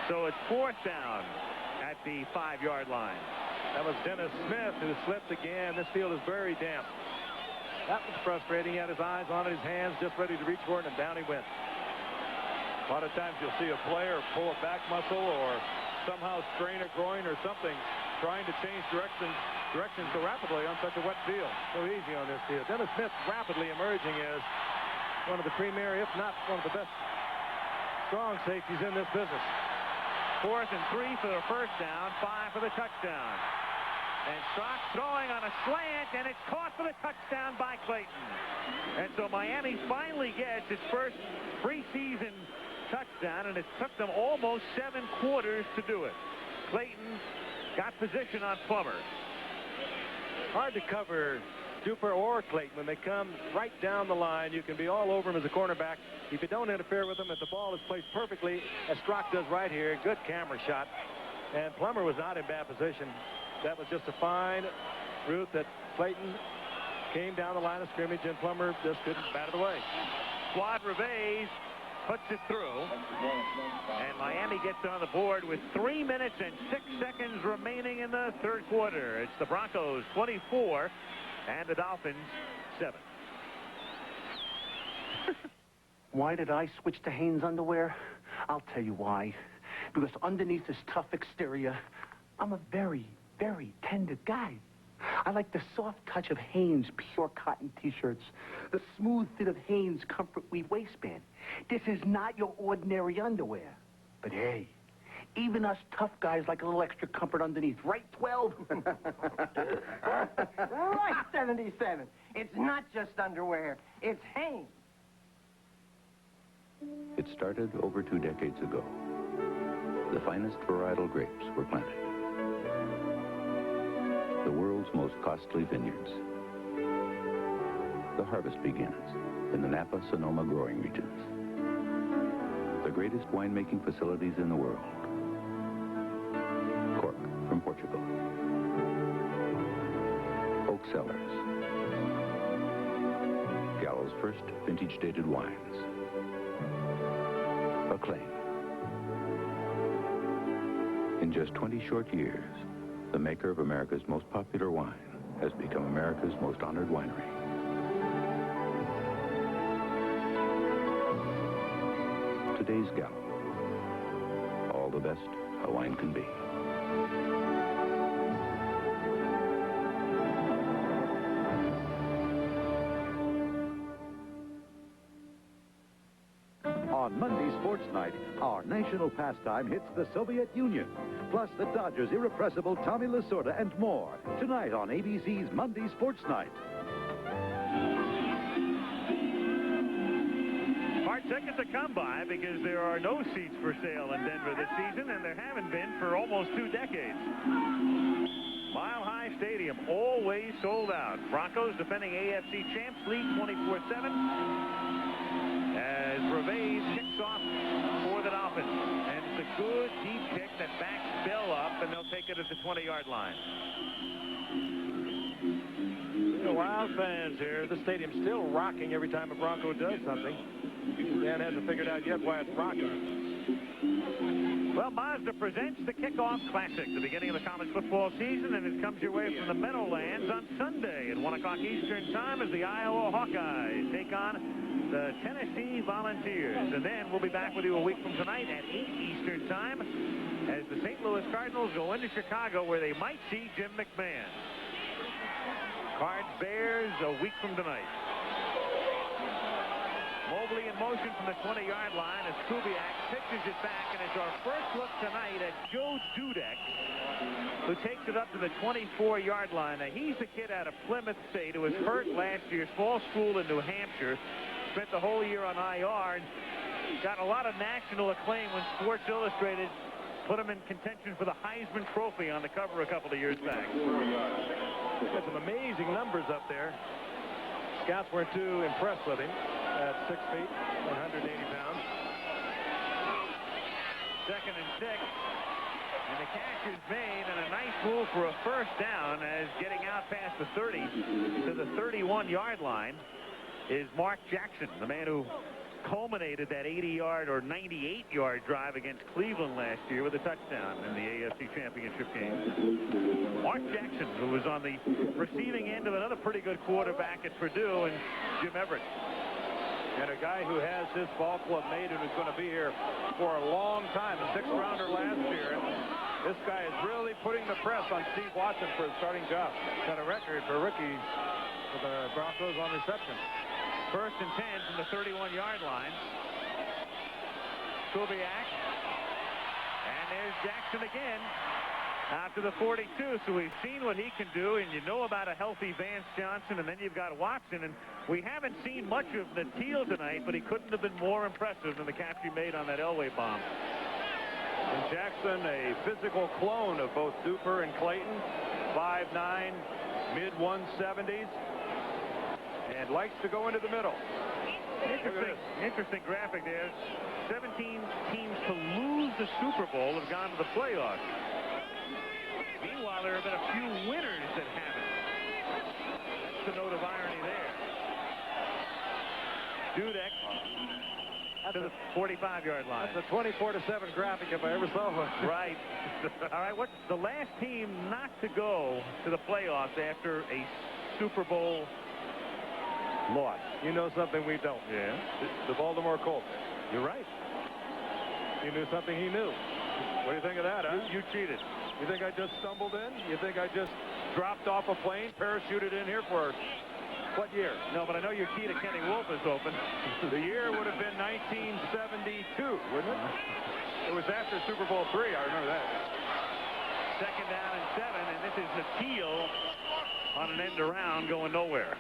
So it's 4th down at the 5-yard line. That was Dennis Smith who slipped again. This field is very damp. That was frustrating. He had his eyes on it, his hands just ready to reach for it, and down he went. A lot of times you'll see a player pull a back muscle or somehow strain a groin or something, trying to change direction so rapidly on such a wet field. So easy on this field. Dennis Smith rapidly emerging as one of the premier, if not one of the best strong safeties in this business. 4th and 3 for the 1st down, 5 for the touchdown. And Strock throwing on a slant, and it's caught for the touchdown by Clayton. And so Miami finally gets its first preseason touchdown, and it took them almost 7 quarters to do it. Clayton got position on Plummer. Hard to cover Duper or Clayton when they come right down the line. You can be all over him as a cornerback. If you don't interfere with him, if the ball is placed perfectly, as Strock does right here, good camera shot. And Plummer was not in bad position. That was just a fine route that Clayton came down the line of scrimmage, and Plummer just couldn't bat it away. Claude Reves puts it through, and Miami gets on the board with 3 minutes and 6 seconds remaining in the 3rd quarter. It's the Broncos 24 and the Dolphins 7. Why did I switch to Hanes underwear? I'll tell you why. Because underneath this tough exterior, I'm a very, very tender guy. I like the soft touch of Hanes pure cotton T-shirts, the smooth fit of Hanes comfort weave waistband. This is not your ordinary underwear. But hey, even us tough guys like a little extra comfort underneath. Right, 12? Right, 77. It's not just underwear. It's Hanes. It started over 2 decades ago. The finest varietal grapes were planted. The world's most costly vineyards. The harvest begins in the Napa-Sonoma growing regions. The greatest winemaking facilities in the world. Cork from Portugal. Oak Cellars. Gallo's first vintage-dated wines. Acclaim. In just 20 short years, the maker of America's most popular wine has become America's most honored winery. Today's Gallo. All the best a wine can be. On Monday Sports Night, our national pastime hits the Soviet Union. Plus the Dodgers' irrepressible Tommy Lasorda and more. Tonight on ABC's Monday Sports Night. Hard ticket to come by because there are no seats for sale in Denver this season, and there haven't been for almost 2 decades. Mile High Stadium, always sold out. Broncos defending AFC champs, lead 24-7. As Reveiz kicks off for the Dolphins. And it's a good deep kick that backs Bell up, and they'll take it at the 20-yard line. The Wild fans here. The stadium's still rocking every time a Bronco does something. Dan hasn't figured out yet why it's rocking. Well, Mazda presents the Kickoff Classic, the beginning of the college football season, and it comes your way from the Meadowlands on Sunday at 1 o'clock Eastern Time as the Iowa Hawkeyes take on the Tennessee Volunteers. And then we'll be back with you a week from tonight at 8 Eastern Time as the St. Louis Cardinals go into Chicago where they might see Jim McMahon. Cards Bears a week from tonight. Mobley in motion from the 20-yard line as Kubiak pitches it back, and it's our first look tonight at Joe Dudek, who takes it up to the 24-yard line. Now, he's the kid out of Plymouth State who was hurt last year's fall school in New Hampshire, spent the whole year on IR, and got a lot of national acclaim when Sports Illustrated put him in contention for the Heisman Trophy on the cover a couple of years back. Got some amazing numbers up there. Scouts weren't too impressed with him at 6 feet, 180 pounds. 2nd and 6. And the catch is made, and a nice move for a first down as getting out past the 30 to the 31-yard line is Mark Jackson, the man who culminated that 80-yard or 98-yard drive against Cleveland last year with a touchdown in the AFC Championship game. Mark Jackson, who was on the receiving end of another pretty good quarterback at Purdue, and Jim Everett. And a guy who has his ball club made and who's going to be here for a long time, a 6th-rounder last year. And this guy is really putting the press on Steve Watson for his starting job. Got a record for rookies for the Broncos on reception. 1st and 10 from the 31-yard line. Kubiak. And there's Jackson again. Out to the 42, so we've seen what he can do, and you know about a healthy Vance Johnson, and then you've got Watson, and we haven't seen much of Natil tonight, but he couldn't have been more impressive than the catch he made on that Elway bomb. And Jackson, a physical clone of both Duper and Clayton, 5'9", mid-170s, and likes to go into the middle. Interesting graphic there. 17 teams to lose the Super Bowl have gone to the playoffs. Meanwhile, there have been a few winners that haven't. That's the note of irony there. Dudek to the 45-yard line. That's a 24-7 graphic if I ever saw one. Right. All right, what's the last team not to go to the playoffs after a Super Bowl loss? You know something we don't. Yeah. The Baltimore Colts. You're right. You knew something he knew. What do you think of that, huh? You cheated. You think I just stumbled in? You think I just dropped off a plane, parachuted in here for what year? No, but I know your key to Kenny Wolf is open. The year would have been 1972, wouldn't it? It was after Super Bowl III, I remember that. 2nd down and 7, and this is Natil on an end around going nowhere.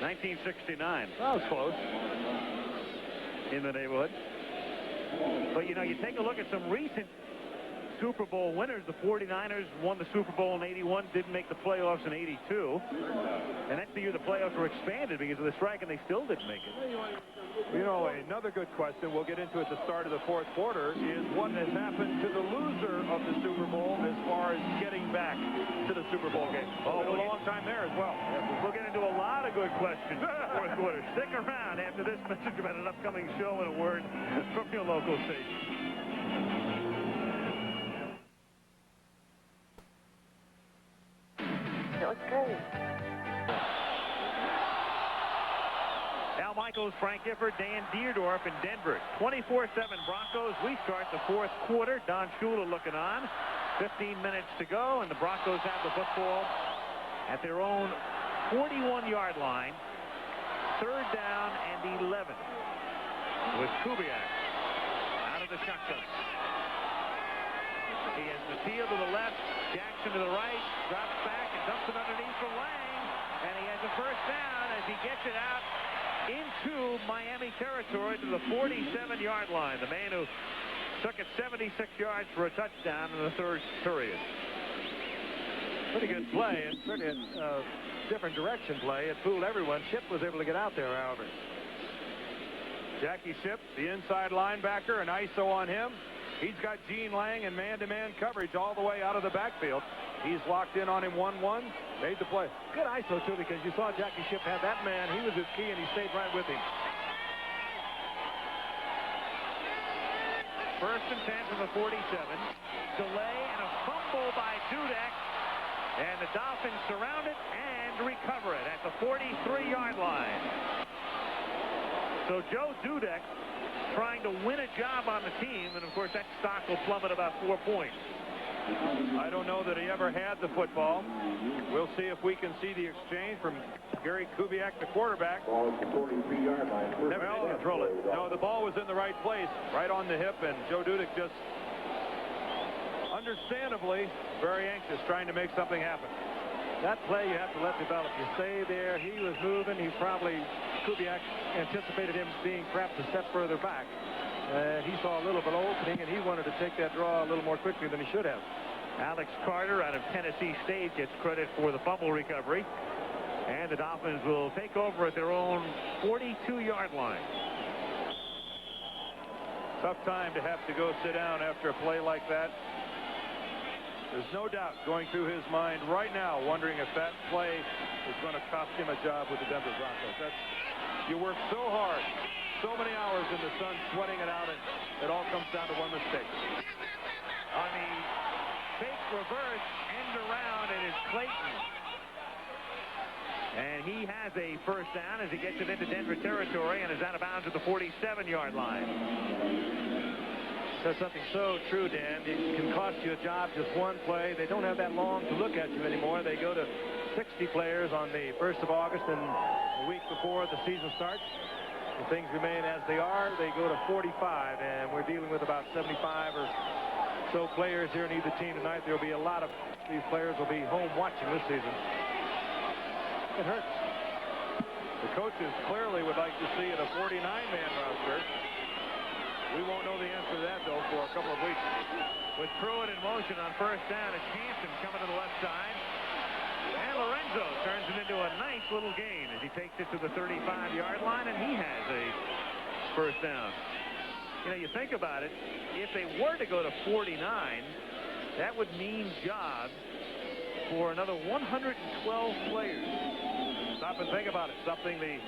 1969. That was close. In the neighborhood. But, you know, you take a look at some recent Super Bowl winners. The 49ers won the Super Bowl in 81, didn't make the playoffs in 82. And that's the year the playoffs were expanded because of the strike, and they still didn't make it. You know, another good question we'll get into at the start of the 4th quarter is what has happened to the loser of the Super Bowl as far as getting back to the Super Bowl game. Oh, a long time there as well. We'll get into a lot of good questions in the 4th quarter. Stick around after this message about an upcoming show and a word from your local station. It was great. Al Michaels, Frank Gifford, Dan Dierdorf in Denver. 24-7 Broncos. We start the 4th quarter. Don Shula looking on. 15 minutes to go, and the Broncos have the football at their own 41-yard line. 3rd down and 11 with Kubiak out of the shotgun. He has Mateo to the left, Jackson to the right, drops back and dumps it underneath for Lang, and he has a 1st down as he gets it out into Miami territory to the 47-yard line. The man who took it 76 yards for a touchdown in the 3rd period. Pretty good play, and certainly a different direction play. It fooled everyone. Shipp was able to get out there, however. Jackie Shipp, the inside linebacker, and ISO on him. He's got Gene Lang in man-to-man coverage all the way out of the backfield. He's locked in on him 1-1, made the play. Good ISO, too, because you saw Jackie Shipp have that man. He was his key, and he stayed right with him. 1st and 10 from the 47. Delay and a fumble by Dudek. And the Dolphins surround it and recover it at the 43-yard line. So Joe Dudek trying to win a job on the team, and of course that stock will plummet about 4 points. I don't know that he ever had the football. We'll see if we can see the exchange from Gary Kubiak, the quarterback. Ball at the 43-yard line. Never control it. No, the ball was in the right place, right on the hip, and Joe Dudek just understandably very anxious, trying to make something happen. That play you have to let develop. You stay there. He was moving. Kubiak anticipated him being perhaps a step further back. He saw a little bit of opening, and he wanted to take that draw a little more quickly than he should have. Alex Carter out of Tennessee State gets credit for the fumble recovery. And the Dolphins will take over at their own 42-yard line. Tough time to have to go sit down after a play like that. There's no doubt going through his mind right now, wondering if that play is going to cost him a job with the Denver Broncos. You work so hard, so many hours in the sun, sweating it out, and it all comes down to one mistake. On the fake reverse end around, it is Clayton. And he has a 1st down as he gets it into Denver territory and is out of bounds at the 47-yard line. Said something so true, Dan. It can cost you a job, just one play. They don't have that long to look at you anymore. They go to 60 players on the 1st of August, and a week before the season starts, if things remain as they are, they go to 45, and we're dealing with about 75 or so players here in either team tonight. There will be a lot of these players will be home watching this season. It hurts. The coaches clearly would like to see it a 49-man roster. We won't know the answer to that, though, for a couple of weeks. With Pruitt in motion on 1st down, it's Hansen coming to the left side. And Lorenzo turns it into a nice little gain as he takes it to the 35-yard line, and he has a 1st down. You know, you think about it, if they were to go to 49, that would mean jobs for another 112 players. Stop and think about it. Something the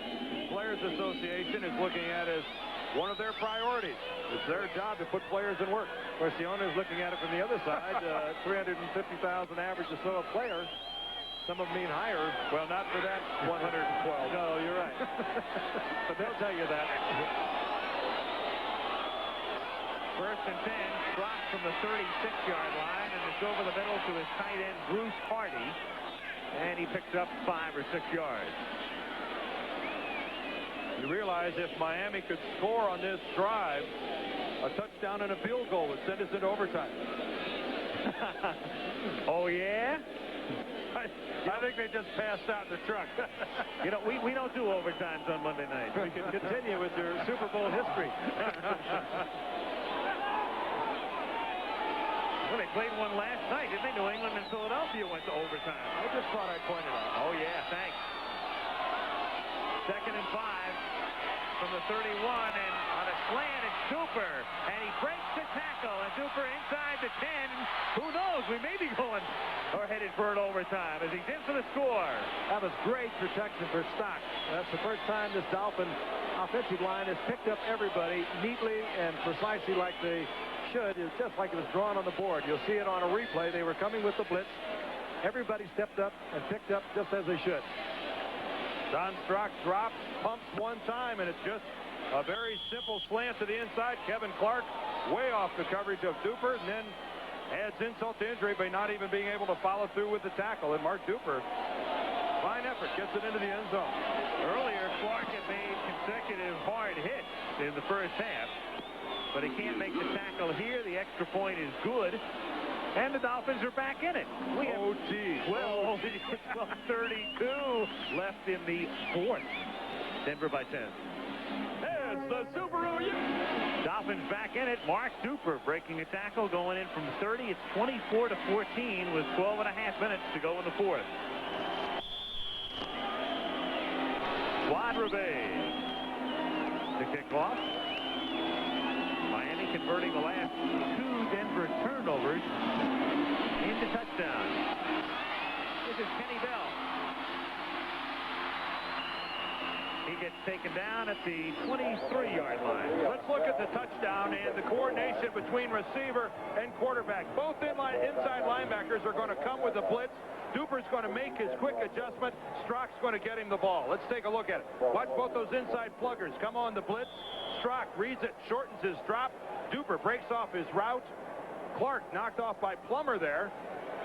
Players Association is looking at as one of their priorities. It's their job to put players in work. Of course, the owner is looking at it from the other side. 350,000 average or so a player. Some of them mean higher. Well, not for that 112. No, you're right. But they'll tell you that. 1st and 10, dropped from the 36-yard line, and it's over the middle to his tight end, Bruce Hardy. And he picks up 5 or 6 yards. You realize if Miami could score on this drive, a touchdown and a field goal would send us into overtime. Oh, yeah? I think they just passed out in the truck. You know, we don't do overtimes on Monday night. We can continue with your Super Bowl history. Well, they played one last night, didn't they? New England and Philadelphia went to overtime. I just thought I'd point it out. Oh, yeah, thanks. 2nd and 5 from the 31, and on a slant, it's Duper, and he breaks the tackle, and Duper inside the 10. Who knows? We may be going or headed for an overtime as he's in for the score. That was great protection for Stock. That's the first time this Dolphin offensive line has picked up everybody neatly and precisely like they should. It's just like it was drawn on the board. You'll see it on a replay. They were coming with the blitz. Everybody stepped up and picked up just as they should. Don Strock drops, pumps one time, and it's just a very simple slant to the inside. Kevin Clark way off the coverage of Duper, and then adds insult to injury by not even being able to follow through with the tackle. And Mark Duper, fine effort, gets it into the end zone. Earlier, Clark had consecutive hard hits in the first half. But he can't make the tackle here. The extra point is good. And the Dolphins are back in it. We have 12:32 left in the fourth. Denver by 10. There's the Subaru. Dolphins back in it. Mark Duper breaking a tackle, going in from 30. It's 24-14 with 12.5 minutes to go in the fourth. Quadrebe to kick off. Miami converting the last 2 Denver turnovers into touchdowns. This is Kenny Bell. He gets taken down at the 23-yard line. Let's look at the touchdown and the coordination between receiver and quarterback. Both inside linebackers are going to come with the blitz. Duper's going to make his quick adjustment. Strock's going to get him the ball. Let's take a look at it. Watch both those inside pluggers come on the blitz. Strock reads it, shortens his drop. Duper breaks off his route. Clark knocked off by Plummer there.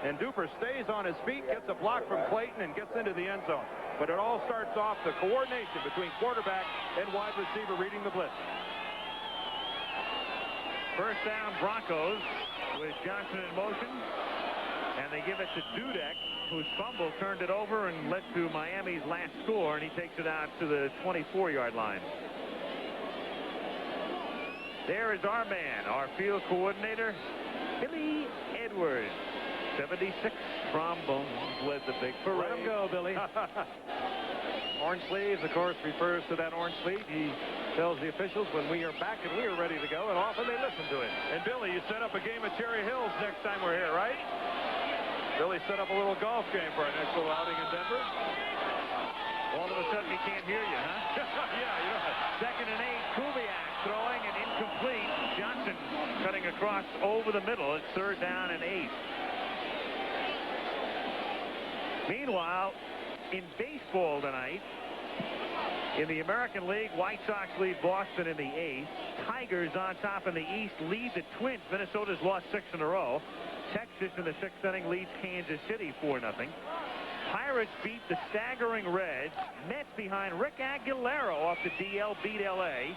And Duper stays on his feet, gets a block from Clayton, and gets into the end zone. But it all starts off the coordination between quarterback and wide receiver reading the blitz. First down, Broncos with Johnson in motion. And they give it to Dudek, whose fumble turned it over and led to Miami's last score, and he takes it out to the 24-yard line. There is our man, our field coordinator, Billy Edwards. 76 trombones led the big parade. Let him go, Billy. Orange sleeves, of course, refers to that orange sleeve. He tells the officials when we are back and we are ready to go, and often they listen to him. And Billy, you set up a game at Cherry Hills next time we're here, right? Billy set up a little golf game for our next little outing in Denver. All of a sudden he can't hear you, huh? Yeah, you know. 2nd and 8, Kubiak throwing and incomplete. Johnson cutting across over the middle. It's 3rd down and 8. Meanwhile, in baseball tonight, in the American League, White Sox lead Boston in the 8th. Tigers on top in the East lead the Twins. Minnesota's lost 6 in a row. Texas in the 6th inning leads Kansas City 4-0. Pirates beat the staggering Reds. Mets behind Rick Aguilera off the DL beat L.A.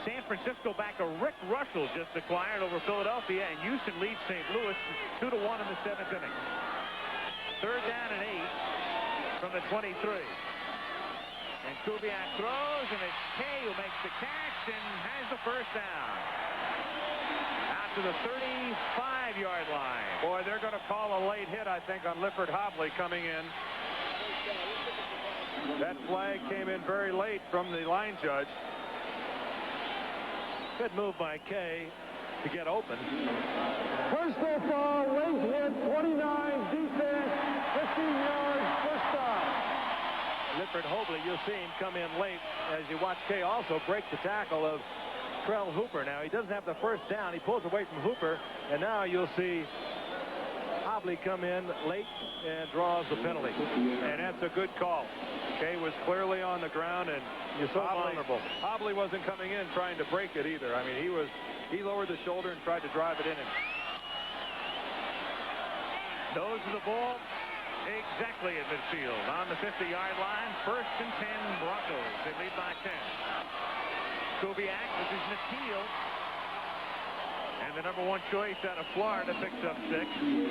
San Francisco backer Rick Russell just acquired over Philadelphia, and Houston leads St. Louis 2-1 in the 7th inning. 3rd down and 8 from the 23. And Kubiak throws, and it's Kay who makes the catch and has the first down. Out to the 35-yard line. Boy, they're going to call a late hit, I think, on Lifford Hobley coming in. That flag came in very late from the line judge. Good move by Kay to get open. First so far, late hit, 29, defense, 15 yards, first down. Lifford Hobley, you'll see him come in late as you watch Kay also break the tackle of Trell Hooper. Now, he doesn't have the first down. He pulls away from Hooper, and now you'll see Hobley come in late and draws the penalty. And that's a good call. Kay was clearly on the ground, and you're so vulnerable. Hobley wasn't coming in trying to break it either. I mean, he lowered the shoulder and tried to drive it in him. Nose of the ball exactly at midfield on the 50-yard line. 1st and 10 Broncos. They lead by 10. Kubiak, this is Natil. And the number 1 choice out of Florida picks up 6.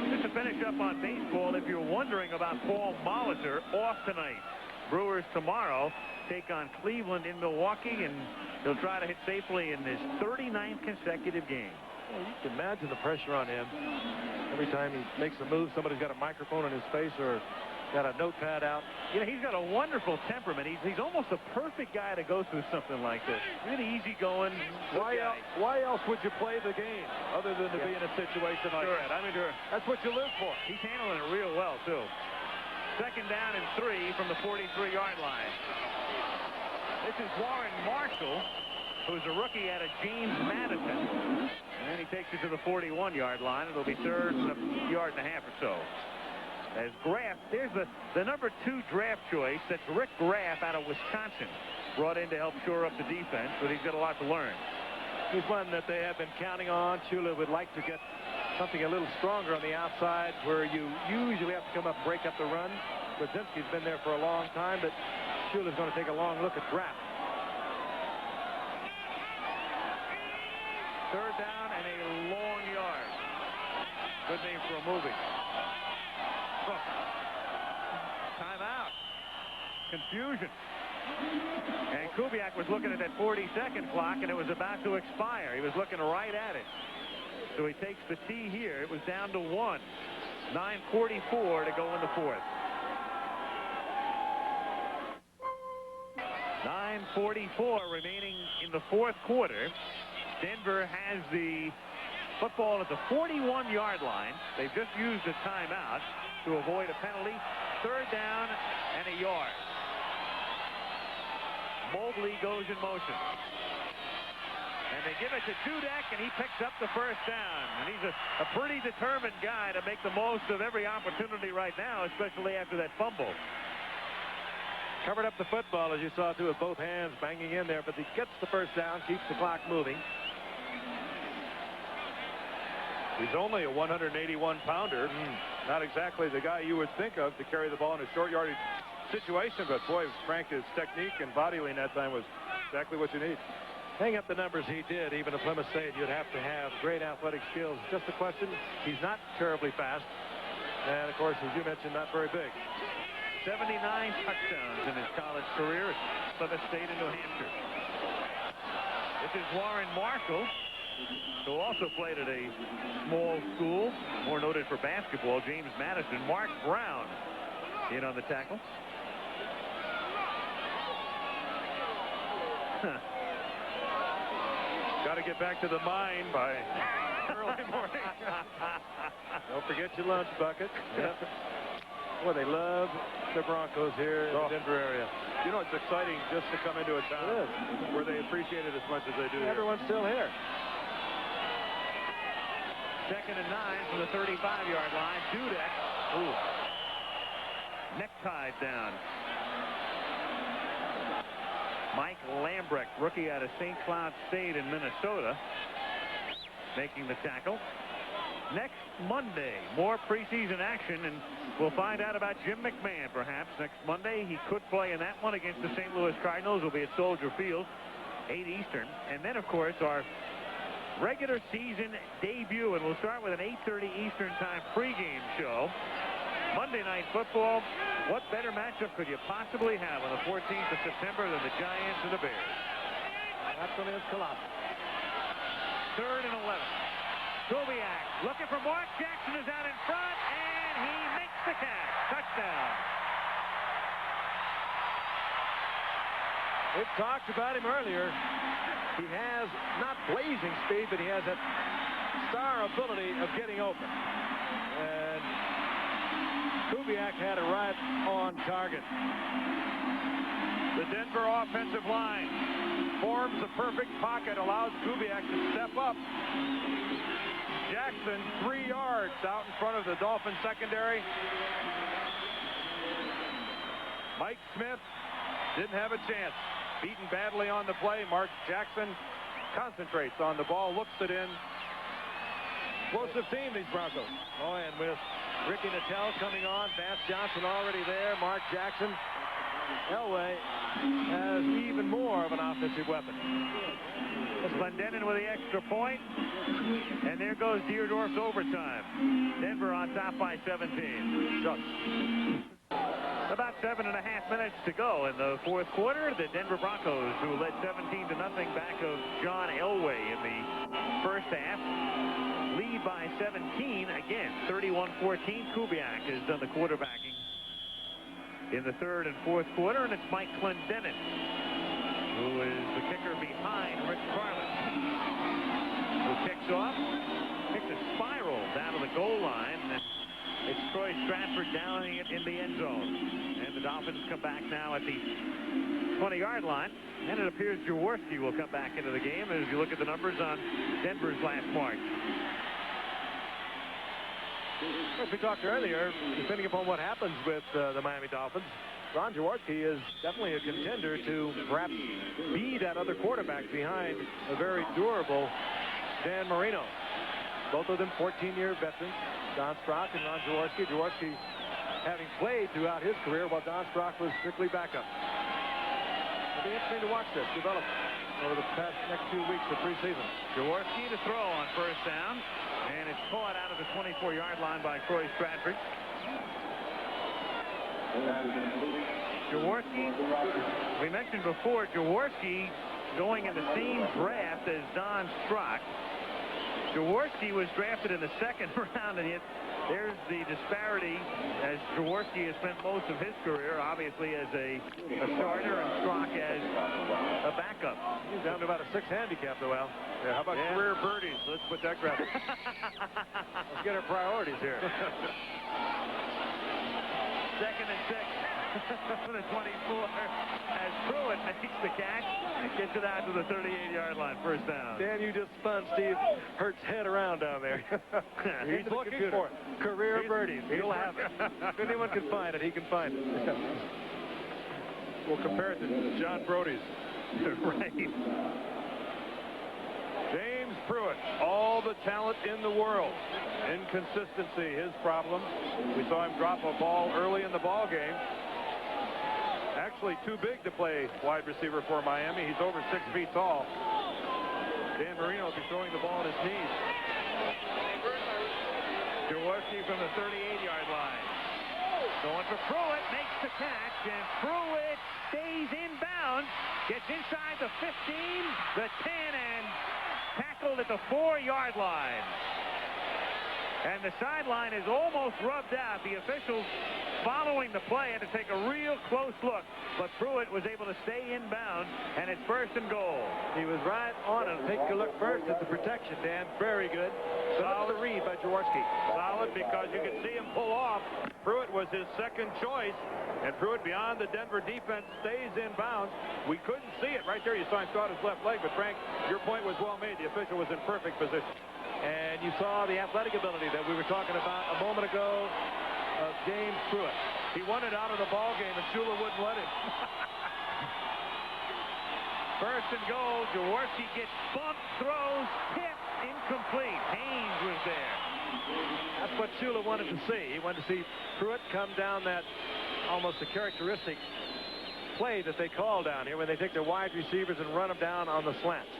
Just to finish up on baseball, if you're wondering about Paul Molitor, off tonight. Brewers tomorrow take on Cleveland in Milwaukee, and he'll try to hit safely in his 39th consecutive game. Well, you can imagine the pressure on him. Every time he makes a move, somebody's got a microphone in his face or got a notepad out. You know, he's got a wonderful temperament. He's almost a perfect guy to go through something like this. Really easygoing. Why else would you play the game other than to be in a situation like that? I mean, that's what you live for. He's handling it real well, too. 2nd down and 3 from the 43-yard line. This is Warren Marshall, who's a rookie out of James Madison. And he takes it to the 41-yard line. It'll be 3rd and a yard and a half or so. As Graff, there's the number 2 draft choice. That's Rick Graff out of Wisconsin. Brought in to help shore up the defense, but he's got a lot to learn. He's one that they have been counting on. Shula would like to get something a little stronger on the outside where you usually have to come up and break up the run. Kudzinski's been there for a long time, but Shula's going to take a long look at Graff. Third down and a long yard. Good name for a movie. Timeout. Confusion. And Kubiak was looking at that 40-second clock, and it was about to expire. He was looking right at it. So he takes the tee here. It was down to 1. 9:44 to go in the fourth. 9:44 remaining in the fourth quarter. Denver has the football at the 41-yard line. They've just used a timeout to avoid a penalty. Third down and a yard. Mobley goes in motion. And they give it to Dudek, and he picks up the first down. And he's a pretty determined guy to make the most of every opportunity right now, especially after that fumble. Covered up the football, as you saw, too, with both hands banging in there, but he gets the first down, keeps the clock moving. He's only a 181-pounder. Not exactly the guy you would think of to carry the ball in a short yardage situation, but boy, Frank, his technique and body lean that time was exactly what you need. Hang up the numbers he did, even at Plymouth State, you'd have to have great athletic skills. Just a question, he's not terribly fast. And, of course, as you mentioned, not very big. 79 touchdowns in his college career at Plymouth State in New Hampshire. This is Warren Marshall, who also played at a small school, more noted for basketball, James Madison. Mark Brown in on the tackle. Got to get back to the mine by early morning. Don't forget your lunch bucket. Yep. Boy, they love the Broncos here in the Denver area. You know, it's exciting just to come into a town where they appreciate it as much as they do. Everyone's still here. Second and 9 from the 35-yard line. Dudek. Ooh. Necktied down. Mike Lambrecht, rookie out of St. Cloud State in Minnesota, making the tackle. Next Monday, more preseason action, and we'll find out about Jim McMahon perhaps next Monday. He could play in that one against the St. Louis Cardinals. Will be at Soldier Field, 8 Eastern. And then, of course, our regular season debut, and we'll start with an 8:30 Eastern time pregame show. Monday Night Football. What better matchup could you possibly have on the 14th of September than the Giants and the Bears? That's one is colossal. Third and 11. Kubiak looking for Mark Jackson is out in front, and he makes the catch. Touchdown. We talked about him earlier. He has not blazing speed, but he has that star ability of getting open. And Kubiak had it right on target. The Denver offensive line forms a perfect pocket, allows Kubiak to step up. Jackson 3 yards out in front of the Dolphin secondary. Mike Smith didn't have a chance. Beaten badly on the play. Mark Jackson concentrates on the ball, looks it in. Explosive team, these Broncos. Oh, and with Ricky Nattell coming on, Vance Johnson already there, Mark Jackson. Elway has even more of an offensive weapon. Glendening with the extra point, and there goes Deerdorf's overtime. Denver on top by 17. Shucks. About 7.5 minutes to go in the fourth quarter. The Denver Broncos, who led 17-0 back of John Elway in the first half, lead by 17 again. 31-14. Kubiak has done the quarterbacking in the third and fourth quarter, and it's Mike Glendening, who is the kicker behind Rich Carlin, who kicks off, kicks a spiral down to the goal line, and it's Troy Stratford downing it in the end zone. And the Dolphins come back now at the 20-yard line, and it appears Jaworski will come back into the game as you look at the numbers on Denver's last march. As we talked earlier, depending upon what happens with the Miami Dolphins, Ron Jaworski is definitely a contender to perhaps be that other quarterback behind a very durable Dan Marino. Both of them 14-year veterans, Don Sprock and Ron Jaworski. Jaworski having played throughout his career while Don Sprock was strictly backup. It'll be interesting to watch this develop over the next 2 weeks of preseason. Jaworski to throw on first down, and it's caught out of the 24-yard line by Troy Stratford. Jaworski, we mentioned before, Jaworski going in the same draft as Don Strock. Jaworski was drafted in the second round, and yet there's the disparity as Jaworski has spent most of his career, obviously, as a starter and Strock as a backup. He's down to about a 6 handicap, though, Al. Yeah, how about career birdies? Let's put that graphic. Let's get our priorities here. 2nd and 6 from the 24 as Pruitt makes the catch and gets it out to the 38-yard line. First down. Dan, you just spun Steve Hurt's head around down there. He's looking for it. Career birdies. He'll have it. If anyone can find it, he can find it. We'll compare it to John Brody's. Right. James Pruitt, all the talent in the world. Inconsistency, his problem. We saw him drop a ball early in the ball game. Actually too big to play wide receiver for Miami. He's over 6 feet tall. Dan Marino will be throwing the ball on his knees. Jaworski from the 38-yard line. Going for Pruitt, makes the catch, and Pruitt stays inbounds, gets inside the 15, the 10, and tackled at the 4-yard line. And the sideline is almost rubbed out. The officials following the play had to take a real close look, but Pruitt was able to stay inbound, and it's 1st and goal. He was right on it. Take a look first at the protection, Dan. Very good. Solid read by Jaworski. Solid because you can see him pull off. Pruitt was his second choice, and Pruitt beyond the Denver defense stays inbounds. We couldn't see it right there. You saw him throw out his left leg, but Frank, your point was well made. The official was in perfect position. And you saw the athletic ability that we were talking about a moment ago of James Pruitt. He wanted out of the ball game, and Shula wouldn't let him. 1st and goal. Jaworski gets bumped, throws, tipped, incomplete. Haynes was there. That's what Shula wanted to see. He wanted to see Pruitt come down that almost a characteristic play that they call down here when they take their wide receivers and run them down on the slants.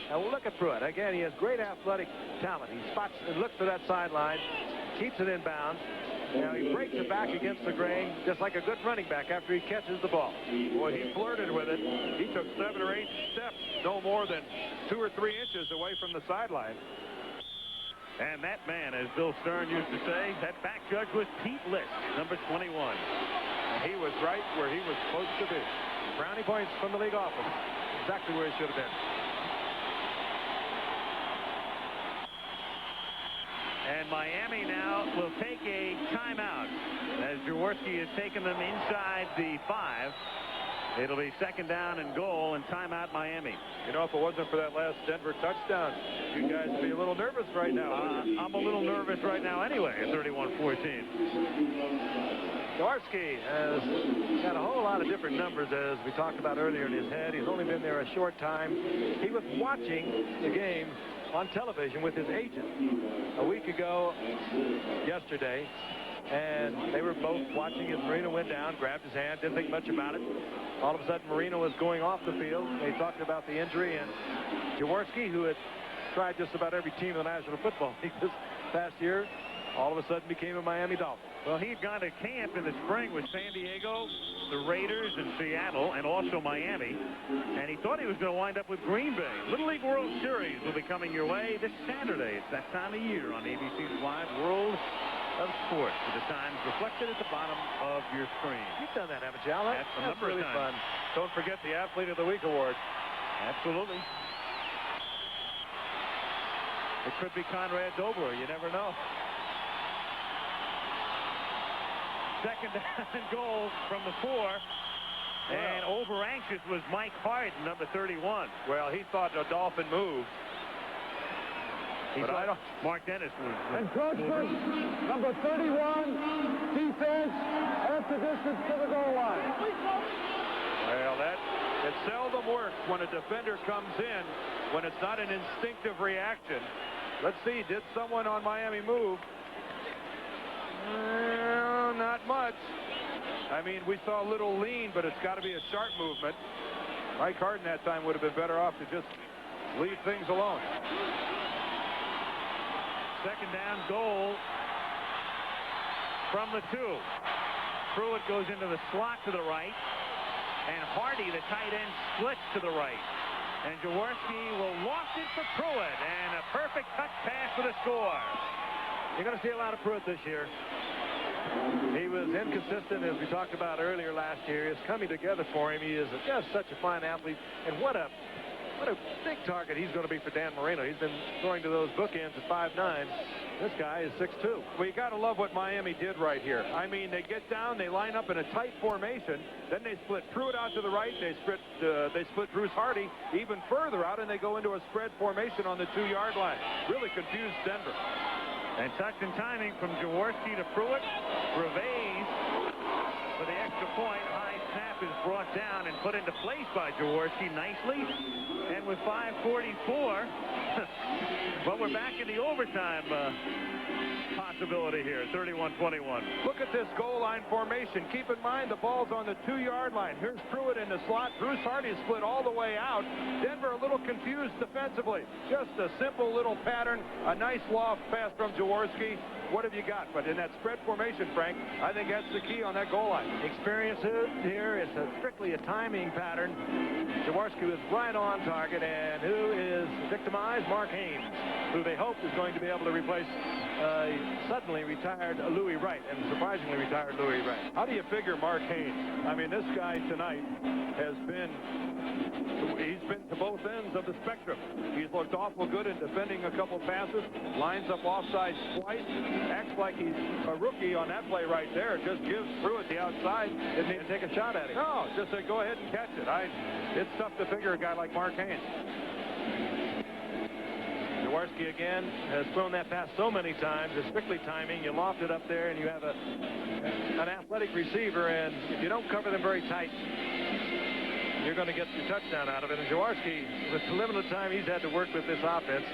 Now look at Pruitt. Again, he has great athletic talent. He spots and looks for that sideline, keeps it in bounds. Now he breaks it back against the grain, just like a good running back after he catches the ball. Boy, he flirted with it. He took 7 or 8 steps, no more than 2 or 3 inches away from the sideline. And that man, as Bill Stern used to say, that back judge was Pete List, number 21. And he was right where he was supposed to be. Brownie points from the league office. Exactly where he should have been. And Miami now will take a timeout as Jaworski has taken them inside the 5. It'll be 2nd down and goal, and timeout Miami. You know, if it wasn't for that last Denver touchdown, you guys would be a little nervous right now. I'm a little nervous right now anyway at 31-14. Jaworski has got a whole lot of different numbers, as we talked about earlier, in his head. He's only been there a short time. He was watching the game on television with his agent a week ago yesterday, and they were both watching as Marino went down, grabbed his hand, didn't think much about it. All of a sudden, Marino was going off the field. They talked about the injury, and Jaworski, who had tried just about every team in the National Football League this past year, all of a sudden became a Miami Dolphin. Well, he'd gone to camp in the spring with San Diego, the Raiders, and Seattle, and also Miami. And he thought he was going to wind up with Green Bay. Little League World Series will be coming your way this Saturday. It's that time of year on ABC's Live World of Sports, with the times reflected at the bottom of your screen. You've done that, haven't you, Al? That's really fun. Don't forget the Athlete of the Week award. Absolutely. It could be Conrad Dobler. You never know. 2nd down and goal from the 4. And over anxious was Mike Hart, number 31. Well, he thought the Dolphin moved. But I don't. Mark Dennis was. Encroachment, number 31, defense, after distance to the goal line. Well, it seldom works when a defender comes in when it's not an instinctive reaction. Let's see, did someone on Miami move? Well, not much. I mean, we saw a little lean, but it's got to be a sharp movement. Mike Harden that time would have been better off to just leave things alone. Second down, goal from the 2. Pruitt goes into the slot to the right, and Hardy, the tight end, splits to the right. And Jaworski will loft it for Pruitt, and a perfect touch pass for the score. You're going to see a lot of Pruitt this year. He was inconsistent, as we talked about earlier last year. It's coming together for him. He is just such a fine athlete, and what a big target he's going to be for Dan Marino. He's been throwing to those bookends at 5'9". This guy is 6'2". Well, you got to love what Miami did right here. I mean, they get down, they line up in a tight formation, then they split Pruitt out to the right, they split Bruce Hardy even further out, and they go into a spread formation on the 2-yard line. Really confused Denver. And touch and timing from Jaworski to Pruitt. Gervais for the extra point. High snap is brought down and put into place by Jaworski nicely. And with 5:44, well, we're back in the overtime possibility here, 31-21. Look at this goal line formation. Keep in mind the ball's on the 2-yard line. Here's Pruitt in the slot. Bruce Hardy split all the way out. Denver a little confused defensively. Just a simple little pattern. A nice loft pass from Jaworski. What have you got? But in that spread formation, Frank, I think that's the key on that goal line. Experience here. It's strictly a timing pattern. Jaworski was right on target, and who is victimized? Mark Haynes, who they hope is going to be able to replace suddenly retired Louis Wright, and surprisingly retired Louis Wright. How do you figure Mark Haynes? I mean, this guy tonight he's been to both ends of the spectrum. He's looked awful good in defending a couple passes, lines up offside twice, acts like he's a rookie on that play right there. Just gives Pruitt the outside. Didn't even take a shot at him. No, just say go ahead and catch it. It's tough to figure a guy like Mark Haynes. Jaworski again has thrown that pass so many times. It's strictly timing. You loft it up there, and you have an athletic receiver, and if you don't cover them very tight, you're going to get your touchdown out of it. And Jaworski, with the limited time he's had to work with this offense,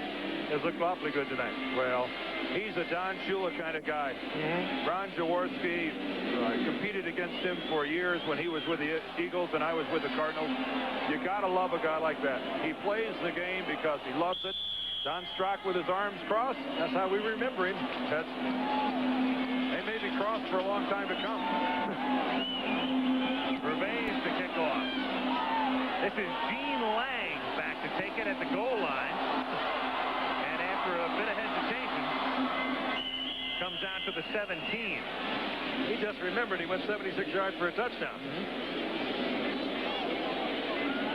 has looked awfully good tonight. Well, he's a Don Shula kind of guy. Ron Jaworski, I competed against him for years when he was with the Eagles and I was with the Cardinals. You got to love a guy like that. He plays the game because he loves it. Don Strock with his arms crossed. That's how we remember him. They may be crossed for a long time to come. Gervais to kick off. This is Gene Lang back to take it at the goal line. And after a bit of hesitation, comes out to the 17. He just remembered he went 76 yards for a touchdown.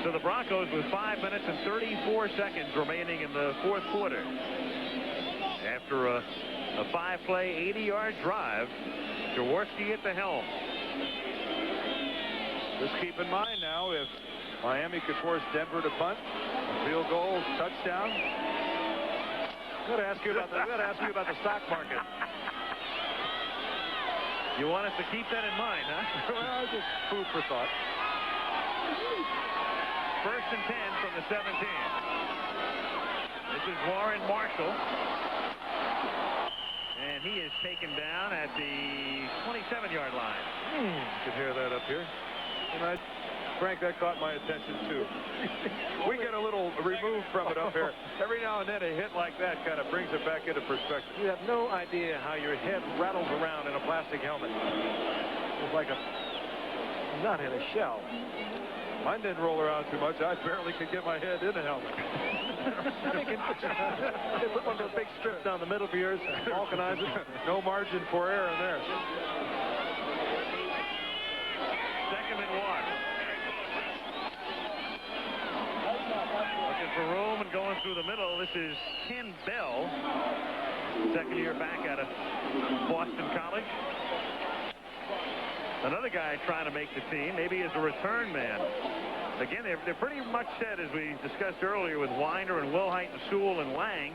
So the Broncos with 5 minutes and 34 seconds remaining in the fourth quarter. After a 5-play, 80-yard drive, Jaworski at the helm. Just keep in mind now, if Miami could force Denver to punt, a field goal, touchdown. I've got to ask you about the stock market. You want us to keep that in mind, huh? Well, just food for thought. First and 10 from the 17. This is Warren Marshall. And he is taken down at the 27-yard line. You can hear that up here. And Frank, that caught my attention, too. We get a little removed from it up here. Every now and then a hit like that kind of brings it back into perspective. You have no idea how your head rattles around in a plastic helmet. It's like a nut in a shell. Mine didn't roll around too much. I barely could get my head in the helmet. They put one of those big strips down the middle for yours, vulcanize it. No margin for error in there. Second and 1. Looking for room and going through the middle. This is Ken Bell, second year back out of Boston College. Another guy trying to make the team, maybe as a return man. Again, they're pretty much set, as we discussed earlier, with Winder and Wilhite and Sewell and Lang.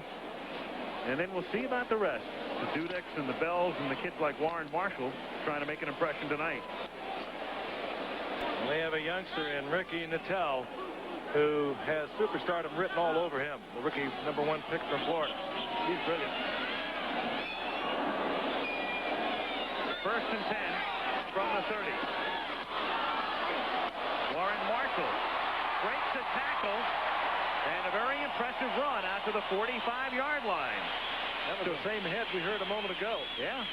And then we'll see about the rest. The Dudeks and the Bells and the kids like Warren Marshall trying to make an impression tonight. They have a youngster in Ricky Nattell who has superstardom written all over him. The rookie #1 pick from Florida. He's brilliant. First and 10 from the 30. Warren Marshall. Great a tackle and a very impressive run out to the 45-yard line. That was the same head we heard a moment ago. Yeah.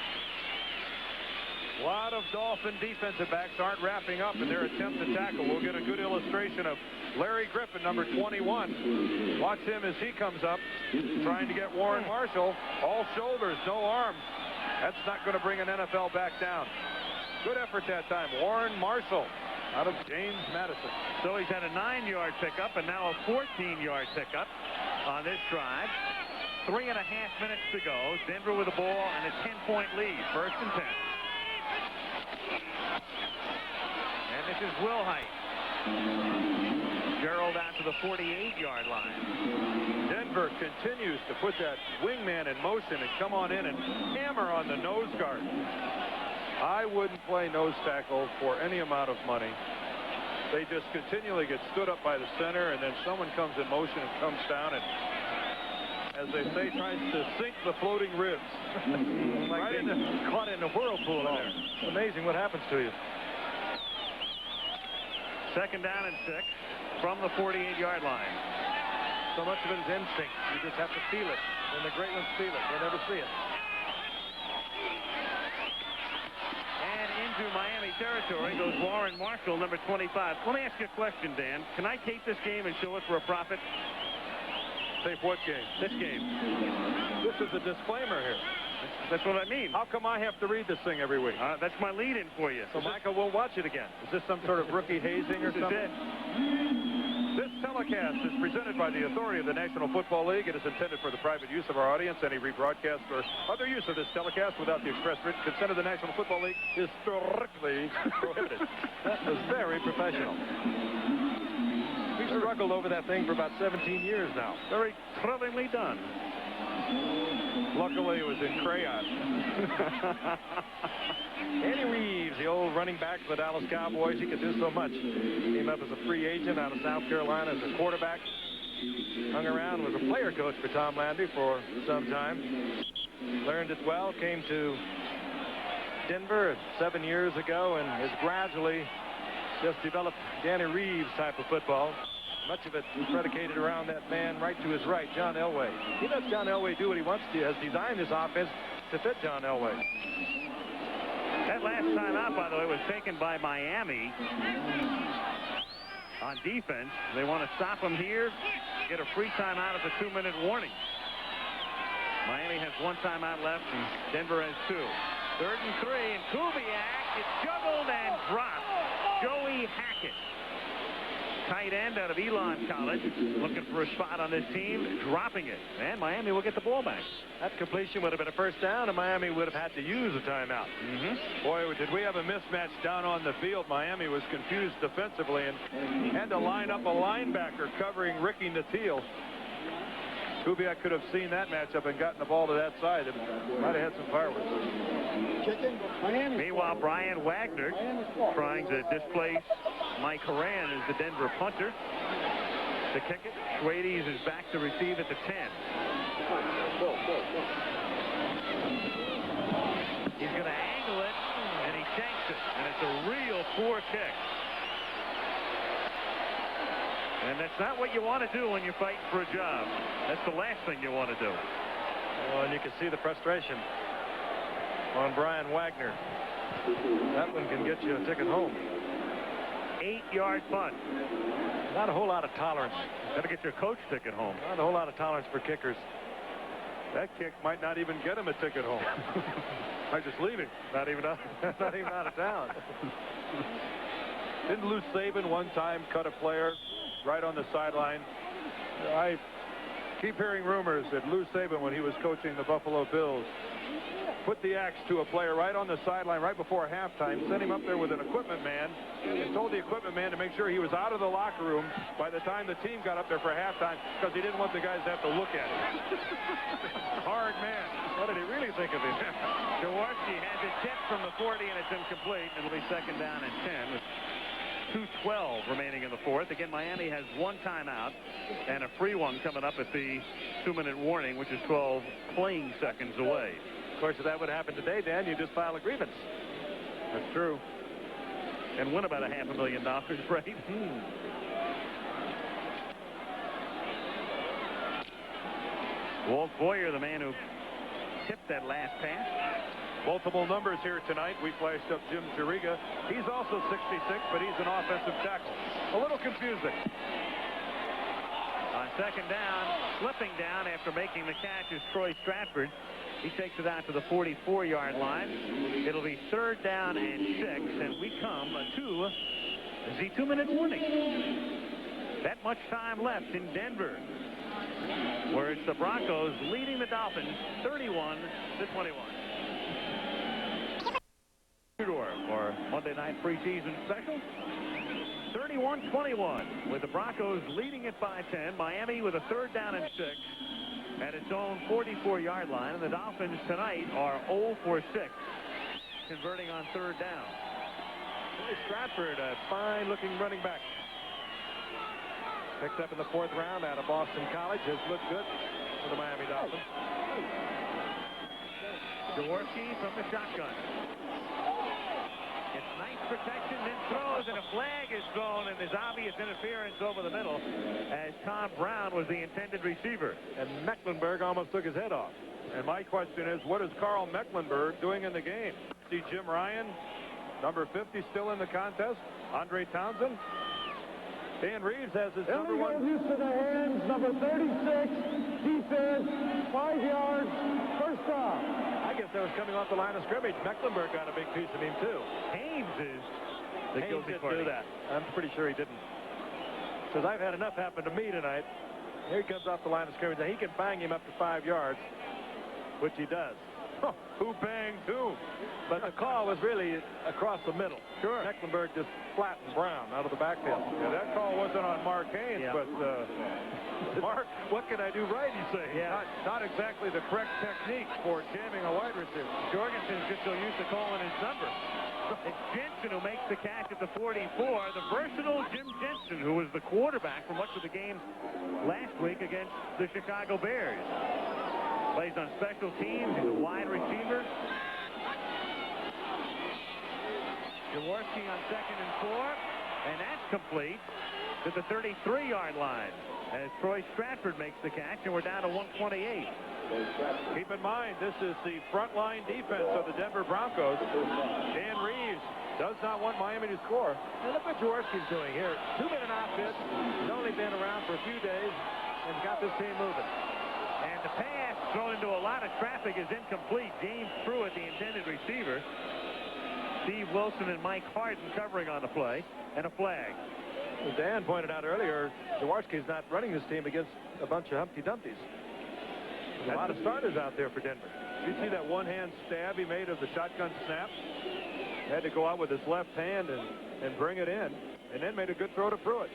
A lot of Dolphin defensive backs aren't wrapping up in their attempt to tackle. We'll get a good illustration of Larry Griffin, number 21. Watch him as he comes up, trying to get Warren Marshall. All shoulders, no arms. That's not going to bring an NFL back down. Good effort that time. Warren Marshall out of James Madison. So he's had a 9-yard pickup and now a 14-yard pickup on this drive. 3.5 minutes to go. Denver with the ball and a 10-point lead. 1st and 10. And this is Wilhite. Gerald out to the 48-yard line. Denver continues to put that wingman in motion and come on in and hammer on the nose guard. I wouldn't play nose tackle for any amount of money. They just continually get stood up by the center, and then someone comes in motion and comes down and, as they say, tries to sink the floating ribs. Right caught in the whirlpool in there. It's amazing what happens to you. 2nd down and 6 from the 48-yard line. So much of it is instinct. You just have to feel it. And the great ones feel it. They'll never see it. And into Miami territory goes Warren Marshall, number 25. Let me ask you a question, Dan. Can I tape this game and show it for a profit? Tape what game? This game. This is a disclaimer here. That's what I mean. How come I have to read this thing every week? That's my lead-in for you. So Michael won't watch it again. Is this some sort of rookie hazing or something? This telecast is presented by the authority of the National Football League. It is intended for the private use of our audience. Any rebroadcast or other use of this telecast without the express written consent of the National Football League is strictly prohibited. That was very professional. We've struggled over that thing for about 17 years now. Very thrillingly done. Luckily, it was in crayon. Andy Reeves, the old running back for the Dallas Cowboys, he could do so much. Came up as a free agent out of South Carolina as a quarterback. Hung around, was a player coach for Tom Landry for some time. Learned it well, came to Denver 7 years ago, and has gradually just developed Danny Reeves type of football. Much of it predicated around that man right to his right, John Elway. He lets John Elway do what he wants to, has designed his offense to fit John Elway. That last timeout, by the way, was taken by Miami on defense. They want to stop him here, get a free timeout at the 2-minute warning. Miami has 1 timeout left, and Denver has 2. 3rd and 3, and Kubiak is juggled and dropped. Joey Hackett, tight end out of Elon College, looking for a spot on this team, dropping it. And Miami will get the ball back. That completion would have been a 1st down, and Miami would have had to use a timeout. Boy, did we have a mismatch down on the field. Miami was confused defensively and had to line up a linebacker covering Ricky Nattiel. Kubiak could have seen that matchup and gotten the ball to that side. It might have had some fireworks. Meanwhile, Brian Wagner trying to displace Mike Horan as the Denver punter. To kick it, Schwades is back to receive at the 10. He's going to angle it, and he shanks it. And it's a real poor kick. And that's not what you want to do when you're fighting for a job. That's the last thing you want to do. Well, and you can see the frustration on Brian Wagner. That one can get you a ticket home. 8-yard punt. Not a whole lot of tolerance. Got to get your coach ticket home. Not a whole lot of tolerance for kickers. That kick might not even get him a ticket home. Might just leave him. Not even out of town. Didn't Lou Saban one time cut a player right on the sideline? I keep hearing rumors that Lou Saban, when he was coaching the Buffalo Bills, put the axe to a player right on the sideline right before halftime, sent him up there with an equipment man, and told the equipment man to make sure he was out of the locker room by the time the team got up there for halftime, because he didn't want the guys to have to look at him. Hard man. What did he really think of him? Jaworski has it tipped from the 40, and it's incomplete. It'll be 2nd down and 10 with 2:12 remaining in the 4th. Again, Miami has 1 timeout and a free one coming up at the 2-minute warning, which is 12 playing seconds away. Of course, if that would happen today, Dan, you just file a grievance. That's true. And win about $500,000, right? Walt Boyer, the man who tipped that last pass. Multiple numbers here tonight. We flashed up Jim Juriga. He's also 66, but he's an offensive tackle. A little confusing. On second down, slipping down after making the catch is Troy Stratford. He takes it out to the 44-yard line. It'll be third down and 6, and we come to the 2-minute warning. That much time left in Denver, where it's the Broncos leading the Dolphins 31-21. For Monday night preseason special. 31-21 with the Broncos leading it by 10. Miami with a third down and 6 at its own 44-yard line. And the Dolphins tonight are 0 for 6, converting on third down. Stratford, a fine-looking running back. Picked up in the 4th round out of Boston College. Has looked good for the Miami Dolphins. Jaworski from the shotgun. It's nice protection, then throws, and a flag is thrown, and there's obvious interference over the middle as Tom Brown was the intended receiver. And Mecklenburg almost took his head off. And my question is, what is Carl Mecklenburg doing in the game? See Jim Ryan, number 50, still in the contest. Andre Townsend. Dan Reeves has his number 1. Use of the hands, number 36, defense, 5 yards, first down. I guess that was coming off the line of scrimmage. Mecklenburg got a big piece of him, too. Haynes is the Haynes guilty didn't party. do that. I'm pretty sure he didn't. Because I've had enough happen to me tonight. Here he comes off the line of scrimmage. Now, he can bang him up to 5 yards, which he does. Oh, who banged who? But the call was really across the middle. Sure. Mecklenburg just flattened Brown out of the backfield. Yeah, that call wasn't on Mark Haynes, but Mark, what can I do right, you say? Yeah. Not exactly the correct technique for jamming a wide receiver. Jorgensen's just so used to calling his number. It's Jensen who makes the catch at the 44. The versatile Jim Jensen, who was the quarterback for much of the game last week against the Chicago Bears. Plays on special teams. He's a wide receiver. Jaworski on 2nd and 4. And that's complete to the 33-yard line as Troy Stratford makes the catch, and we're down to 128. Keep in mind, this is the front line defense of the Denver Broncos. Dan Reeves does not want Miami to score. And look what Jaworski's doing here. 2-minute outfit. He's only been around for a few days and got this team moving. And the pass thrown into a lot of traffic is incomplete. James Pruitt, the intended receiver. Steve Wilson and Mike Harden covering on the play, and a flag. As Dan pointed out earlier, Jaworski's not running this team against a bunch of Humpty Dumptys. There's a lot of starters out there for Denver. You see that one-hand stab he made of the shotgun snap? Had to go out with his left hand and bring it in, and then made a good throw to Pruitt.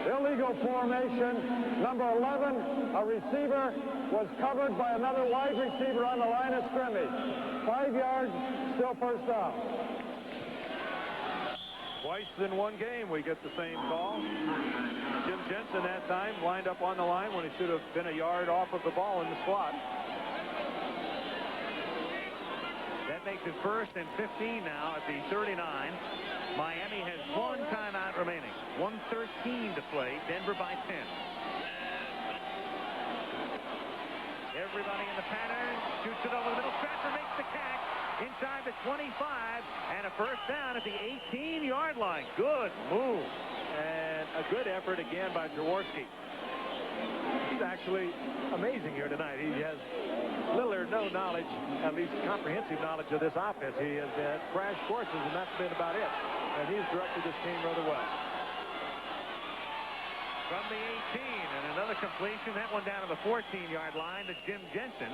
Illegal formation. Number 11, a receiver, was covered by another wide receiver on the line of scrimmage. 5 yards, still first down. Twice in one game we get the same call. Jim Jensen that time lined up on the line when he should have been a yard off of the ball in the slot. That makes it 1st and 15 now at the 39. Miami has 1 timeout remaining. 1:13 to play. Denver by 10. Everybody in the pattern. Shoots it over the middle. Stratford makes the catch inside the 25. And a first down at the 18-yard line. Good move. And a good effort again by Jaworski. He's actually amazing here tonight. He has little or no knowledge, at least comprehensive knowledge of this offense. He has had crash courses, and that's been about it. And he's directed this team rather well. From the 18, and another completion. That one down to the 14-yard line to Jim Jensen.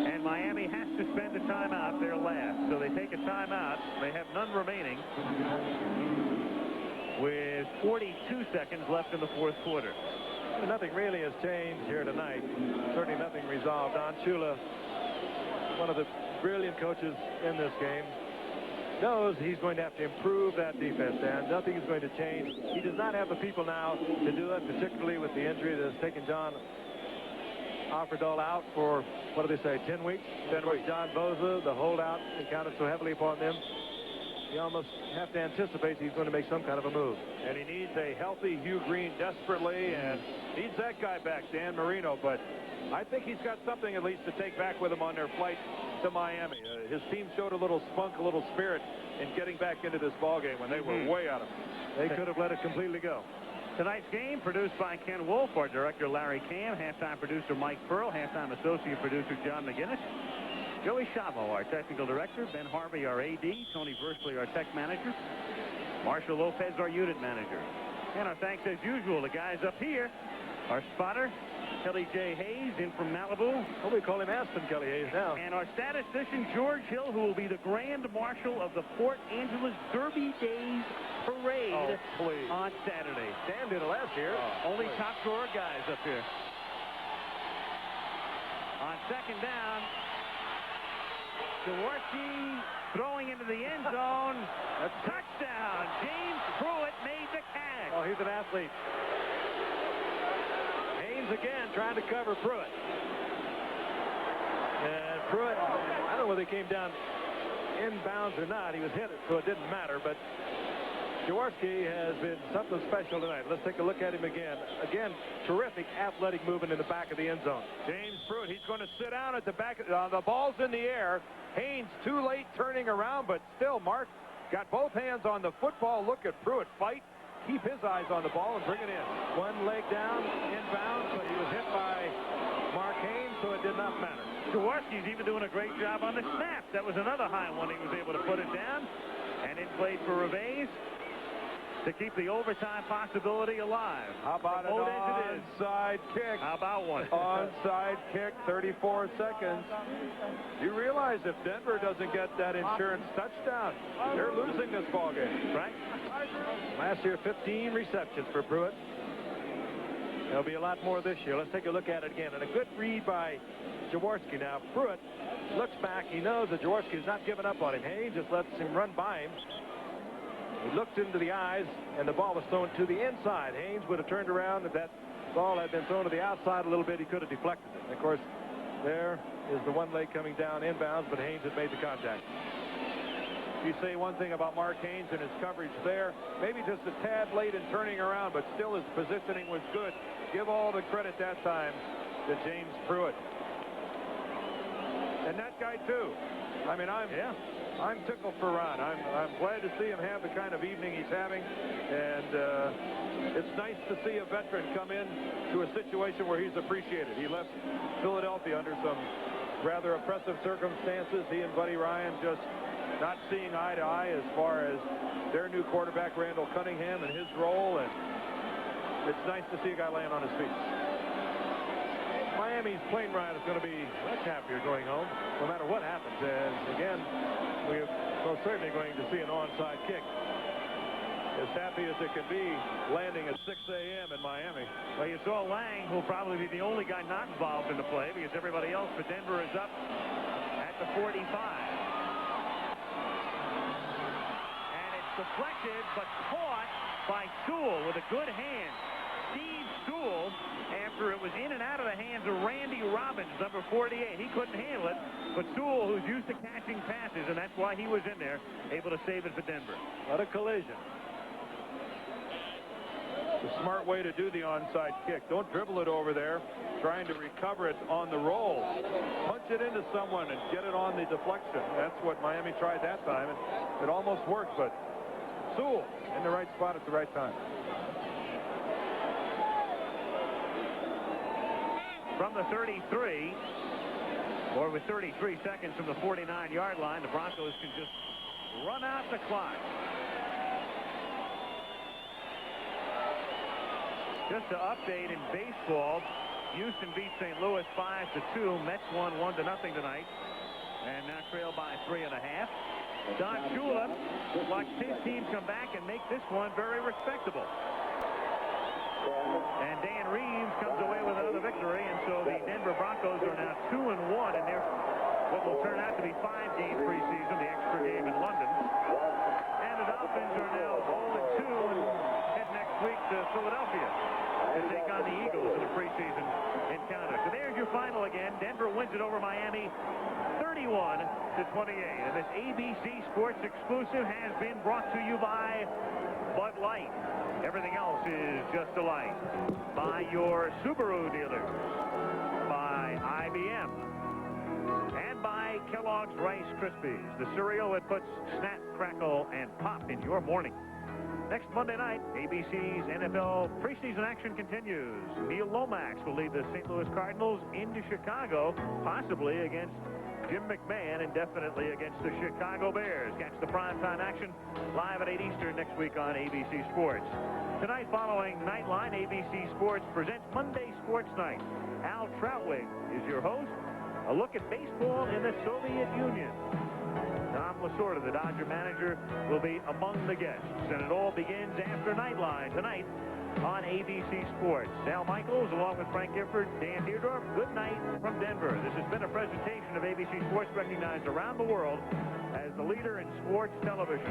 And Miami has to spend a timeout there last. So they take a timeout. They have none remaining with 42 seconds left in the 4th quarter. Nothing really has changed here tonight. Certainly nothing resolved. Don Shula, one of the brilliant coaches in this game, knows he's going to have to improve that defense, and nothing is going to change. He does not have the people now to do it, particularly with the injury that has taken John Offerdahl out for, what do they say, 10 weeks? 10 weeks. John Boza, the holdout, counted so heavily upon them. You almost have to anticipate he's going to make some kind of a move. And he needs a healthy Hugh Green desperately, and needs that guy back, Dan Marino. But I think he's got something at least to take back with him on their flight to Miami. His team showed a little spunk, a little spirit in getting back into this ballgame when they were way out of it. They could have let it completely go. Tonight's game produced by Ken Wolf, our director Larry Cam, halftime producer Mike Pearl, halftime associate producer John McGinnis, Joey Chavo, our technical director, Ben Harvey, our AD, Tony Versley, our tech manager, Marshall Lopez, our unit manager. And our thanks as usual to guys up here, our spotter, Kelly J. Hayes, in from Malibu. Well, we call him Aspen Kelly Hayes now. And our statistician, George Hill, who will be the Grand Marshal of the Port Angeles Derby Days Parade on Saturday. Dan did it last year. Only top drawer guys up here. On second down, Jaworski throwing into the end zone. A touchdown. James Pruitt made the catch. Oh, he's an athlete. Haynes again trying to cover Pruitt. And Pruitt, I don't know whether he came down inbounds or not. He was hit, so it didn't matter. But Jaworski has been something special tonight. Let's take a look at him again. Again, terrific athletic movement in the back of the end zone. James Pruitt, he's going to sit down at the back. The ball's in the air. Haynes too late turning around, but still Mark got both hands on the football. Look at Pruitt fight. Keep his eyes on the ball and bring it in. One leg down, inbounds, but he was hit by Mark Haynes, so it did not matter. Jaworski's even doing a great job on the snap. That was another high one. He was able to put it down, and it played for Reves to keep the overtime possibility alive. How about an onside kick? How about one? Onside kick, 34 seconds. You realize if Denver doesn't get that insurance touchdown, they're losing this ballgame. Right? Last year, 15 receptions for Pruitt. There'll be a lot more this year. Let's take a look at it again. And a good read by Jaworski. Now, Pruitt looks back. He knows that Jaworski is not giving up on him. Haynes just lets him run by him. He looked into the eyes, and the ball was thrown to the inside. Haynes would have turned around. If that ball had been thrown to the outside a little bit, he could have deflected it. And of course, there is the one leg coming down inbounds, but Haynes had made the contact. You say one thing about Mark Haynes and his coverage there, maybe just a tad late in turning around, but still his positioning was good. Give all the credit that time to James Pruitt. And that guy, too. I mean, I'm tickled for Ron. I'm glad to see him have the kind of evening he's having, and it's nice to see a veteran come in to a situation where he's appreciated. He left Philadelphia under some rather oppressive circumstances. He and Buddy Ryan just not seeing eye to eye as far as their new quarterback, Randall Cunningham, and his role, and it's nice to see a guy laying on his feet. Miami's plane ride is going to be much happier going home, no matter what happens. And again, we're most certainly going to see an onside kick. As happy as it can be, landing at 6 a.m. in Miami. Well, you saw Lang, who'll probably be the only guy not involved in the play, because everybody else for Denver is up at the 45. And it's deflected, but caught by Sewell with a good hand. Steve Sewell, after it was in and out of the hands of Randy Robbins, number 48. He couldn't handle it, but Sewell, who's used to catching passes, and that's why he was in there, able to save it for Denver. What a collision. It's a smart way to do the onside kick. Don't dribble it over there, trying to recover it on the roll. Punch it into someone and get it on the deflection. That's what Miami tried that time, and it almost worked, but Sewell in the right spot at the right time. From the 33, or with 33 seconds from the 49-yard line, the Broncos can just run out the clock. Just to update in baseball, Houston beat St. Louis 5-2. Mets won 1-0 tonight, and now trail by 3.5. Don Shula watched his team come back and make this one very respectable. And Dan Reeves comes away with another victory, and so the Denver Broncos are now 2-1 in their what will turn out to be 5-game preseason, the extra game in London. And the Dolphins are now 0-2 and head next week to Philadelphia. to take on the Eagles in the preseason encounter. So there's your final again. Denver wins it over Miami 31-28. And this ABC Sports exclusive has been brought to you by Bud Light. Everything else is just a light. By your Subaru dealers. By IBM. And by Kellogg's Rice Krispies, the cereal that puts snap, crackle, and pop in your morning. Next Monday night, ABC's NFL preseason action continues. Neil Lomax will lead the St. Louis Cardinals into Chicago, possibly against Jim McMahon, and definitely against the Chicago Bears. Catch the primetime action live at 8 Eastern next week on ABC Sports. Tonight, following Nightline, ABC Sports presents Monday Sports Night. Al Trautwig is your host. A look at baseball in the Soviet Union. Tom Lasorda, the Dodger manager, will be among the guests. And it all begins after Nightline tonight on ABC Sports. Al Michaels, along with Frank Gifford, Dan Deerdorf, good night from Denver. This has been a presentation of ABC Sports, recognized around the world as the leader in sports television.